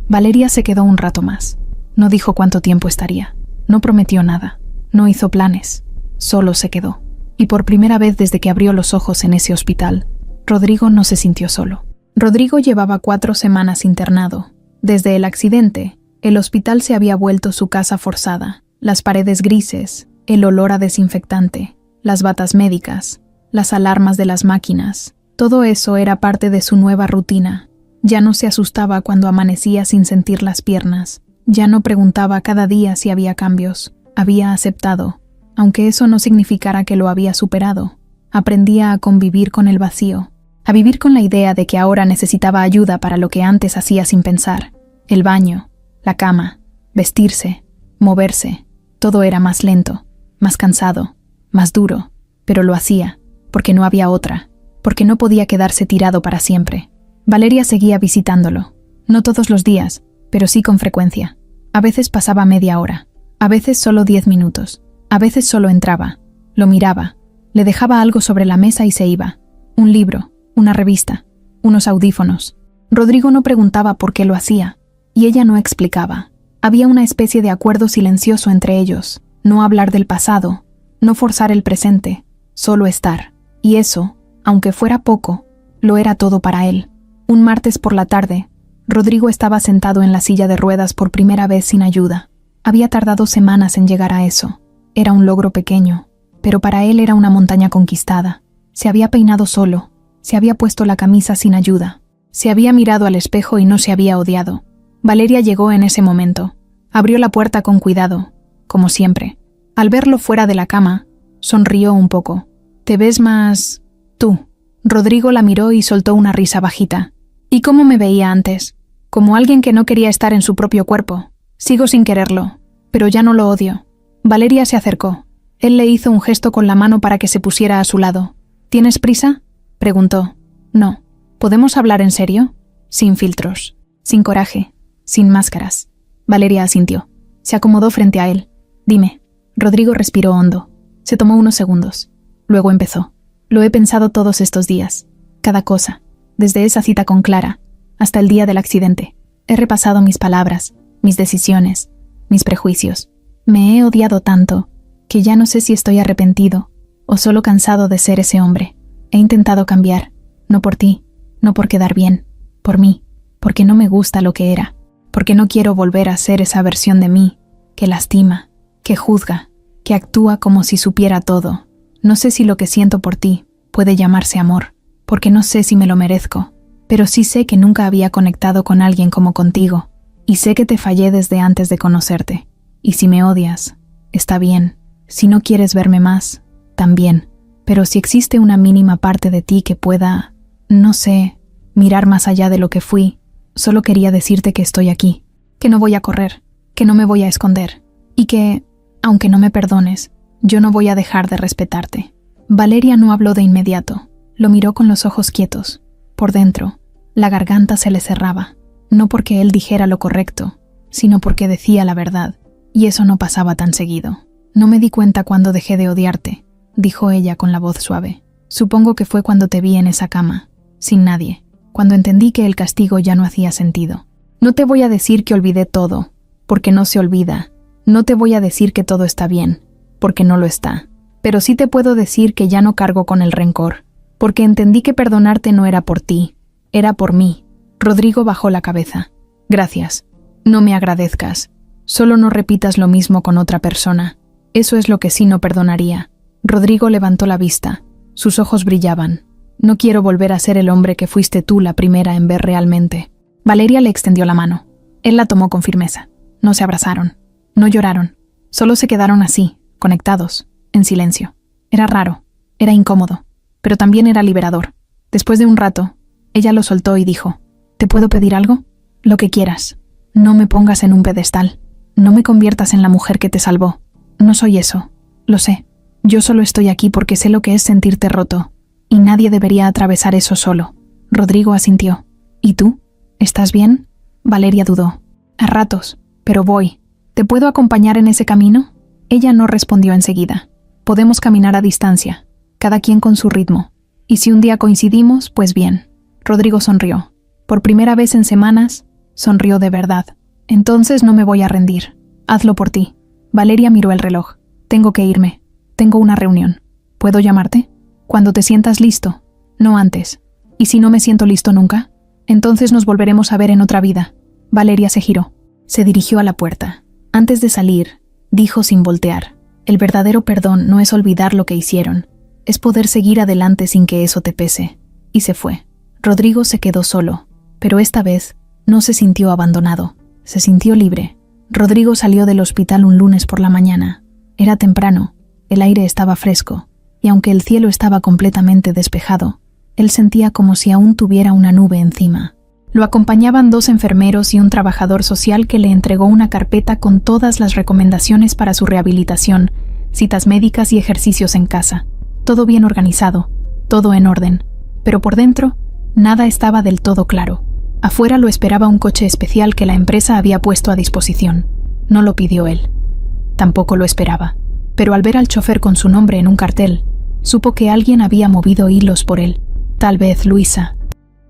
Valeria se quedó un rato más. No dijo cuánto tiempo estaría. No prometió nada. No hizo planes. Solo se quedó. Y por primera vez desde que abrió los ojos en ese hospital, Rodrigo no se sintió solo. Rodrigo llevaba 4 semanas internado. Desde el accidente, el hospital se había vuelto su casa forzada. Las paredes grises, el olor a desinfectante, las batas médicas, las alarmas de las máquinas. Todo eso era parte de su nueva rutina. Ya no se asustaba cuando amanecía sin sentir las piernas. Ya no preguntaba cada día si había cambios. Había aceptado, aunque eso no significara que lo había superado. Aprendía a convivir con el vacío, a vivir con la idea de que ahora necesitaba ayuda para lo que antes hacía sin pensar. El baño, la cama, vestirse, moverse, todo era más lento, más cansado, más duro, pero lo hacía, porque no había otra, porque no podía quedarse tirado para siempre. Valeria seguía visitándolo, no todos los días, pero sí con frecuencia. A veces pasaba media hora, a veces solo 10 minutos, a veces solo entraba, lo miraba, Le dejaba algo sobre la mesa y se iba. Un libro, una revista, unos audífonos. Rodrigo no preguntaba por qué lo hacía, y ella no explicaba. Había una especie de acuerdo silencioso entre ellos. No hablar del pasado, no forzar el presente, solo estar. Y eso, aunque fuera poco, lo era todo para él. Un martes por la tarde, Rodrigo estaba sentado en la silla de ruedas por primera vez sin ayuda. Había tardado semanas en llegar a eso. Era un logro pequeño, pero para él era una montaña conquistada. Se había peinado solo, se había puesto la camisa sin ayuda, se había mirado al espejo y no se había odiado. Valeria llegó en ese momento. Abrió la puerta con cuidado, como siempre. Al verlo fuera de la cama, sonrió un poco. «Te ves más... tú». Rodrigo la miró y soltó una risa bajita. «¿Y cómo me veía antes? Como alguien que no quería estar en su propio cuerpo. Sigo sin quererlo, pero ya no lo odio». Valeria se acercó. Él le hizo un gesto con la mano para que se pusiera a su lado. «¿Tienes prisa?», preguntó. «No. ¿Podemos hablar en serio? Sin filtros, sin coraje, sin máscaras». Valeria asintió. Se acomodó frente a él. «Dime». Rodrigo respiró hondo. Se tomó unos segundos. Luego empezó. «Lo he pensado todos estos días. Cada cosa. Desde esa cita con Clara, hasta el día del accidente. He repasado mis palabras, mis decisiones, mis prejuicios. Me he odiado tanto que ya no sé si estoy arrepentido o solo cansado de ser ese hombre. He intentado cambiar, no por ti, no por quedar bien, por mí, porque no me gusta lo que era, porque no quiero volver a ser esa versión de mí que lastima, que juzga, que actúa como si supiera todo. No sé si lo que siento por ti puede llamarse amor, porque no sé si me lo merezco, pero sí sé que nunca había conectado con alguien como contigo, y sé que te fallé desde antes de conocerte. Y si me odias, está bien. Si no quieres verme más, también. Pero si existe una mínima parte de ti que pueda, no sé, mirar más allá de lo que fui, solo quería decirte que estoy aquí, que no voy a correr, que no me voy a esconder, y que, aunque no me perdones, yo no voy a dejar de respetarte». Valeria no habló de inmediato. Lo miró con los ojos quietos. Por dentro, la garganta se le cerraba, no porque él dijera lo correcto, sino porque decía la verdad. Y eso no pasaba tan seguido. «No me di cuenta cuando dejé de odiarte», dijo ella con la voz suave. «Supongo que fue cuando te vi en esa cama, sin nadie, cuando entendí que el castigo ya no hacía sentido. No te voy a decir que olvidé todo, porque no se olvida. No te voy a decir que todo está bien, porque no lo está. Pero sí te puedo decir que ya no cargo con el rencor, porque entendí que perdonarte no era por ti, era por mí». Rodrigo bajó la cabeza. «Gracias. No me agradezcas. Solo no repitas lo mismo con otra persona. Eso es lo que sí no perdonaría». Rodrigo levantó la vista. Sus ojos brillaban. «No quiero volver a ser el hombre que fuiste tú la primera en ver realmente». Valeria le extendió la mano. Él la tomó con firmeza. No se abrazaron. No lloraron. Solo se quedaron así, conectados, en silencio. Era raro. Era incómodo. Pero también era liberador. Después de un rato, ella lo soltó y dijo: «¿Te puedo pedir algo? Lo que quieras. No me pongas en un pedestal. No me conviertas en la mujer que te salvó. No soy eso. Lo sé. Yo solo estoy aquí porque sé lo que es sentirte roto. Y nadie debería atravesar eso solo». Rodrigo asintió. «¿Y tú? ¿Estás bien?». Valeria dudó. «A ratos, pero voy. ¿Te puedo acompañar en ese camino?». Ella no respondió enseguida. «Podemos caminar a distancia, cada quien con su ritmo. Y si un día coincidimos, pues bien». Rodrigo sonrió. Por primera vez en semanas, sonrió de verdad. «Entonces no me voy a rendir. Hazlo por ti». Valeria miró el reloj. «Tengo que irme. Tengo una reunión. ¿Puedo llamarte? Cuando te sientas listo, no antes. ¿Y si no me siento listo nunca? Entonces nos volveremos a ver en otra vida». Valeria se giró. Se dirigió a la puerta. Antes de salir, dijo sin voltear: «El verdadero perdón no es olvidar lo que hicieron. Es poder seguir adelante sin que eso te pese». Y se fue. Rodrigo se quedó solo, pero esta vez no se sintió abandonado. Se sintió libre. Rodrigo salió del hospital un lunes por la mañana. Era temprano, el aire estaba fresco, y aunque el cielo estaba completamente despejado, él sentía como si aún tuviera una nube encima. Lo acompañaban 2 enfermeros y un trabajador social que le entregó una carpeta con todas las recomendaciones para su rehabilitación, citas médicas y ejercicios en casa. Todo bien organizado, todo en orden, pero por dentro, nada estaba del todo claro. Afuera lo esperaba un coche especial que la empresa había puesto a disposición. No lo pidió él. Tampoco lo esperaba. Pero al ver al chofer con su nombre en un cartel, Supo que alguien había movido hilos por él. Tal vez Luisa.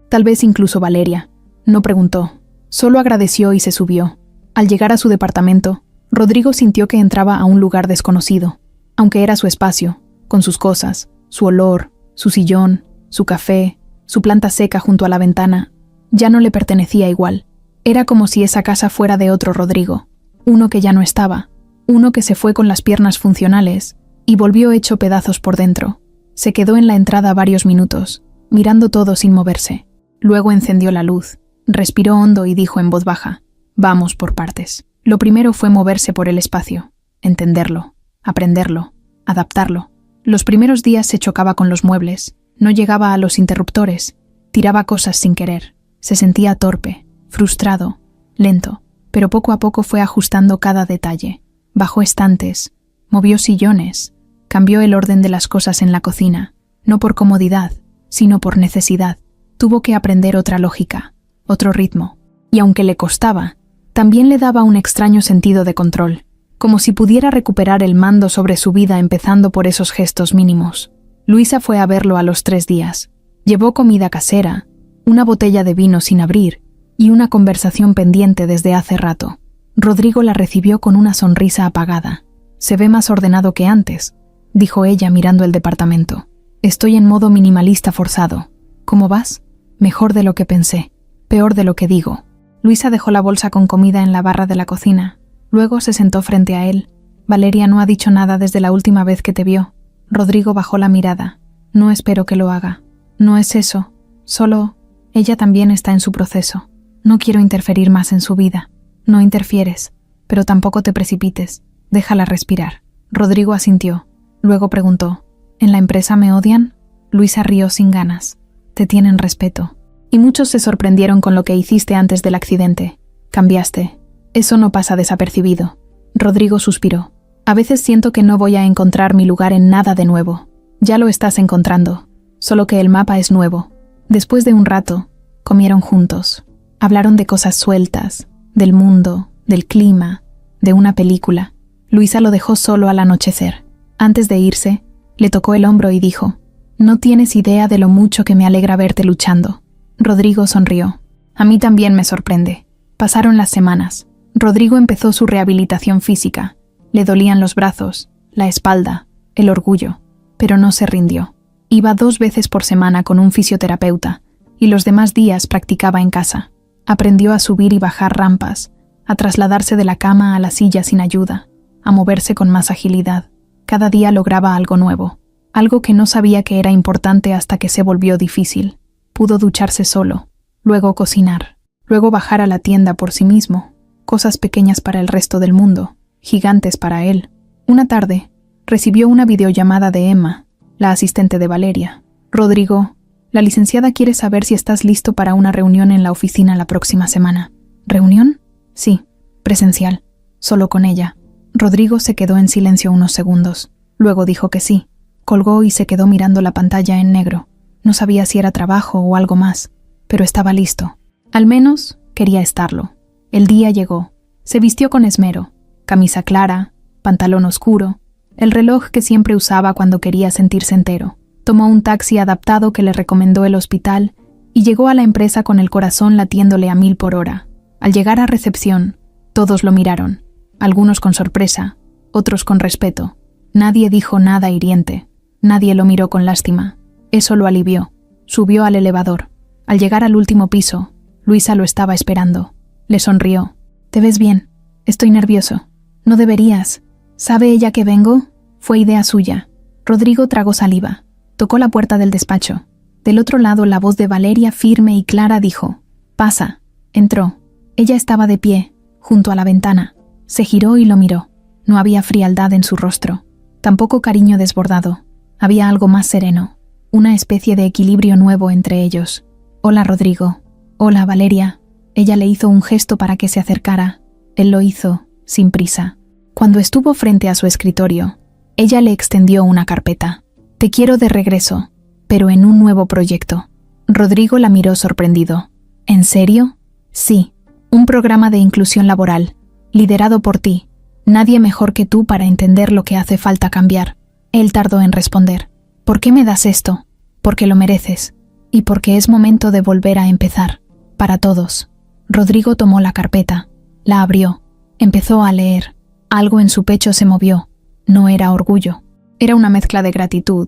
Tal vez incluso Valeria. No preguntó. Solo agradeció y se subió. Al llegar a su departamento, Rodrigo sintió que entraba a un lugar desconocido. Aunque era su espacio, con sus cosas, su olor, su sillón, su café, su planta seca junto a la ventana, ya no le pertenecía igual. Era como si esa casa fuera de otro Rodrigo, uno que ya no estaba, uno que se fue con las piernas funcionales y volvió hecho pedazos por dentro. Se quedó en la entrada varios minutos, mirando todo sin moverse. Luego encendió la luz, respiró hondo y dijo en voz baja: «Vamos por partes». Lo primero fue moverse por el espacio, entenderlo, aprenderlo, adaptarlo. Los primeros días se chocaba con los muebles, no llegaba a los interruptores, tiraba cosas sin querer. Se sentía torpe, frustrado, lento, pero poco a poco fue ajustando cada detalle. Bajó estantes, movió sillones, cambió el orden de las cosas en la cocina, no por comodidad, sino por necesidad. Tuvo que aprender otra lógica, otro ritmo, y aunque le costaba, también le daba un extraño sentido de control, como si pudiera recuperar el mando sobre su vida empezando por esos gestos mínimos. Luisa fue a verlo a los 3 días. Llevó comida casera, una botella de vino sin abrir y una conversación pendiente desde hace rato. Rodrigo la recibió con una sonrisa apagada. «Se ve más ordenado que antes», dijo ella mirando el departamento. «Estoy en modo minimalista forzado. ¿Cómo vas?» «Mejor de lo que pensé. Peor de lo que digo». Luisa dejó la bolsa con comida en la barra de la cocina. Luego se sentó frente a él. «Valeria no ha dicho nada desde la última vez que te vio». Rodrigo bajó la mirada. «No espero que lo haga. No es eso. Solo, ella también está en su proceso. No quiero interferir más en su vida». «No interfieres, pero tampoco te precipites. Déjala respirar». Rodrigo asintió. Luego preguntó: «¿En la empresa me odian?» Luisa rió sin ganas. «Te tienen respeto. Y muchos se sorprendieron con lo que hiciste antes del accidente. Cambiaste. Eso no pasa desapercibido». Rodrigo suspiró. «A veces siento que no voy a encontrar mi lugar en nada de nuevo. Ya lo estás encontrando, solo que el mapa es nuevo». Después de un rato, comieron juntos. Hablaron de cosas sueltas, del mundo, del clima, de una película. Luisa lo dejó solo al anochecer. Antes de irse, le tocó el hombro y dijo: «No tienes idea de lo mucho que me alegra verte luchando». Rodrigo sonrió. «A mí también me sorprende». Pasaron las semanas. Rodrigo empezó su rehabilitación física. Le dolían los brazos, la espalda, el orgullo, pero no se rindió. Iba 2 veces por semana con un fisioterapeuta y los demás días practicaba en casa. Aprendió a subir y bajar rampas, a trasladarse de la cama a la silla sin ayuda, a moverse con más agilidad. Cada día lograba algo nuevo, algo que no sabía que era importante hasta que se volvió difícil. Pudo ducharse solo, luego cocinar, luego bajar a la tienda por sí mismo. Cosas pequeñas para el resto del mundo, gigantes para él. Una tarde, recibió una videollamada de Emma, la asistente de Valeria. «Rodrigo, la licenciada quiere saber si estás listo para una reunión en la oficina la próxima semana». «¿Reunión?» «Sí, presencial, solo con ella». Rodrigo se quedó en silencio unos segundos. Luego dijo que sí. Colgó y se quedó mirando la pantalla en negro. No sabía si era trabajo o algo más, pero estaba listo. Al menos quería estarlo. El día llegó. Se vistió con esmero. Camisa clara, pantalón oscuro, el reloj que siempre usaba cuando quería sentirse entero. Tomó un taxi adaptado que le recomendó el hospital y llegó a la empresa con el corazón latiéndole a 1000 por hora. Al llegar a recepción, todos lo miraron, algunos con sorpresa, otros con respeto. Nadie dijo nada hiriente, nadie lo miró con lástima. Eso lo alivió. Subió al elevador. Al llegar al último piso, Luisa lo estaba esperando. Le sonrió. «¿Te ves bien? Estoy nervioso». «No deberías. ¿Sabe ella que vengo?» Fue idea suya. Rodrigo tragó saliva. Tocó la puerta del despacho. Del otro lado, la voz de Valeria, firme y clara, dijo: «Pasa». Entró. Ella estaba de pie, junto a la ventana. Se giró y lo miró. No había frialdad en su rostro, tampoco cariño desbordado. Había algo más sereno, una especie de equilibrio nuevo entre ellos. «Hola, Rodrigo». «Hola, Valeria». Ella le hizo un gesto para que se acercara. Él lo hizo, sin prisa. Cuando estuvo frente a su escritorio, ella le extendió una carpeta. «Te quiero de regreso, pero en un nuevo proyecto». Rodrigo la miró sorprendido. «¿En serio?» «Sí, un programa de inclusión laboral, liderado por ti. Nadie mejor que tú para entender lo que hace falta cambiar». Él tardó en responder. ¿Por qué me das esto? Porque lo mereces. Y porque es momento de volver a empezar. Para todos. Rodrigo tomó la carpeta. La abrió. Empezó a leer. Algo en su pecho se movió. No era orgullo. Era una mezcla de gratitud,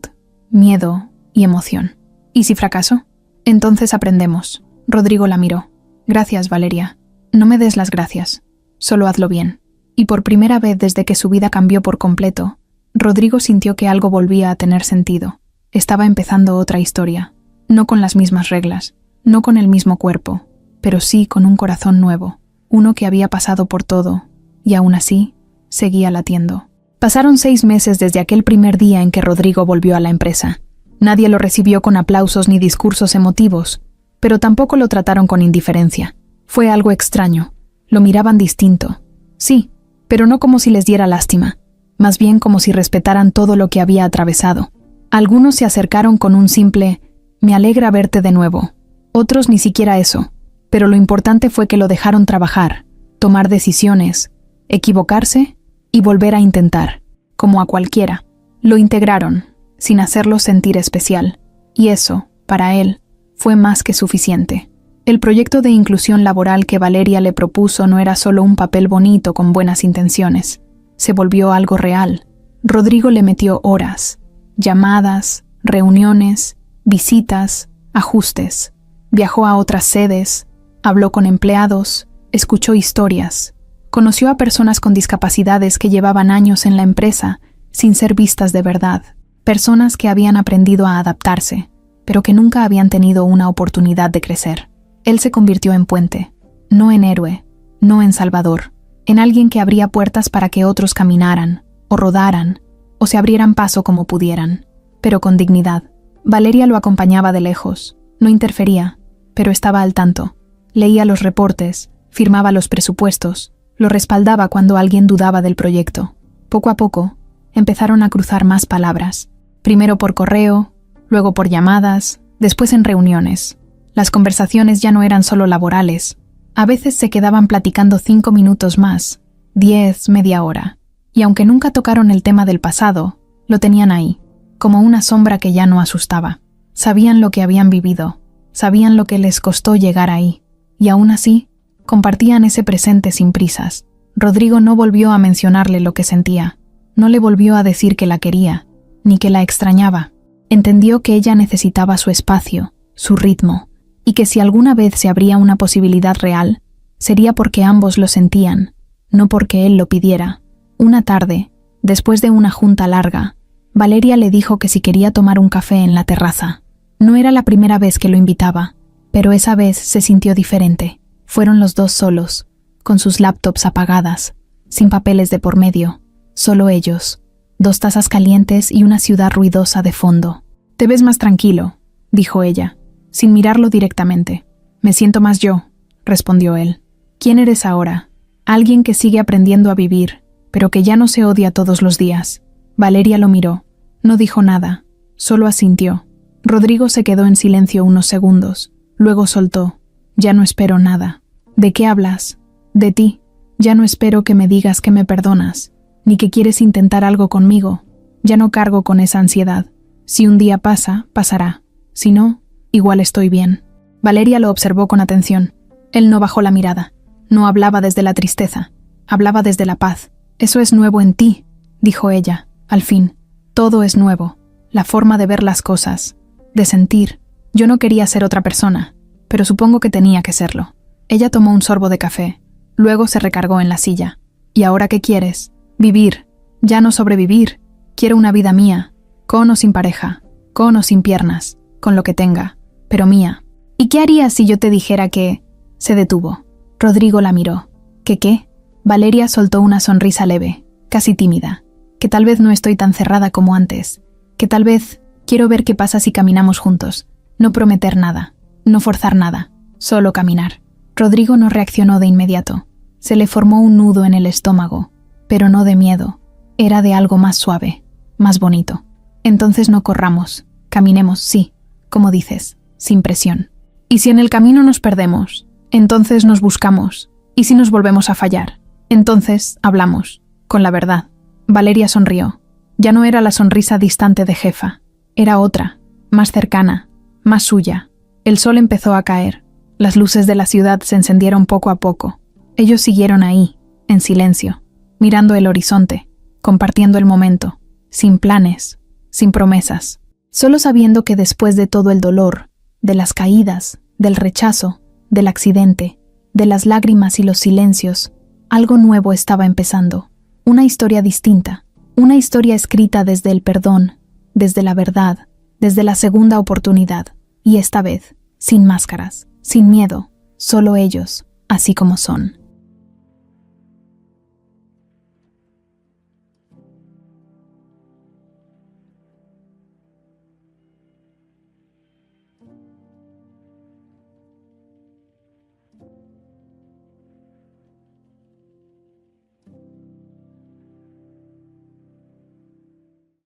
miedo y emoción. ¿Y si fracaso? Entonces aprendemos. Rodrigo la miró. Gracias, Valeria. No me des las gracias. Solo hazlo bien. Y por primera vez desde que su vida cambió por completo, Rodrigo sintió que algo volvía a tener sentido. Estaba empezando otra historia. No con las mismas reglas, no con el mismo cuerpo, pero sí con un corazón nuevo, uno que había pasado por todo, y aún así, seguía latiendo. Pasaron 6 meses desde aquel primer día en que Rodrigo volvió a la empresa. Nadie lo recibió con aplausos ni discursos emotivos, pero tampoco lo trataron con indiferencia. Fue algo extraño. Lo miraban distinto. Sí, pero no como si les diera lástima, más bien como si respetaran todo lo que había atravesado. Algunos se acercaron con un simple «Me alegra verte de nuevo». Otros ni siquiera eso, pero lo importante fue que lo dejaron trabajar, tomar decisiones, equivocarse y volver a intentar, como a cualquiera. Lo integraron, sin hacerlo sentir especial, y eso, para él, fue más que suficiente. El proyecto de inclusión laboral que Valeria le propuso no era solo un papel bonito con buenas intenciones. Se volvió algo real. Rodrigo le metió horas, llamadas, reuniones, visitas, ajustes. Viajó a otras sedes, habló con empleados, escuchó historias. Conoció a personas con discapacidades que llevaban años en la empresa sin ser vistas de verdad. Personas que habían aprendido a adaptarse, pero que nunca habían tenido una oportunidad de crecer. Él se convirtió en puente, no en héroe, no en salvador, en alguien que abría puertas para que otros caminaran, o rodaran, o se abrieran paso como pudieran, pero con dignidad. Valeria lo acompañaba de lejos, no interfería, pero estaba al tanto. Leía los reportes, firmaba los presupuestos, lo respaldaba cuando alguien dudaba del proyecto. Poco a poco, empezaron a cruzar más palabras, primero por correo, luego por llamadas, después en reuniones. Las conversaciones ya no eran solo laborales. A veces se quedaban platicando 5 minutos más, 10, media hora. Y aunque nunca tocaron el tema del pasado, lo tenían ahí, como una sombra que ya no asustaba. Sabían lo que habían vivido, sabían lo que les costó llegar ahí, y aún así, compartían ese presente sin prisas. Rodrigo no volvió a mencionarle lo que sentía, no le volvió a decir que la quería, ni que la extrañaba. Entendió que ella necesitaba su espacio, su ritmo, y que si alguna vez se abría una posibilidad real, sería porque ambos lo sentían, no porque él lo pidiera. Una tarde, después de una junta larga, Valeria le dijo que si quería tomar un café en la terraza. No era la primera vez que lo invitaba, pero esa vez se sintió diferente. Fueron los dos solos, con sus laptops apagadas, sin papeles de por medio, solo ellos, 2 tazas calientes y una ciudad ruidosa de fondo. «Te ves más tranquilo», dijo ella, sin mirarlo directamente. «Me siento más yo», respondió él. «¿Quién eres ahora? Alguien que sigue aprendiendo a vivir, pero que ya no se odia todos los días». Valeria lo miró. No dijo nada, solo asintió. Rodrigo se quedó en silencio unos segundos. Luego soltó. «Ya no espero nada». «¿De qué hablas?» «De ti. Ya no espero que me digas que me perdonas, ni que quieres intentar algo conmigo. Ya no cargo con esa ansiedad. Si un día pasa, pasará. Si no, igual estoy bien». Valeria lo observó con atención. Él no bajó la mirada. No hablaba desde la tristeza. Hablaba desde la paz. «Eso es nuevo en ti», dijo ella. «Al fin, todo es nuevo. La forma de ver las cosas, de sentir. Yo no quería ser otra persona, pero supongo que tenía que serlo». Ella tomó un sorbo de café. Luego se recargó en la silla. «¿Y ahora qué quieres?» «Vivir. Ya no sobrevivir. Quiero una vida mía, con o sin pareja, con o sin piernas, con lo que tenga, pero mía». «¿Y qué harías si yo te dijera que...?» Se detuvo. Rodrigo la miró. ¿Que qué? Valeria soltó una sonrisa leve, casi tímida. «Que tal vez no estoy tan cerrada como antes. Que tal vez quiero ver qué pasa si caminamos juntos. No prometer nada, no forzar nada, solo caminar». Rodrigo no reaccionó de inmediato. Se le formó un nudo en el estómago, pero no de miedo. Era de algo más suave, más bonito. «Entonces no corramos. Caminemos, sí, como dices, sin presión. Y si en el camino nos perdemos, entonces nos buscamos. Y si nos volvemos a fallar, entonces hablamos, con la verdad». Valeria sonrió. Ya no era la sonrisa distante de jefa. Era otra, más cercana, más suya. El sol empezó a caer. Las luces de la ciudad se encendieron poco a poco. Ellos siguieron ahí, en silencio, mirando el horizonte, compartiendo el momento, sin planes, sin promesas, solo sabiendo que después de todo el dolor, de las caídas, del rechazo, del accidente, de las lágrimas y los silencios, algo nuevo estaba empezando, una historia distinta, una historia escrita desde el perdón, desde la verdad, desde la segunda oportunidad, y esta vez, sin máscaras, sin miedo, solo ellos, así como son.